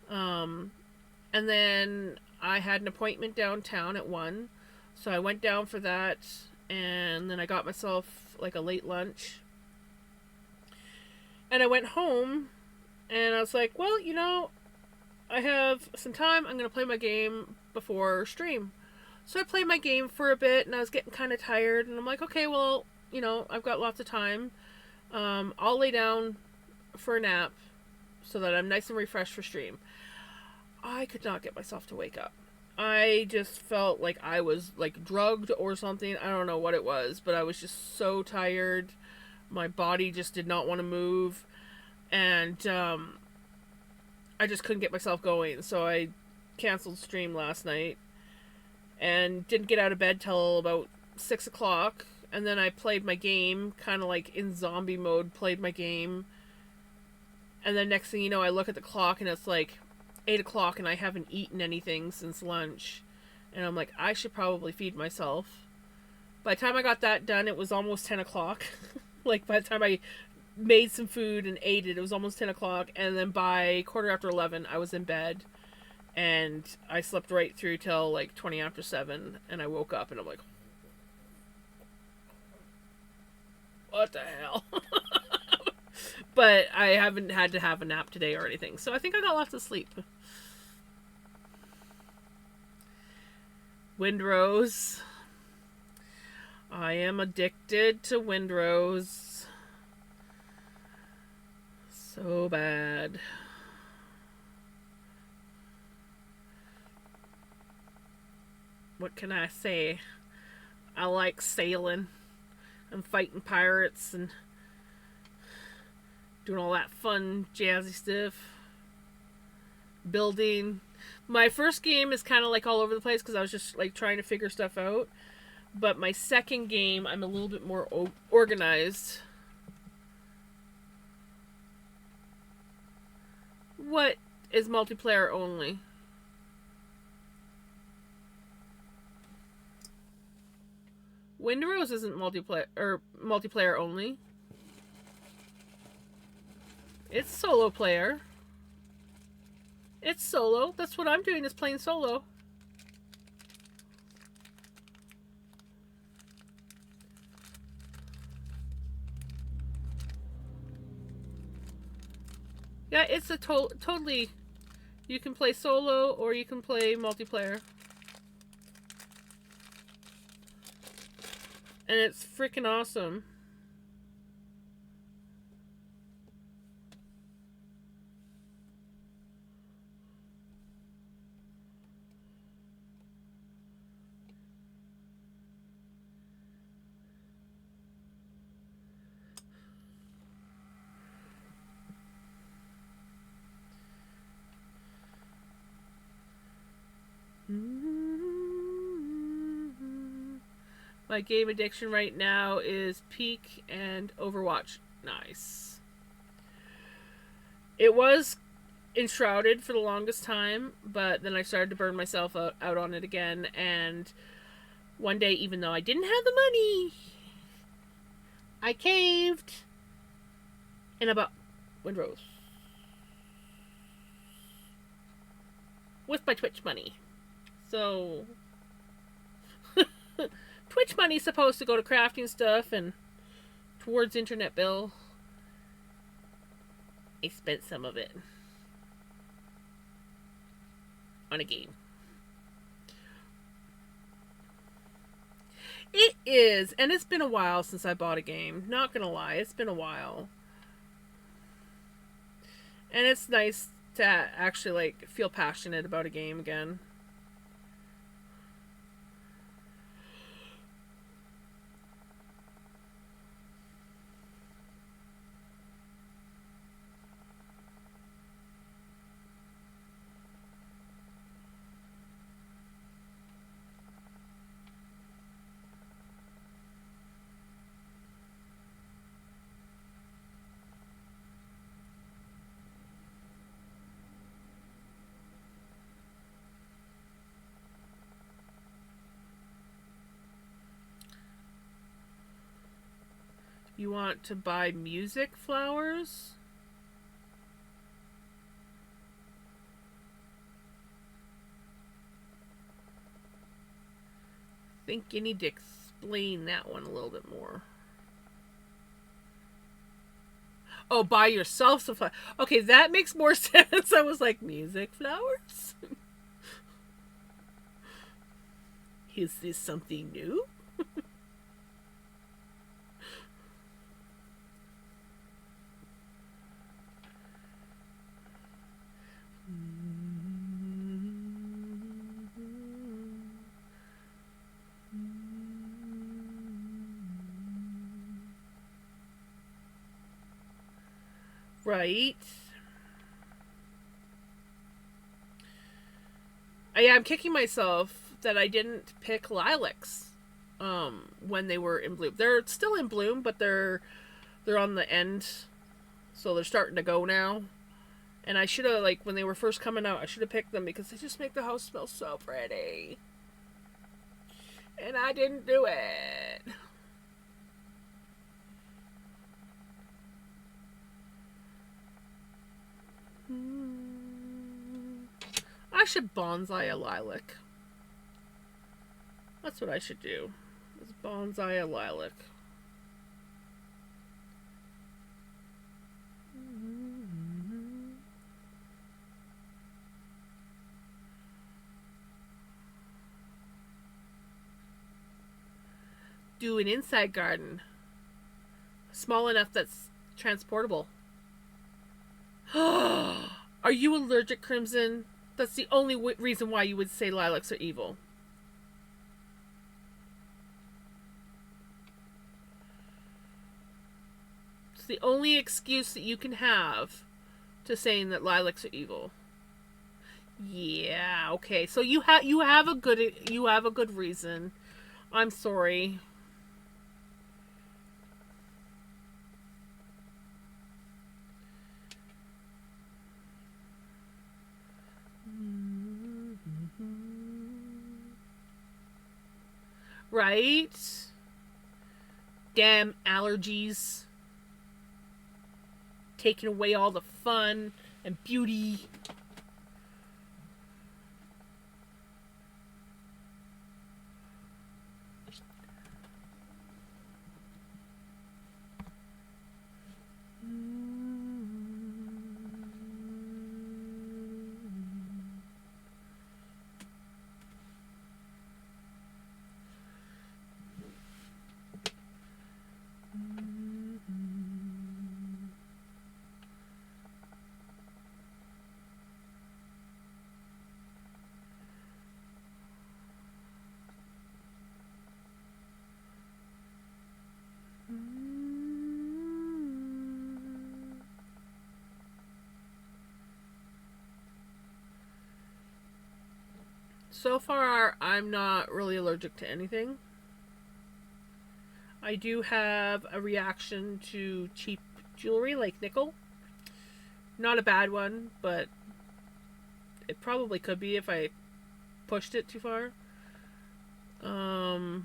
And then I had an appointment downtown at 1, so I went down for that, and then I got myself like a late lunch. And I went home, and I was like, well, you know, I have some time. I'm going to play my game before stream. So I played my game for a bit, and I was getting kind of tired, and I'm like, okay, well, you know, I've got lots of time. I'll lay down for a nap so that I'm nice and refreshed for stream. I could not get myself to wake up. I just felt like I was like drugged or something. I don't know what it was, but I was just so tired. My body just did not want to move, and I just couldn't get myself going. So I canceled stream last night and didn't get out of bed till about 6 o'clock. And then I played my game, kind of like in zombie mode, played my game. And then next thing you know, I look at the clock and it's like 8 o'clock and I haven't eaten anything since lunch. And I'm like, I should probably feed myself. By the time I got that done, it was almost 10 o'clock. Like, by the time I made some food and ate it, it was almost 10 o'clock. And then by quarter after 11, I was in bed. And I slept right through till like 20 after 7. And I woke up and I'm like, what the hell? But I haven't had to have a nap today or anything. So I think I got lots of sleep. Windrose. I am addicted to Windrose. So bad. What can I say? I like sailing and fighting pirates and doing all that fun, jazzy stuff. Building. My first game is kind of like all over the place because I was just like trying to figure stuff out. But my second game, I'm a little bit more organized. What is multiplayer only? Windrose isn't multiplayer only. It's solo player. It's solo. That's what I'm doing, is playing solo. Yeah, it's a totally... You can play solo or you can play multiplayer. And it's freaking awesome. My game addiction right now is Peak and Overwatch. Nice. It was enshrouded for the longest time, but then I started to burn myself out on it again, and one day, even though I didn't have the money, I caved and about Windrose with my Twitch money. So Twitch money's supposed to go to crafting stuff and towards internet bill. I spent some of it on a game. It is, and it's been a while since I bought a game. Not gonna lie, it's been a while. And it's nice to actually like feel passionate about a game again. You want to buy music flowers? I think you need to explain that one a little bit more. Oh, buy yourself some flowers. Okay, that makes more sense. I was like, music flowers? Is this something new? Right. I'm kicking myself that I didn't pick lilacs when they were in bloom. They're still in bloom, but they're on the end, so they're starting to go now. And I should have, like, when they were first coming out, I should have picked them because they just make the house smell so pretty. And I didn't do it. I should bonsai a lilac. That's what I should do. Is bonsai a lilac. Do an inside garden. Small enough that's transportable. Are you allergic, Crimson? That's the only reason why you would say lilacs are evil. It's the only excuse that you can have to saying that lilacs are evil. Yeah, okay. So you have a good reason. I'm sorry. Right? Damn allergies. Taking away all the fun and beauty. So far, I'm not really allergic to anything. I do have a reaction to cheap jewelry like nickel. Not a bad one, but it probably could be if I pushed it too far. Knock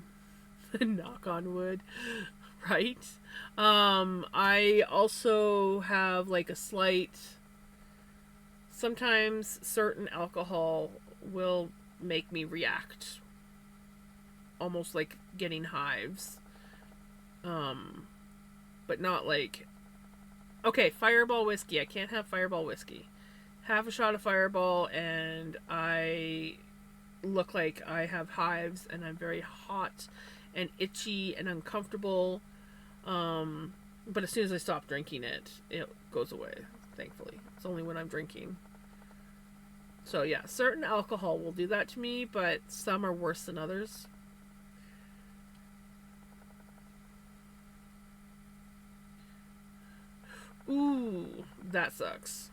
on wood. Right? I also have like a slight... Sometimes certain alcohol will make me react. Almost like getting hives. But not like... Okay, Fireball whiskey. I can't have Fireball whiskey. Half a shot of Fireball and I look like I have hives and I'm very hot and itchy and uncomfortable. But as soon as I stop drinking it, it goes away, thankfully. It's only when I'm drinking. So yeah, certain alcohol will do that to me, but some are worse than others. Ooh, that sucks.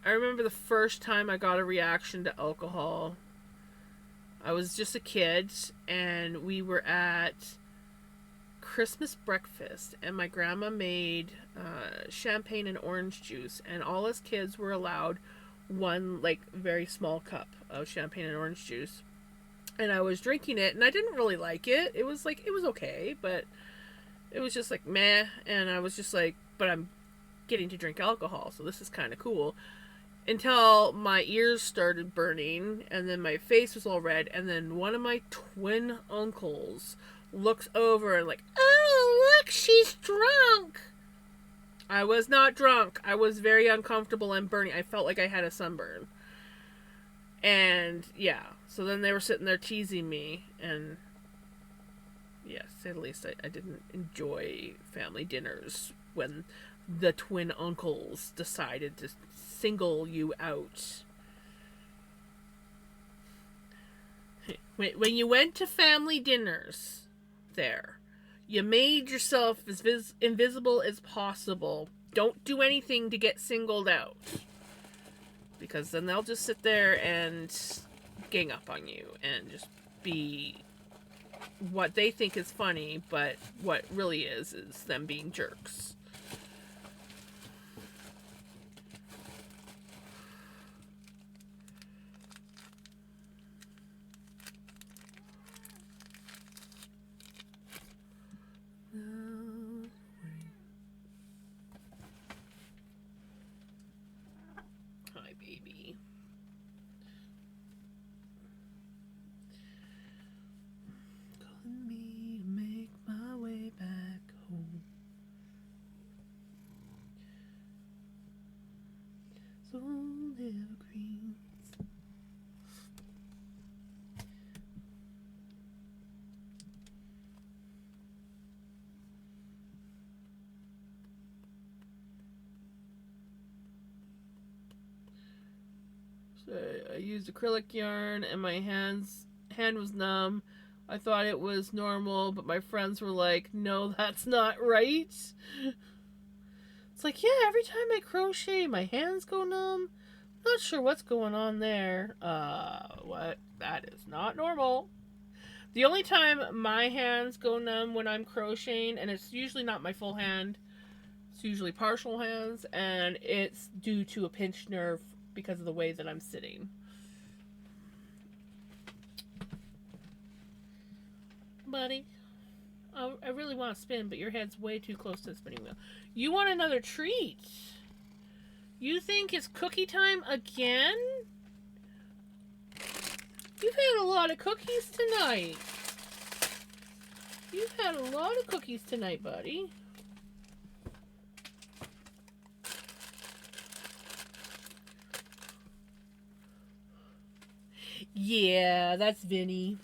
I remember the first time I got a reaction to alcohol. I was just a kid, and we were at Christmas breakfast, and my grandma made champagne and orange juice, and all us kids were allowed one, like, very small cup of champagne and orange juice. And I was drinking it, and I didn't really like it. It was okay, but it was just like, meh. And I was just like, but I'm getting to drink alcohol, so this is kind of cool. Until my ears started burning, and then my face was all red, and then one of my twin uncles looks over and like, oh, look, she's drunk. I was not drunk. I was very uncomfortable and burning. I felt like I had a sunburn. And yeah, so then they were sitting there teasing me, and yes, at least I didn't enjoy family dinners when the twin uncles decided to single you out. When you went to family dinners there, you made yourself as invisible as possible. Don't do anything to get singled out. Because then they'll just sit there and gang up on you and just be what they think is funny, but what really is them being jerks. Hi, baby. Calling me, make my way back home. So live green. I used acrylic yarn and my hand was numb. I thought it was normal, but my friends were like, no, that's not right. It's like, yeah, every time I crochet, my hands go numb. Not sure what's going on there. What? That is not normal. The only time my hands go numb when I'm crocheting, and it's usually not my full hand, it's usually partial hands, and it's due to a pinched nerve because of the way that I'm sitting. Buddy, I really want to spin, but your head's way too close to the spinning wheel. You want another treat? You think it's cookie time again? You've had a lot of cookies tonight. You've had a lot of cookies tonight, buddy. Yeah, that's Vinny.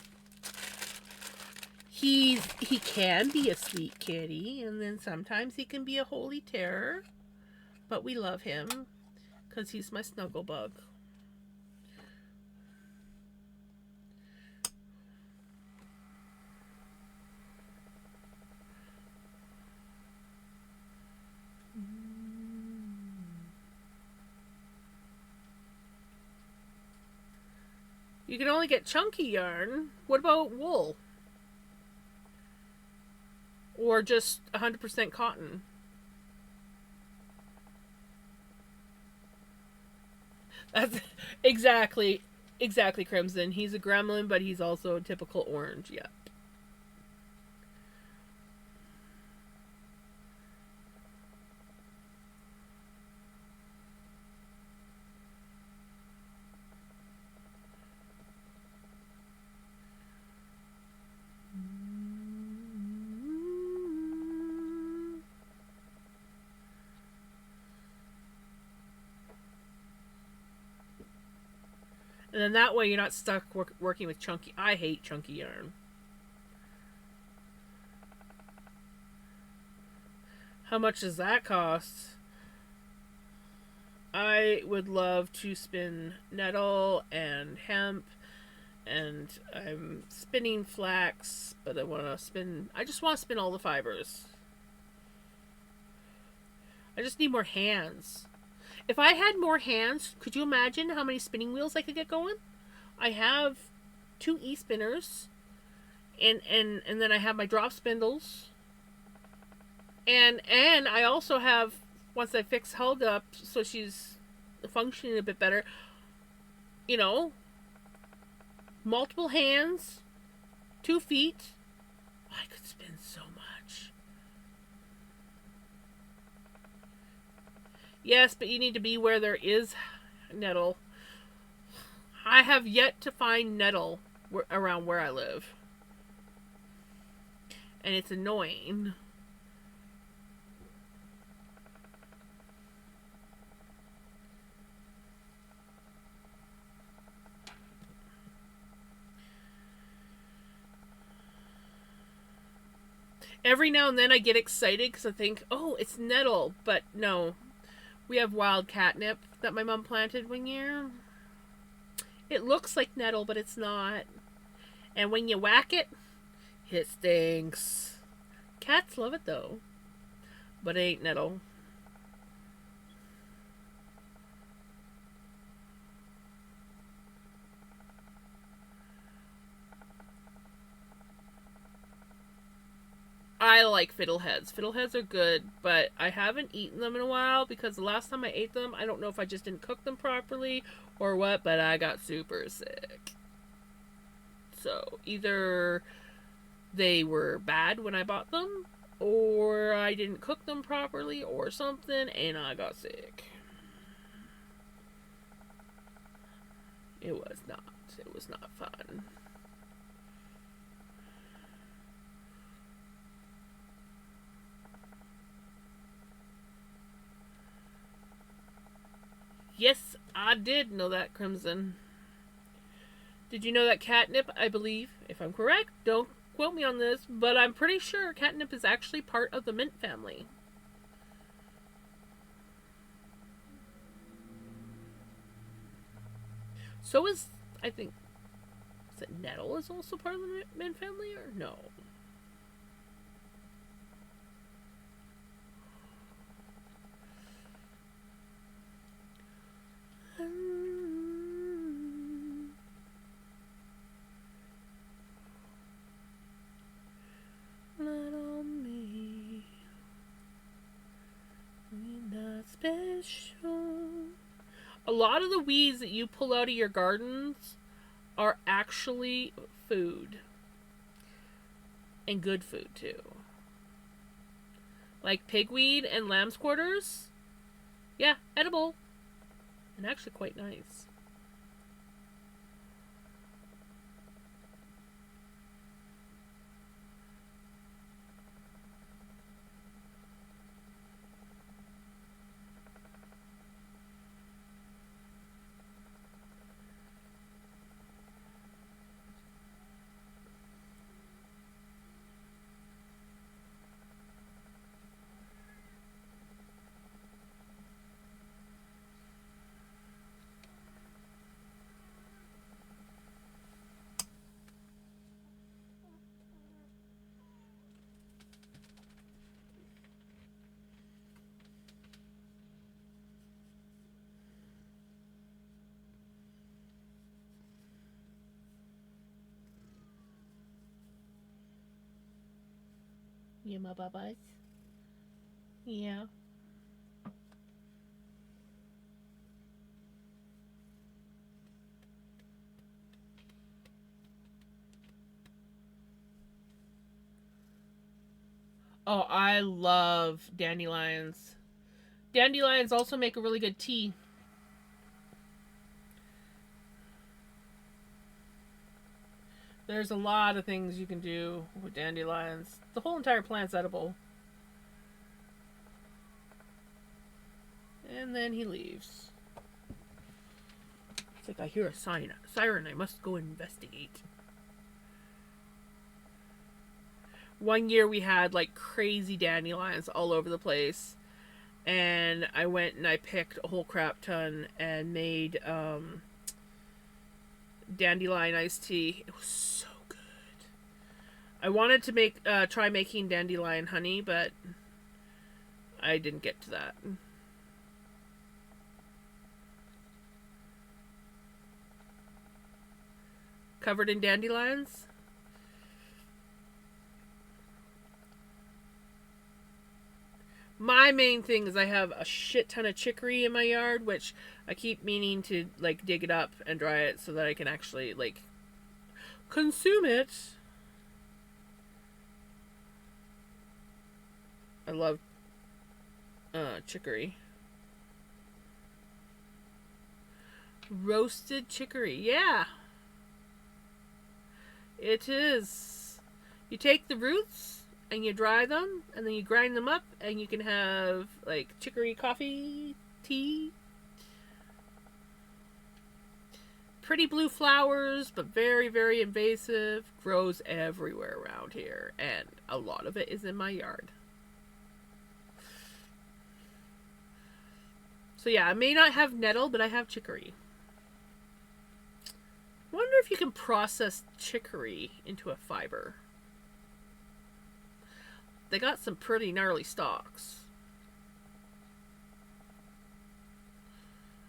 He can be a sweet kitty, and then sometimes he can be a holy terror. But we love him because he's my snuggle bug. You can only get chunky yarn. What about wool? Or just 100% cotton? That's exactly Crimson. He's a gremlin, but he's also a typical orange. Yeah. And then that way you're not stuck working with chunky. I hate chunky yarn. How much does that cost? I would love to spin nettle and hemp, and I'm spinning flax, but I just want to spin all the fibers. I just need more hands. If I had more hands, could you imagine how many spinning wheels I could get going? I have 2 e-spinners, and then I have my drop spindles, and I also have, once I fix Helga up so she's functioning a bit better, multiple hands, 2 feet. I could spin so much. Yes, but you need to be where there is nettle. I have yet to find nettle around where I live. And it's annoying. Every now and then I get excited because I think, oh, it's nettle. But no. We have wild catnip that my mom planted one year. It looks like nettle, but it's not. And when you whack it, it stinks. Cats love it though, but it ain't nettle. I like fiddleheads. Fiddleheads are good, but I haven't eaten them in a while because the last time I ate them, I don't know if I just didn't cook them properly or what, but I got super sick. So either they were bad when I bought them, or I didn't cook them properly, or something, and I got sick. It was not. It was not fun. Yes, I did know that, Crimson. Did you know that catnip, I believe, if I'm correct, don't quote me on this, but I'm pretty sure catnip is actually part of the mint family. So is, I think, is it nettle is also part of the mint family, or no? Special. A lot of the weeds that you pull out of your gardens are actually food. And good food, too. Like pigweed and lamb's quarters. Yeah, edible. And actually quite nice. You my babas? Yeah. Oh, I love dandelions. Dandelions also make a really good tea. There's a lot of things you can do with dandelions. The whole entire plant's edible. And then he leaves. It's like I hear a siren. I must go investigate. One year we had like crazy dandelions all over the place. And I went and I picked a whole crap ton and made dandelion iced tea. It was so good. I wanted to try making dandelion honey, but I didn't get to that. Covered in dandelions. My main thing is I have a shit ton of chicory in my yard, which I keep meaning to like dig it up and dry it so that I can actually like consume it. I love chicory. Roasted chicory, yeah. It is. You take the roots and you dry them and then you grind them up and you can have like chicory coffee, tea. Pretty blue flowers, but very, very invasive. Grows everywhere around here, and a lot of it is in my yard. So yeah, I may not have nettle, but I have chicory. Wonder if you can process chicory into a fiber. They got some pretty gnarly stalks.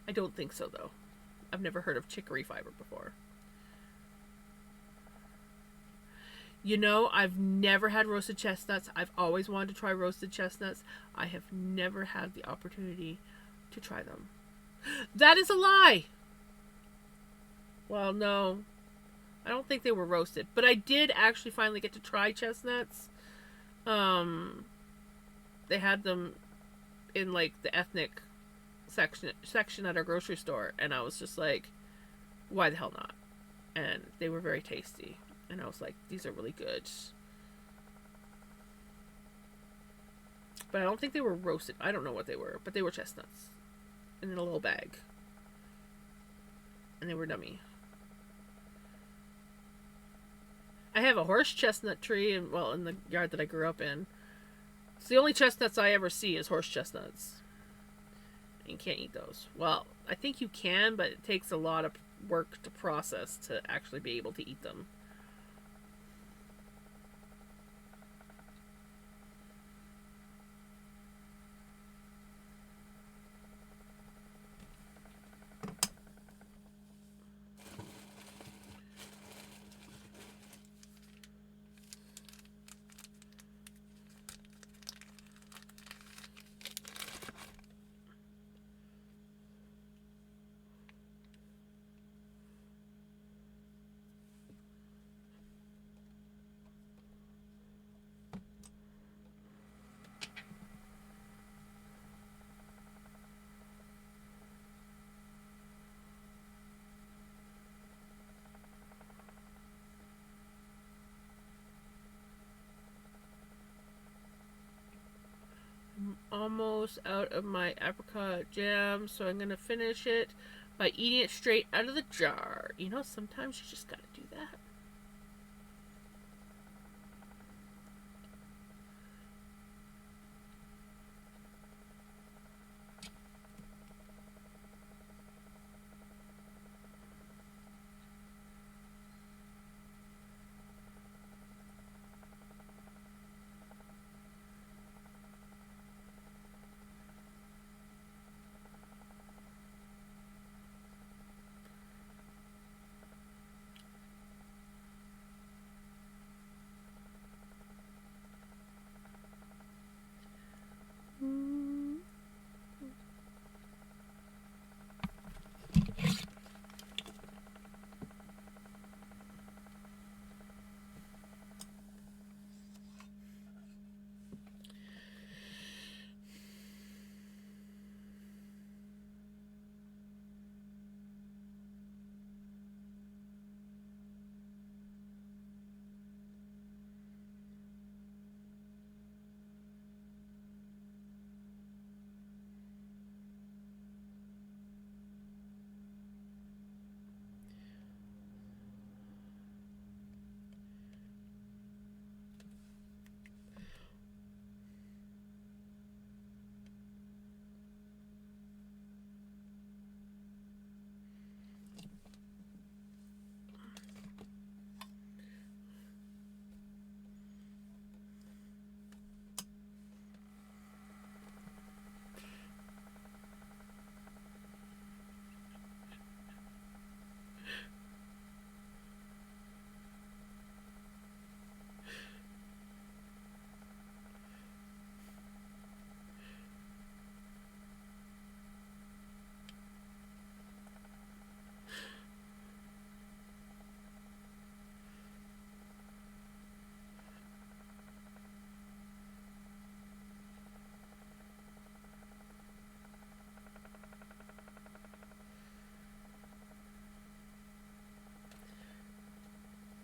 I don't think so, though. I've never heard of chicory fiber before. You know, I've never had roasted chestnuts. I've always wanted to try roasted chestnuts. I have never had the opportunity to try them. That is a lie! Well, no. I don't think they were roasted. But I did actually finally get to try chestnuts. They had them in, like, the ethnic section at our grocery store. And I was just like, why the hell not? And they were very tasty. And I was like, these are really good. But I don't think they were roasted. I don't know what they were. But they were chestnuts. In a little bag. And they were dummy. I have a horse chestnut tree in the yard that I grew up in. It's the only chestnuts I ever see is horse chestnuts. And you can't eat those. Well, I think you can, but it takes a lot of work to process to actually be able to eat them. Almost out of my apricot jam, so I'm gonna finish it by eating it straight out of the jar. You know, sometimes you just gotta do that.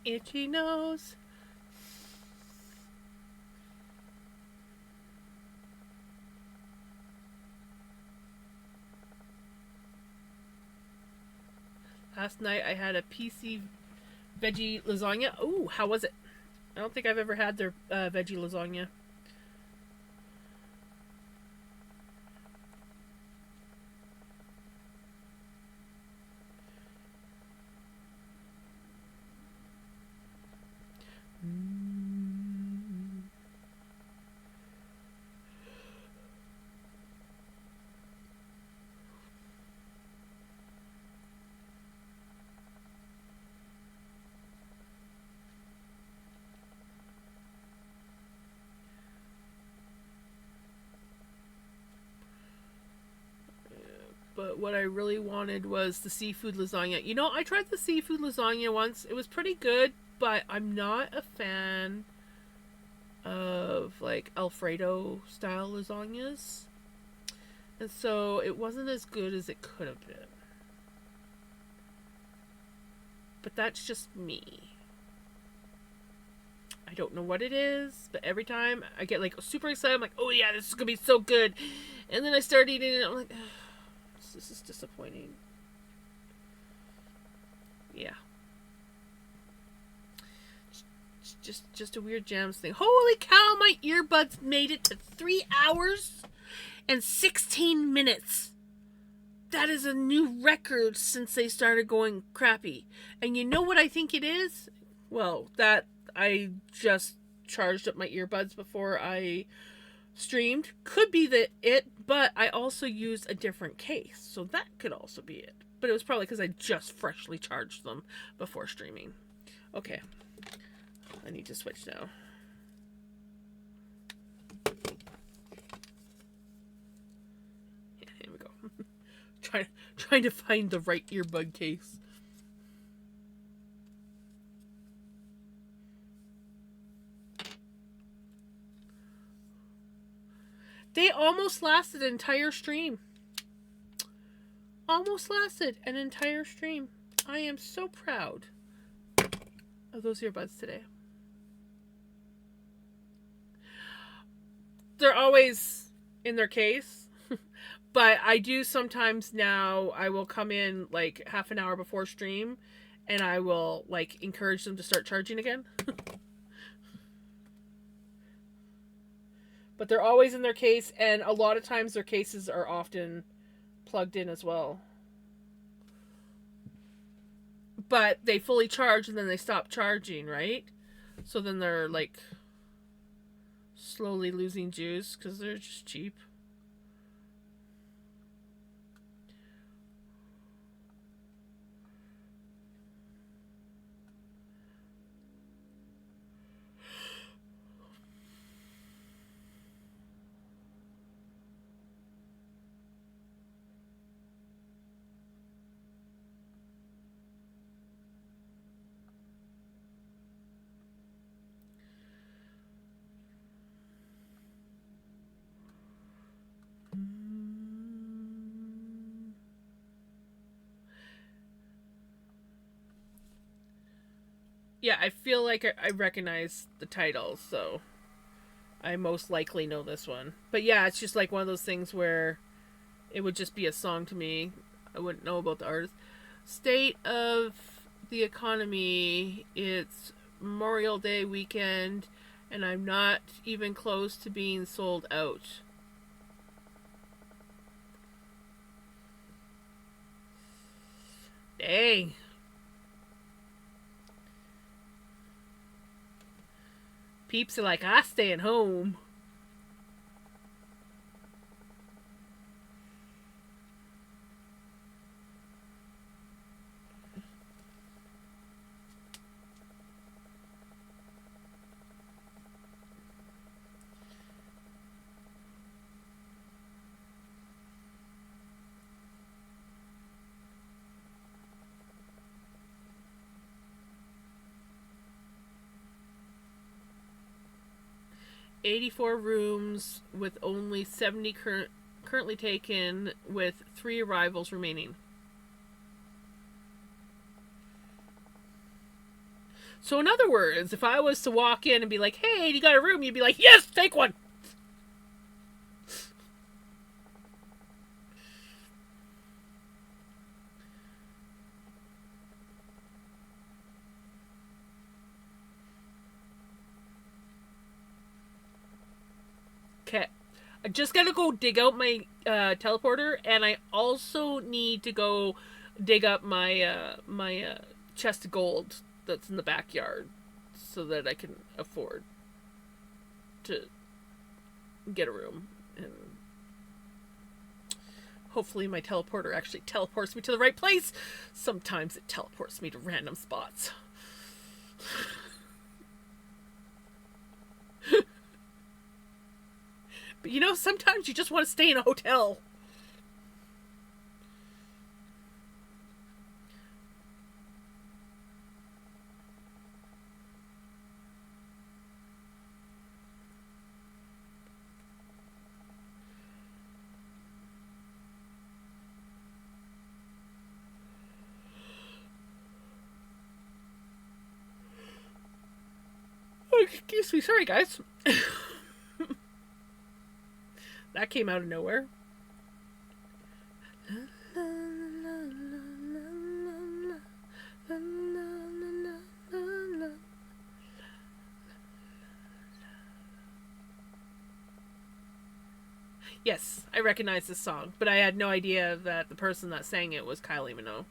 Itchy nose. Last night I had a PC veggie lasagna. Ooh, how was it? I don't think I've ever had their veggie lasagna. what I really wanted was the seafood lasagna. You know, I tried the seafood lasagna once. It was pretty good, but I'm not a fan of like Alfredo style lasagnas. And so it wasn't as good as it could have been. But that's just me. I don't know what it is, but every time I get like super excited, I'm like, oh yeah, this is gonna be so good. And then I start eating it, I'm like, this is disappointing. Yeah. Just a weird jams thing. Holy cow, my earbuds made it to 3 hours and 16 minutes. That is a new record since they started going crappy. And you know what I think it is? Well, that I just charged up my earbuds before I streamed. Could be it, but I also used a different case. So that could also be it. But it was probably because I just freshly charged them before streaming. Okay. I need to switch now. Yeah, here we go. Trying to find the right earbud case. They almost lasted an entire stream. Almost lasted an entire stream. I am so proud of those earbuds today. They're always in their case. But I do sometimes now, I will come in like half an hour before stream and I will like encourage them to start charging again. But they're always in their case, and a lot of times their cases are often plugged in as well. But they fully charge and then they stop charging, right? So then they're like slowly losing juice because they're just cheap. Yeah, I feel like I recognize the title, so I most likely know this one. But yeah, it's just like one of those things where it would just be a song to me. I wouldn't know about the artist. State of the economy. It's Memorial Day weekend, and I'm not even close to being sold out. Dang. Peeps are like, I staying home. "84 rooms with only 70 currently taken, with 3 arrivals remaining." So in other words, if I was to walk in and be like, "Hey, you got a room?" You'd be like, "Yes, take one." Okay. I just gotta go dig out my teleporter, and I also need to go dig up my chest of gold that's in the backyard, so that I can afford to get a room. And hopefully my teleporter actually teleports me to the right place. Sometimes it teleports me to random spots. But you know, sometimes you just want to stay in a hotel. excuse me, sorry guys. That came out of nowhere. Yes, I recognize this song, but I had no idea that the person that sang it was Kylie Minogue.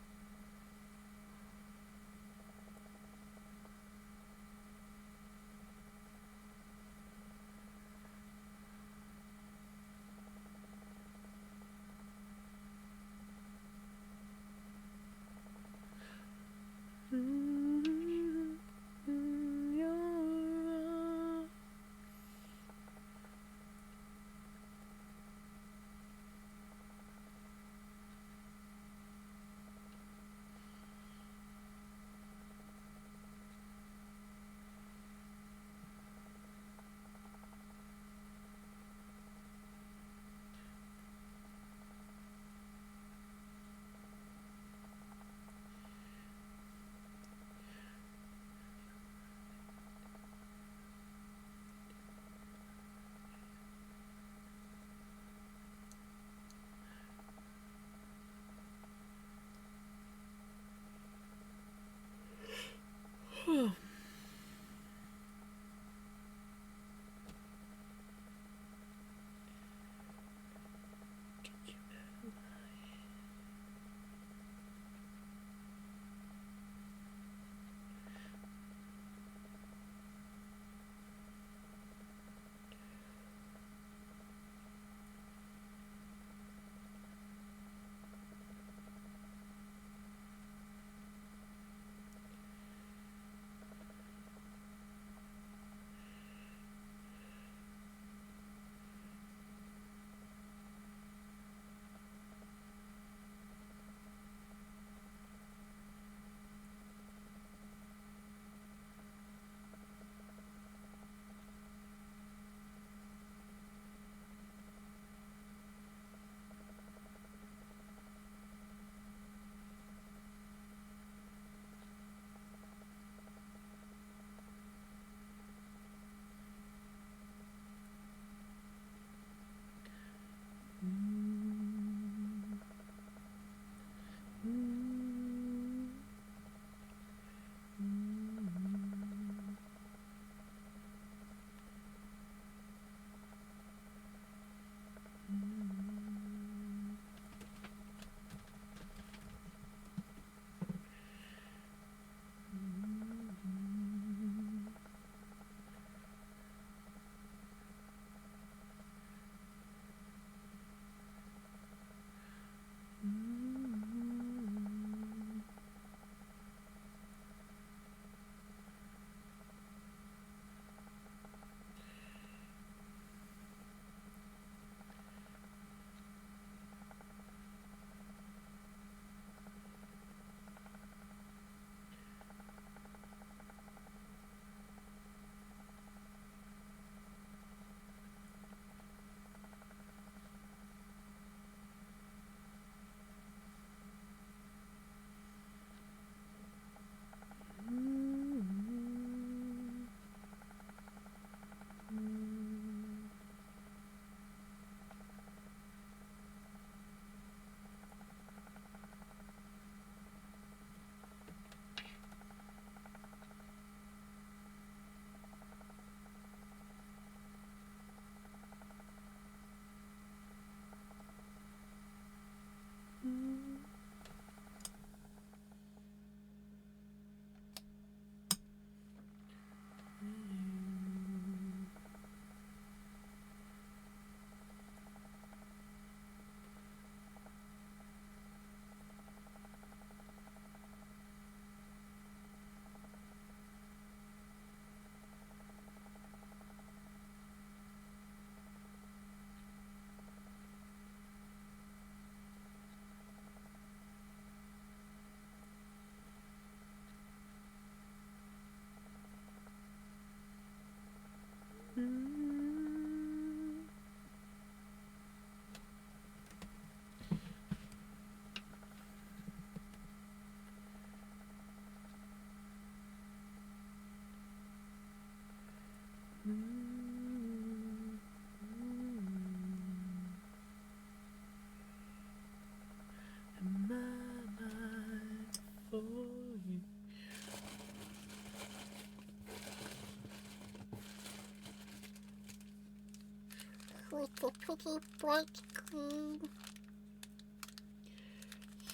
with the pretty bright green.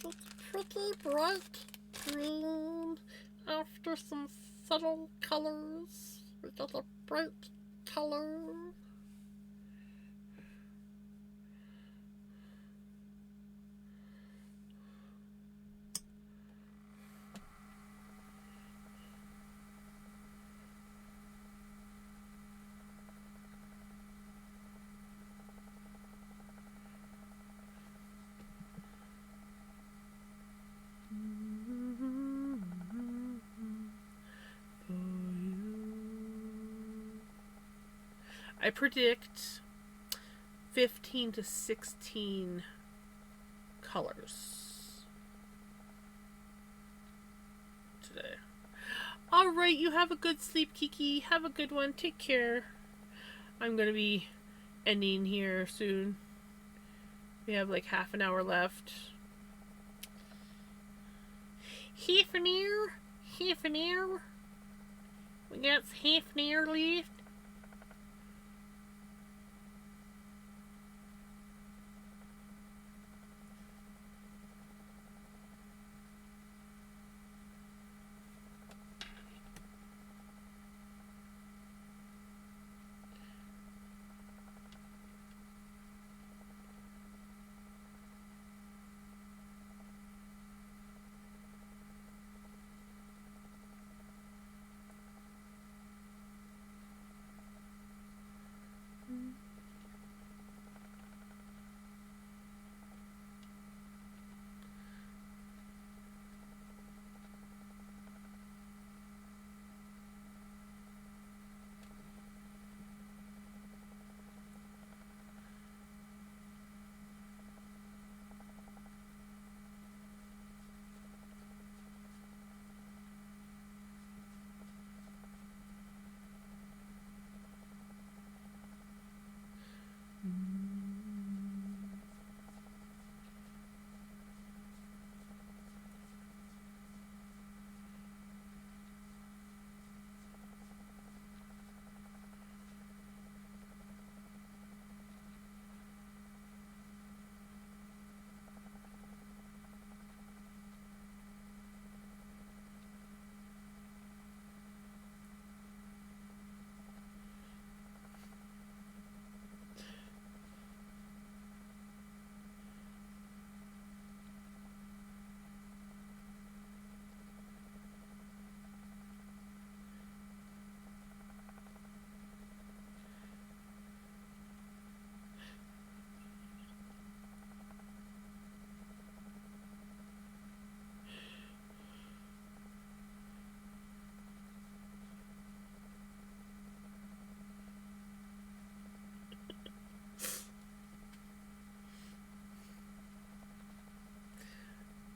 It's pretty bright green. After some subtle colors, we get a bright color.
I predict 15 to 16 colors today. All right, you have a good sleep, Kiki. Have a good one. Take care. I'm going to be ending here soon. We have like half an hour left. Half an hour. Half an hour. We got half an hour left.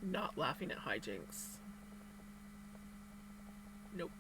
Not laughing at hijinks. Nope.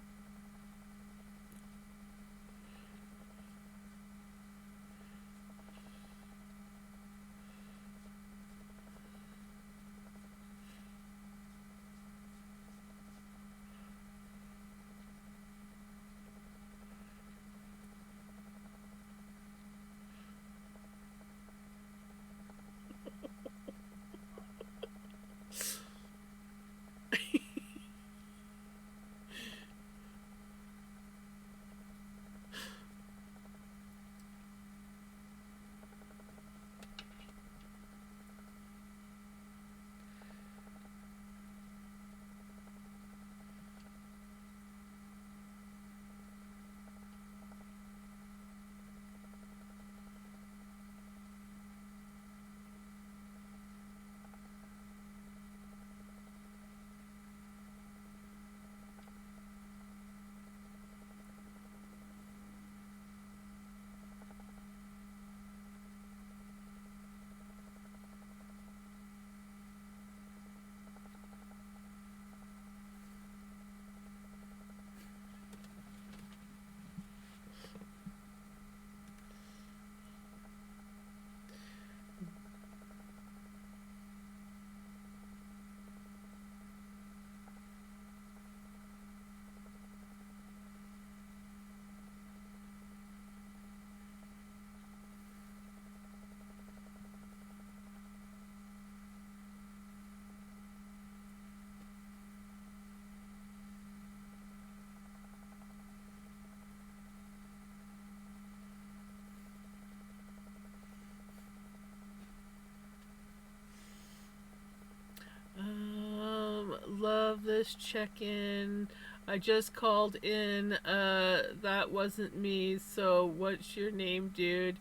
this check-in. I just called in. That wasn't me. So what's your name, dude?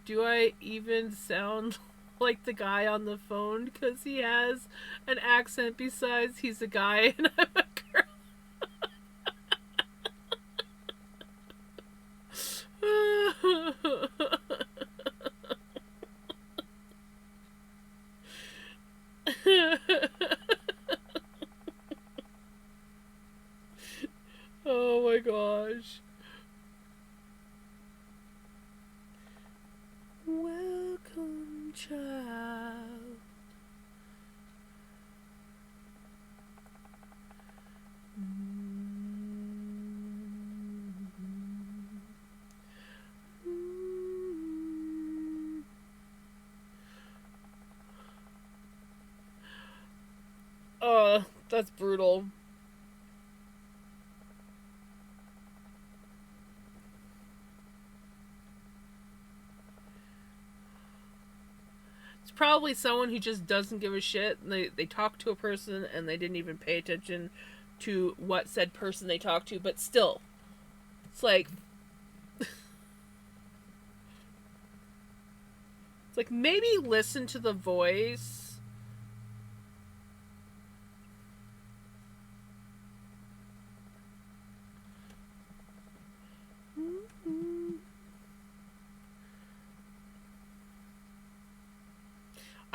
Do I even sound like the guy on the phone? Because he has an accent besides he's a guy and I'm a girl. Oh my gosh. Welcome, child. That's brutal. It's probably someone who just doesn't give a shit. And they talk to a person and they didn't even pay attention to what said person they talked to, but still. It's like it's like maybe listen to the voice.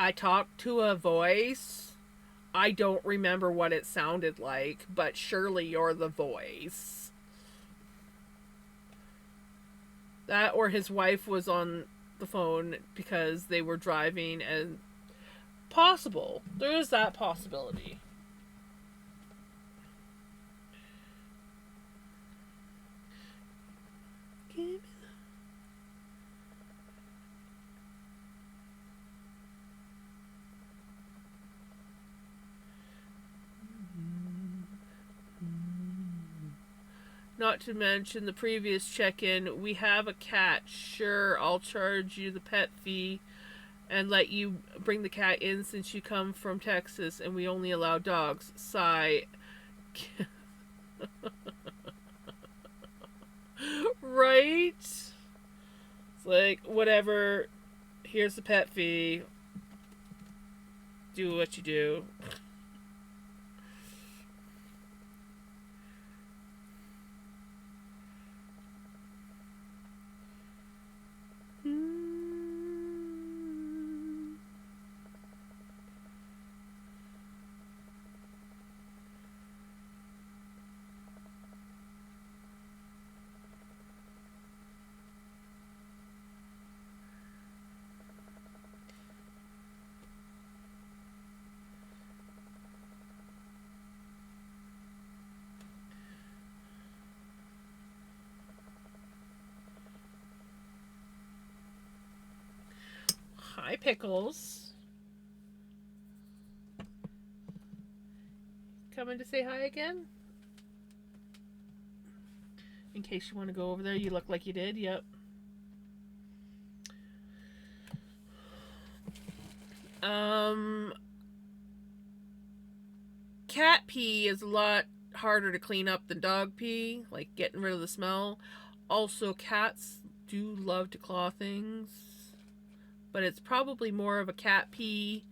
I talked to a voice. I don't remember what it sounded like, but surely you're the voice. That or his wife was on the phone because they were driving, and possible. There is that possibility. Not to mention the previous check-in, we have a cat. Sure, I'll charge you the pet fee and let you bring the cat in since you come from Texas and we only allow dogs. Sigh. Right? It's like, whatever. Here's the pet fee. Do what you do. Hi, Pickles. Coming to say hi again? In case you want to go over there, you look like you did. Yep. Cat pee is a lot harder to clean up than dog pee, like getting rid of the smell. Also, cats do love to claw things, but it's probably more of a cat pee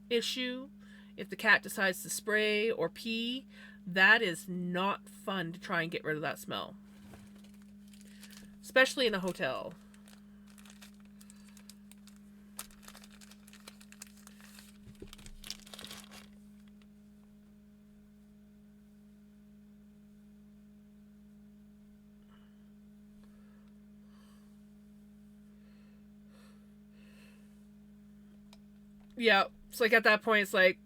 issue. If the cat decides to spray or pee, that is not fun to try and get rid of that smell. Especially in a hotel. Yeah, it's like at that point, it's like,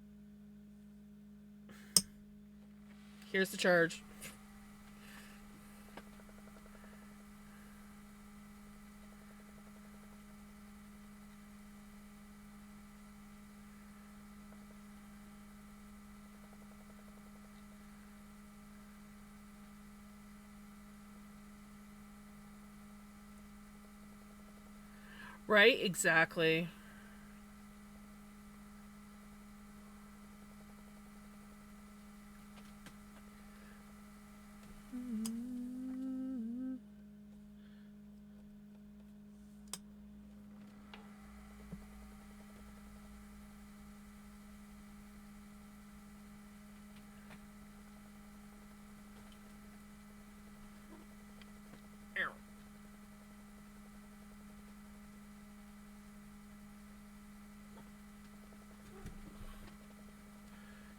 here's the charge. Right? Exactly.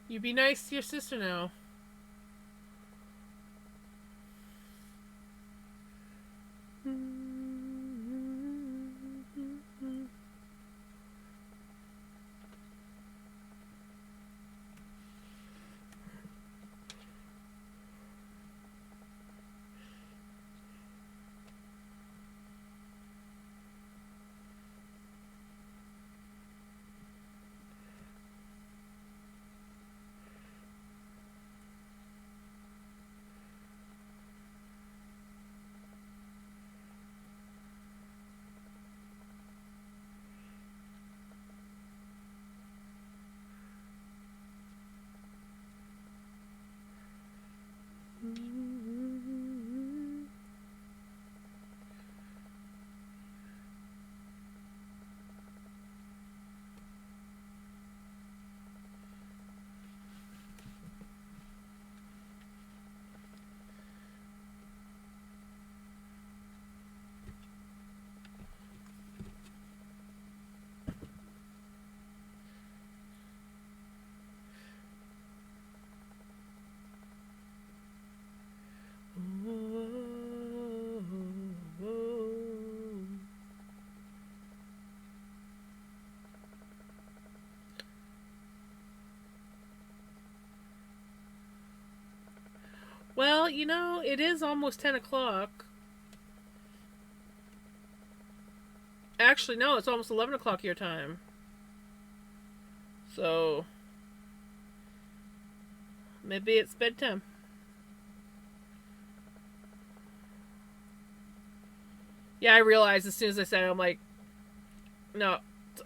You be nice to your sister now. Well, you know, it is almost 10 o'clock. Actually, no, it's almost 11 o'clock your time. So, maybe it's bedtime. Yeah, I realized as soon as I said it, I'm like, no, it's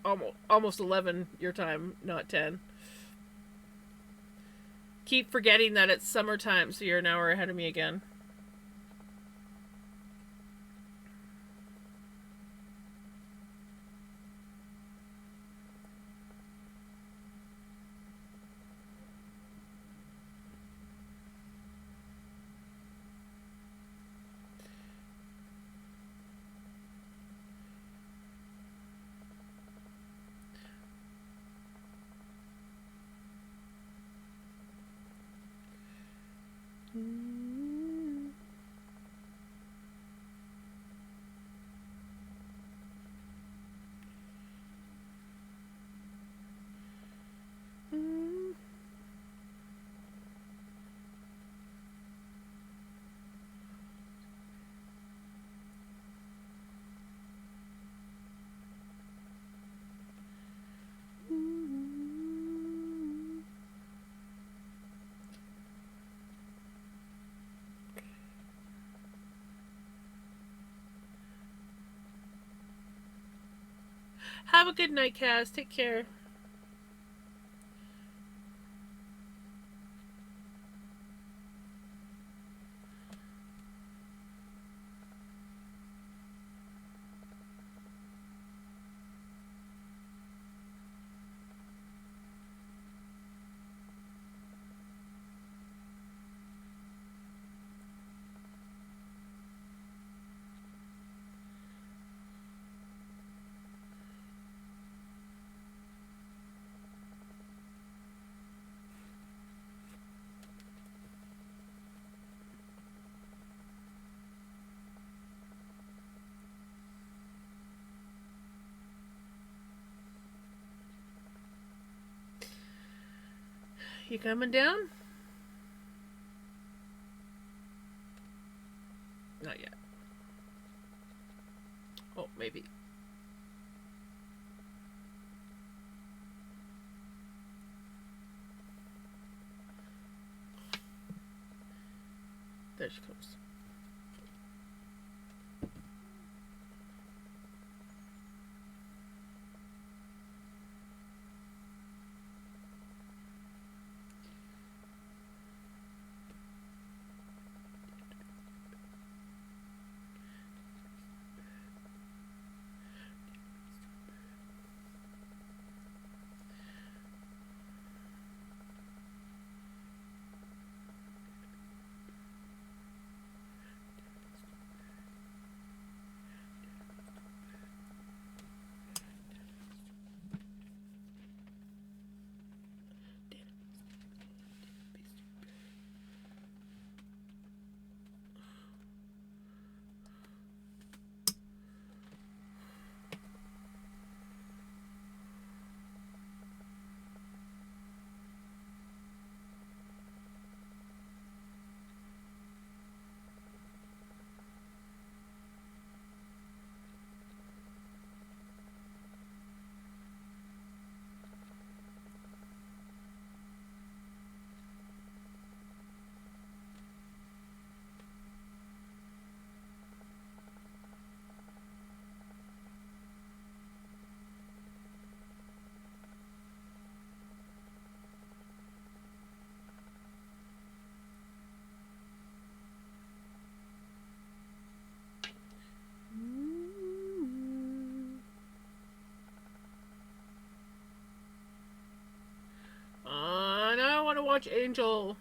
almost 11 your time, not 10. Keep forgetting that it's summertime, so you're an hour ahead of me again. Have a good night, Kaz. Take care. You coming down? Not yet. Oh, maybe. There she comes. much, Angel.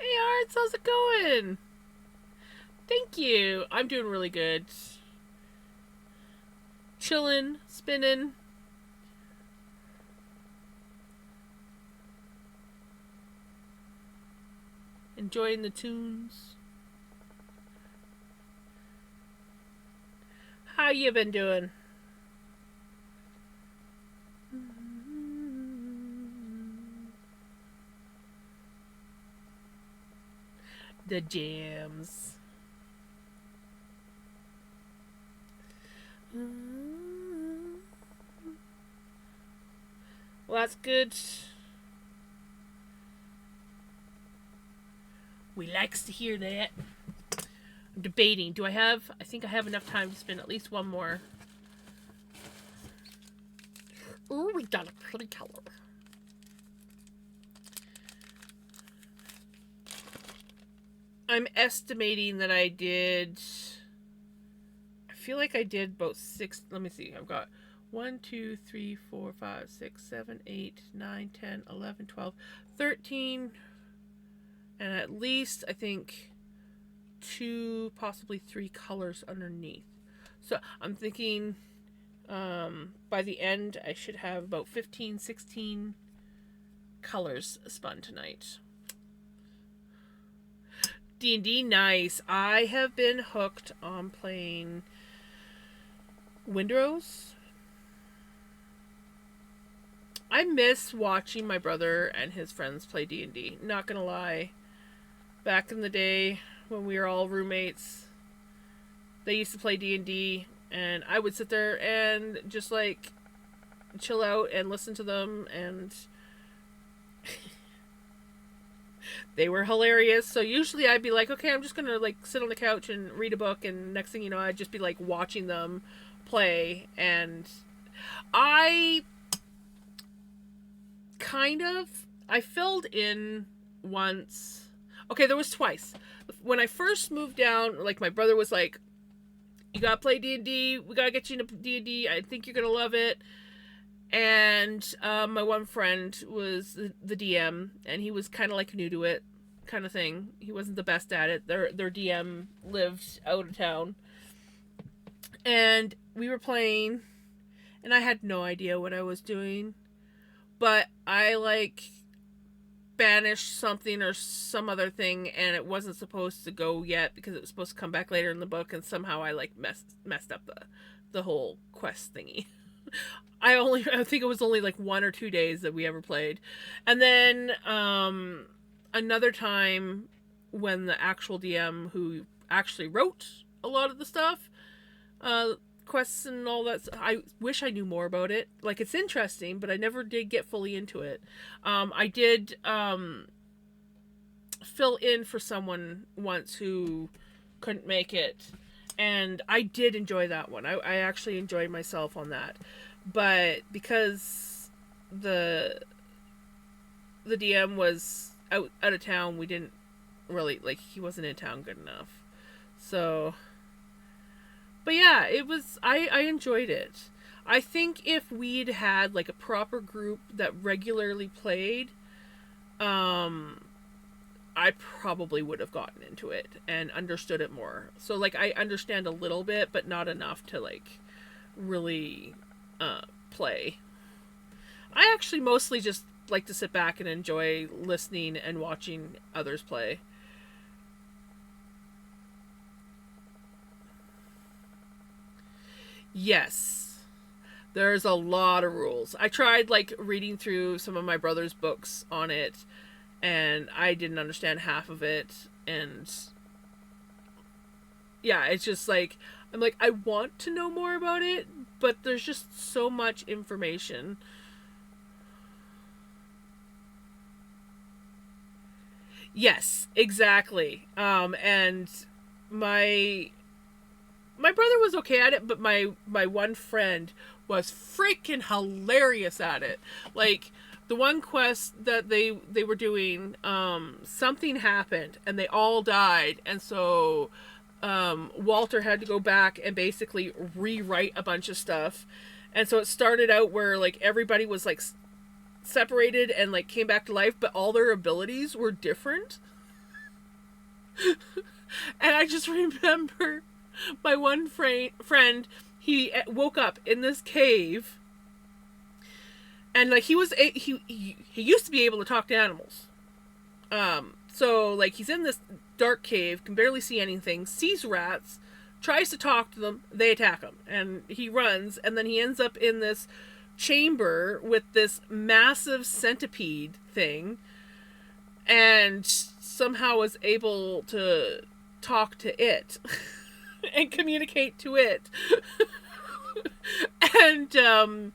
Hey, Arts, how's it going? Thank you. I'm doing really good. Chilling, spinning. Enjoying the tunes. How you been doing? The jams. Well, that's good. We likes to hear that. I'm debating. I think I have enough time to spin at least one more.
Ooh, we got a pretty color.
I'm estimating that I did... I feel like I did about 6... Let me see. I've got 1, 2, 3, 4, 5, 6, 7, 8, 9, 10, 11, 12, 13... And at least, I think, 2, possibly 3 colors underneath. So I'm thinking by the end, I should have about 15, 16 colors spun tonight. D&D, nice. I have been hooked on playing Windrose. I miss watching my brother and his friends play D&D. Not gonna lie. Back in the day when we were all roommates, they used to play D&D, and I would sit there and just like chill out and listen to them, and they were hilarious. So usually I'd be like, okay, I'm just gonna like sit on the couch and read a book, and next thing you know, I'd just be like watching them play. And I filled in once. Okay, there was twice. When I first moved down, like, my brother was like, you gotta play D&D, we gotta get you into D&D, I think you're gonna love it. And my one friend was the DM, and he was kind of like new to it, kind of thing. He wasn't the best at it. Their DM lived out of town. And we were playing, and I had no idea what I was doing. But I, like, banished something or some other thing, and it wasn't supposed to go yet because it was supposed to come back later in the book, and somehow I like messed up the whole quest thingy. I think it was only like 1 or 2 days that we ever played. And then another time when the actual DM who actually wrote a lot of the stuff, quests and all that, I wish I knew more about it. Like, it's interesting, but I never did get fully into it. I did fill in for someone once who couldn't make it, and I did enjoy that one. I actually enjoyed myself on that, but because the DM was out of town, we didn't really, like, he wasn't in town good enough. So, but yeah, it was, I enjoyed it. I think if we'd had like a proper group that regularly played, I I probably would have gotten into it and understood it more. So like I understand a little bit, but not enough to like really play. I actually mostly just like to sit back and enjoy listening and watching others play. Yes. There's a lot of rules. I tried like reading through some of my brother's books on it, and I didn't understand half of it, and yeah, it's just like I'm like I want to know more about it, but there's just so much information. Yes, exactly. And my my brother was okay at it, but my one friend was freaking hilarious at it. Like the one quest that they were doing, something happened and they all died, and so Walter had to go back and basically rewrite a bunch of stuff. And so it started out where like everybody was like separated and like came back to life, but all their abilities were different. And I just remember my one friend, he woke up in this cave, and like he was he used to be able to talk to animals. So like he's in this dark cave, can barely see anything, sees rats, tries to talk to them, they attack him, and he runs, and then he ends up in this chamber with this massive centipede thing, and somehow was able to talk to it and communicate to it. And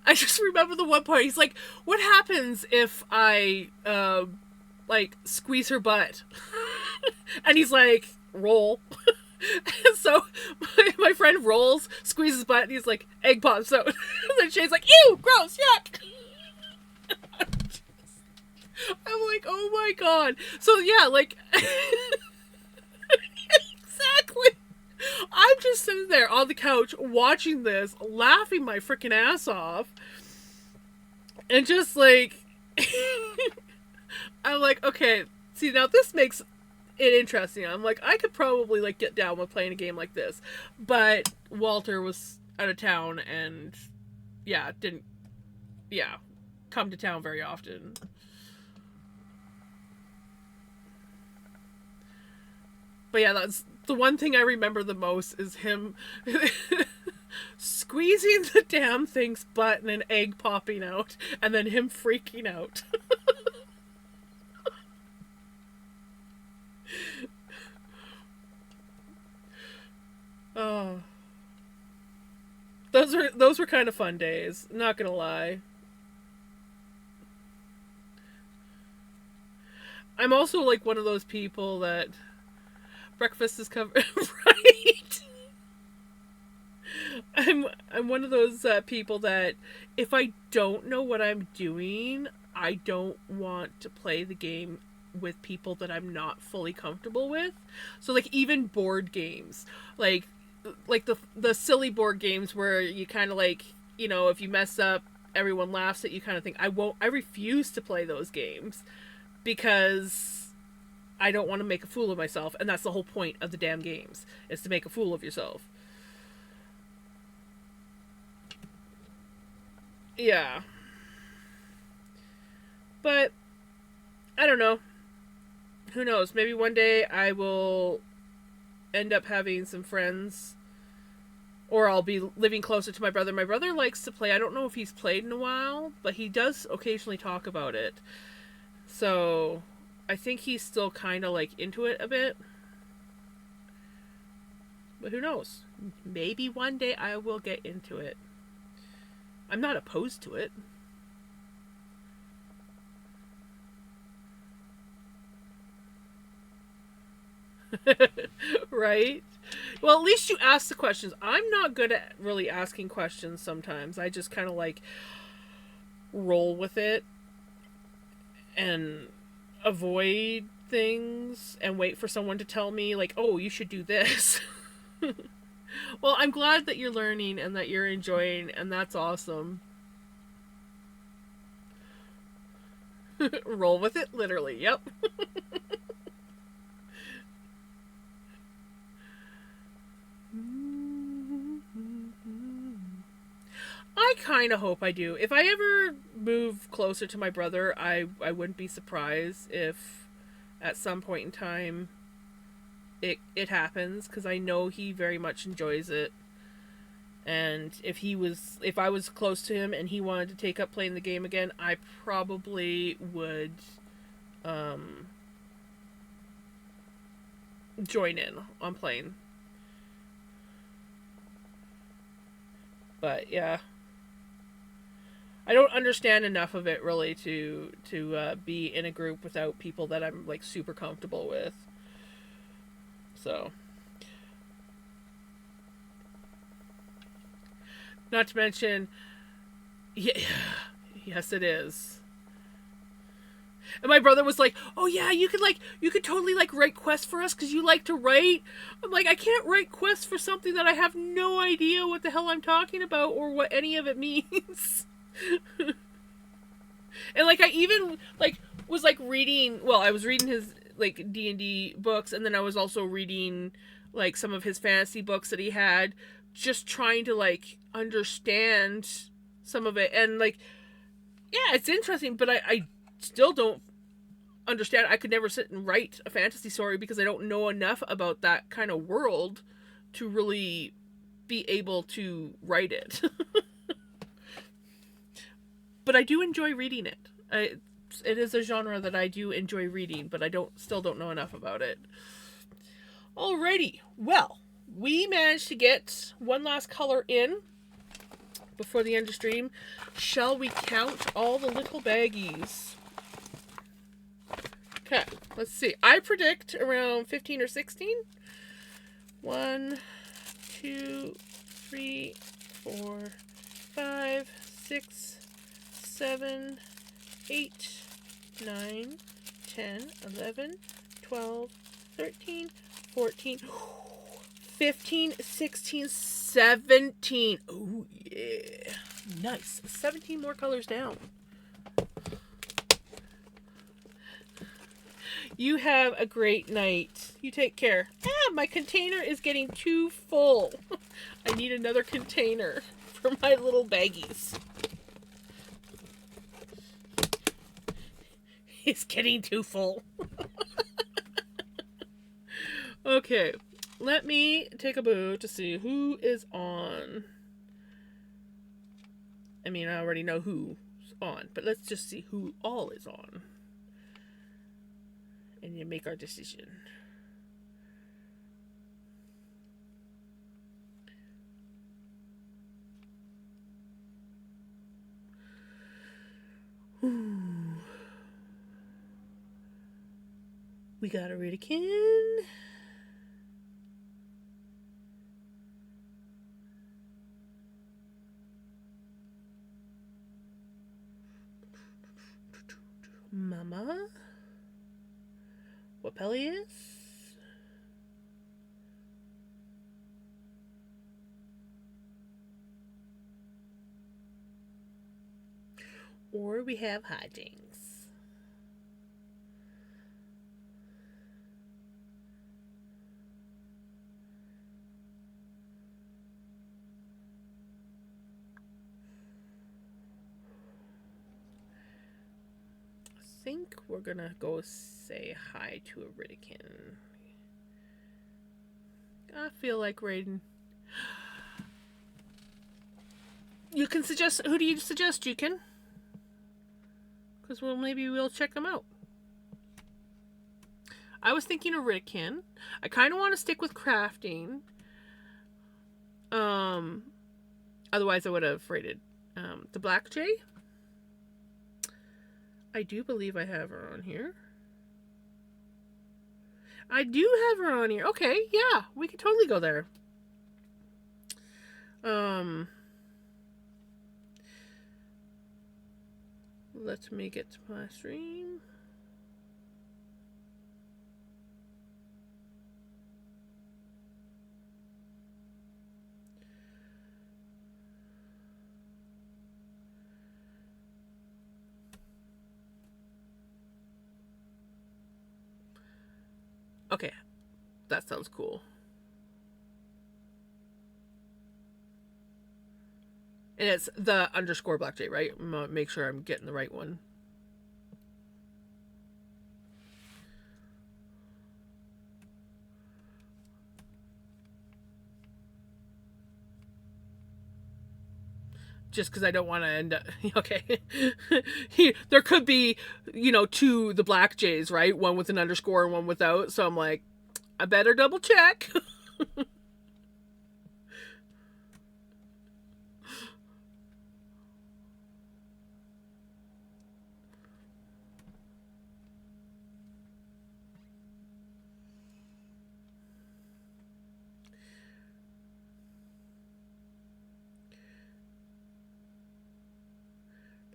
I just remember the one part he's like, what happens if I like squeeze her butt? And he's like, roll. And so my friend rolls, squeezes butt, and he's like, egg pops out. And then Shane's like, ew, gross, yuck. I'm like, oh my god. So yeah, like exactly. I'm just sitting there on the couch watching this, laughing my freaking ass off. And just like I'm like, okay, see now this makes it interesting. I'm like, I could probably like get down with playing a game like this. But Walter was out of town and didn't come to town very often. But yeah, that's the one thing I remember the most is him squeezing the damn thing's butt and an egg popping out, and then him freaking out. Oh, those were kind of fun days. Not gonna lie. I'm also like one of those people that breakfast is covered. Right. I'm one of those people that if I don't know what I'm doing, I don't want to play the game with people that I'm not fully comfortable with. So like even board games, like the silly board games where you kind of like, you know, if you mess up, everyone laughs at you kind of thing. I refuse to play those games because I don't want to make a fool of myself, and that's the whole point of the damn games, is to make a fool of yourself. Yeah. But I don't know. Who knows? Maybe one day I will end up having some friends, or I'll be living closer to my brother. My brother likes to play. I don't know if he's played in a while, but he does occasionally talk about it. So I think he's still kind of like into it a bit. But who knows? Maybe one day I will get into it. I'm not opposed to it. Right? Well, at least you ask the questions. I'm not good at really asking questions sometimes. I just kind of like roll with it and avoid things and wait for someone to tell me, like, oh, you should do this. Well, I'm glad that you're learning and that you're enjoying, and that's awesome. Roll with it, literally. Yep. I kind of hope I do. If I ever move closer to my brother, I wouldn't be surprised if at some point in time it happens, because I know he very much enjoys it. And if I was close to him and he wanted to take up playing the game again, I probably would join in on playing. But yeah, I don't understand enough of it really to be in a group without people that I'm like super comfortable with. So, not to mention, yeah, yes, it is. And my brother was like, "Oh yeah, you could totally like write quests for us because you like to write." I'm like, I can't write quests for something that I have no idea what the hell I'm talking about or what any of it means. And like I even like was like reading. Well, I was reading his like D&D books, and then I was also reading like some of his fantasy books that he had, just trying to like understand some of it. And like, yeah, it's interesting, but I still don't understand. I could never sit and write a fantasy story because I don't know enough about that kind of world to really be able to write it. But I do enjoy reading it. It is a genre that I do enjoy reading, but I still don't know enough about it. Alrighty, well, we managed to get one last color in before the end of stream. Shall we count all the little baggies? Okay, let's see. I predict around 15 or 16. 1, 2, 3, 4, 5, 6, 7, 8, 9, 10, 11, 12, 13, 14, 15, 16, 17. Oh, yeah. Nice. 17 more colors down. You have a great night. You take care. My container is getting too full. I need another container for my little baggies. It's getting too full. Okay, let me take a boo to see who is on. I mean, I already know who's on, but let's just see who all is on. And you make our decision. Ooh. We got a Riddicken. Mama. Wapelius. Or we have Hijinks. I think we're gonna go say hi to a Riddicken. I feel like Raiden. You can suggest. Who do you suggest, Jukin? Because maybe we'll check them out. I was thinking of Riddicken. I kind of want to stick with crafting. Otherwise I would have rated the Black Jay. I do believe I have her on here. I do have her on here. Okay, yeah, we could totally go there. Let me get to my stream. Okay, that sounds cool. And it's the underscore Black Jay, right? I'm gonna make sure I'm getting the right one. Just because I don't want to end up... Okay. There could be, two the Black Jays, right? One with an underscore and one without. So I'm like, I better double check.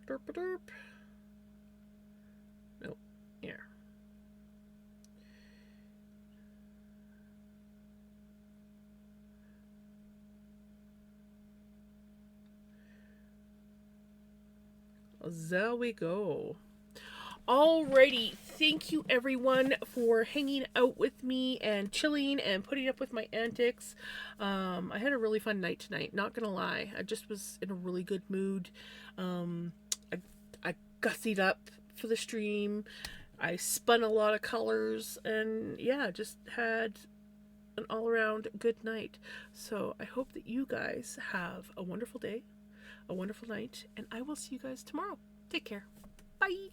Derp derp. Nope. Here. There we go. Alrighty, thank you everyone for hanging out with me and chilling and putting up with my antics. I had a really fun night tonight, not gonna lie. I just was in a really good mood. I gussied up for the stream. I spun a lot of colors and yeah, just had an all-around good night. So I hope that you guys have a wonderful day, a wonderful night, and I will see you guys tomorrow. Take care. Bye.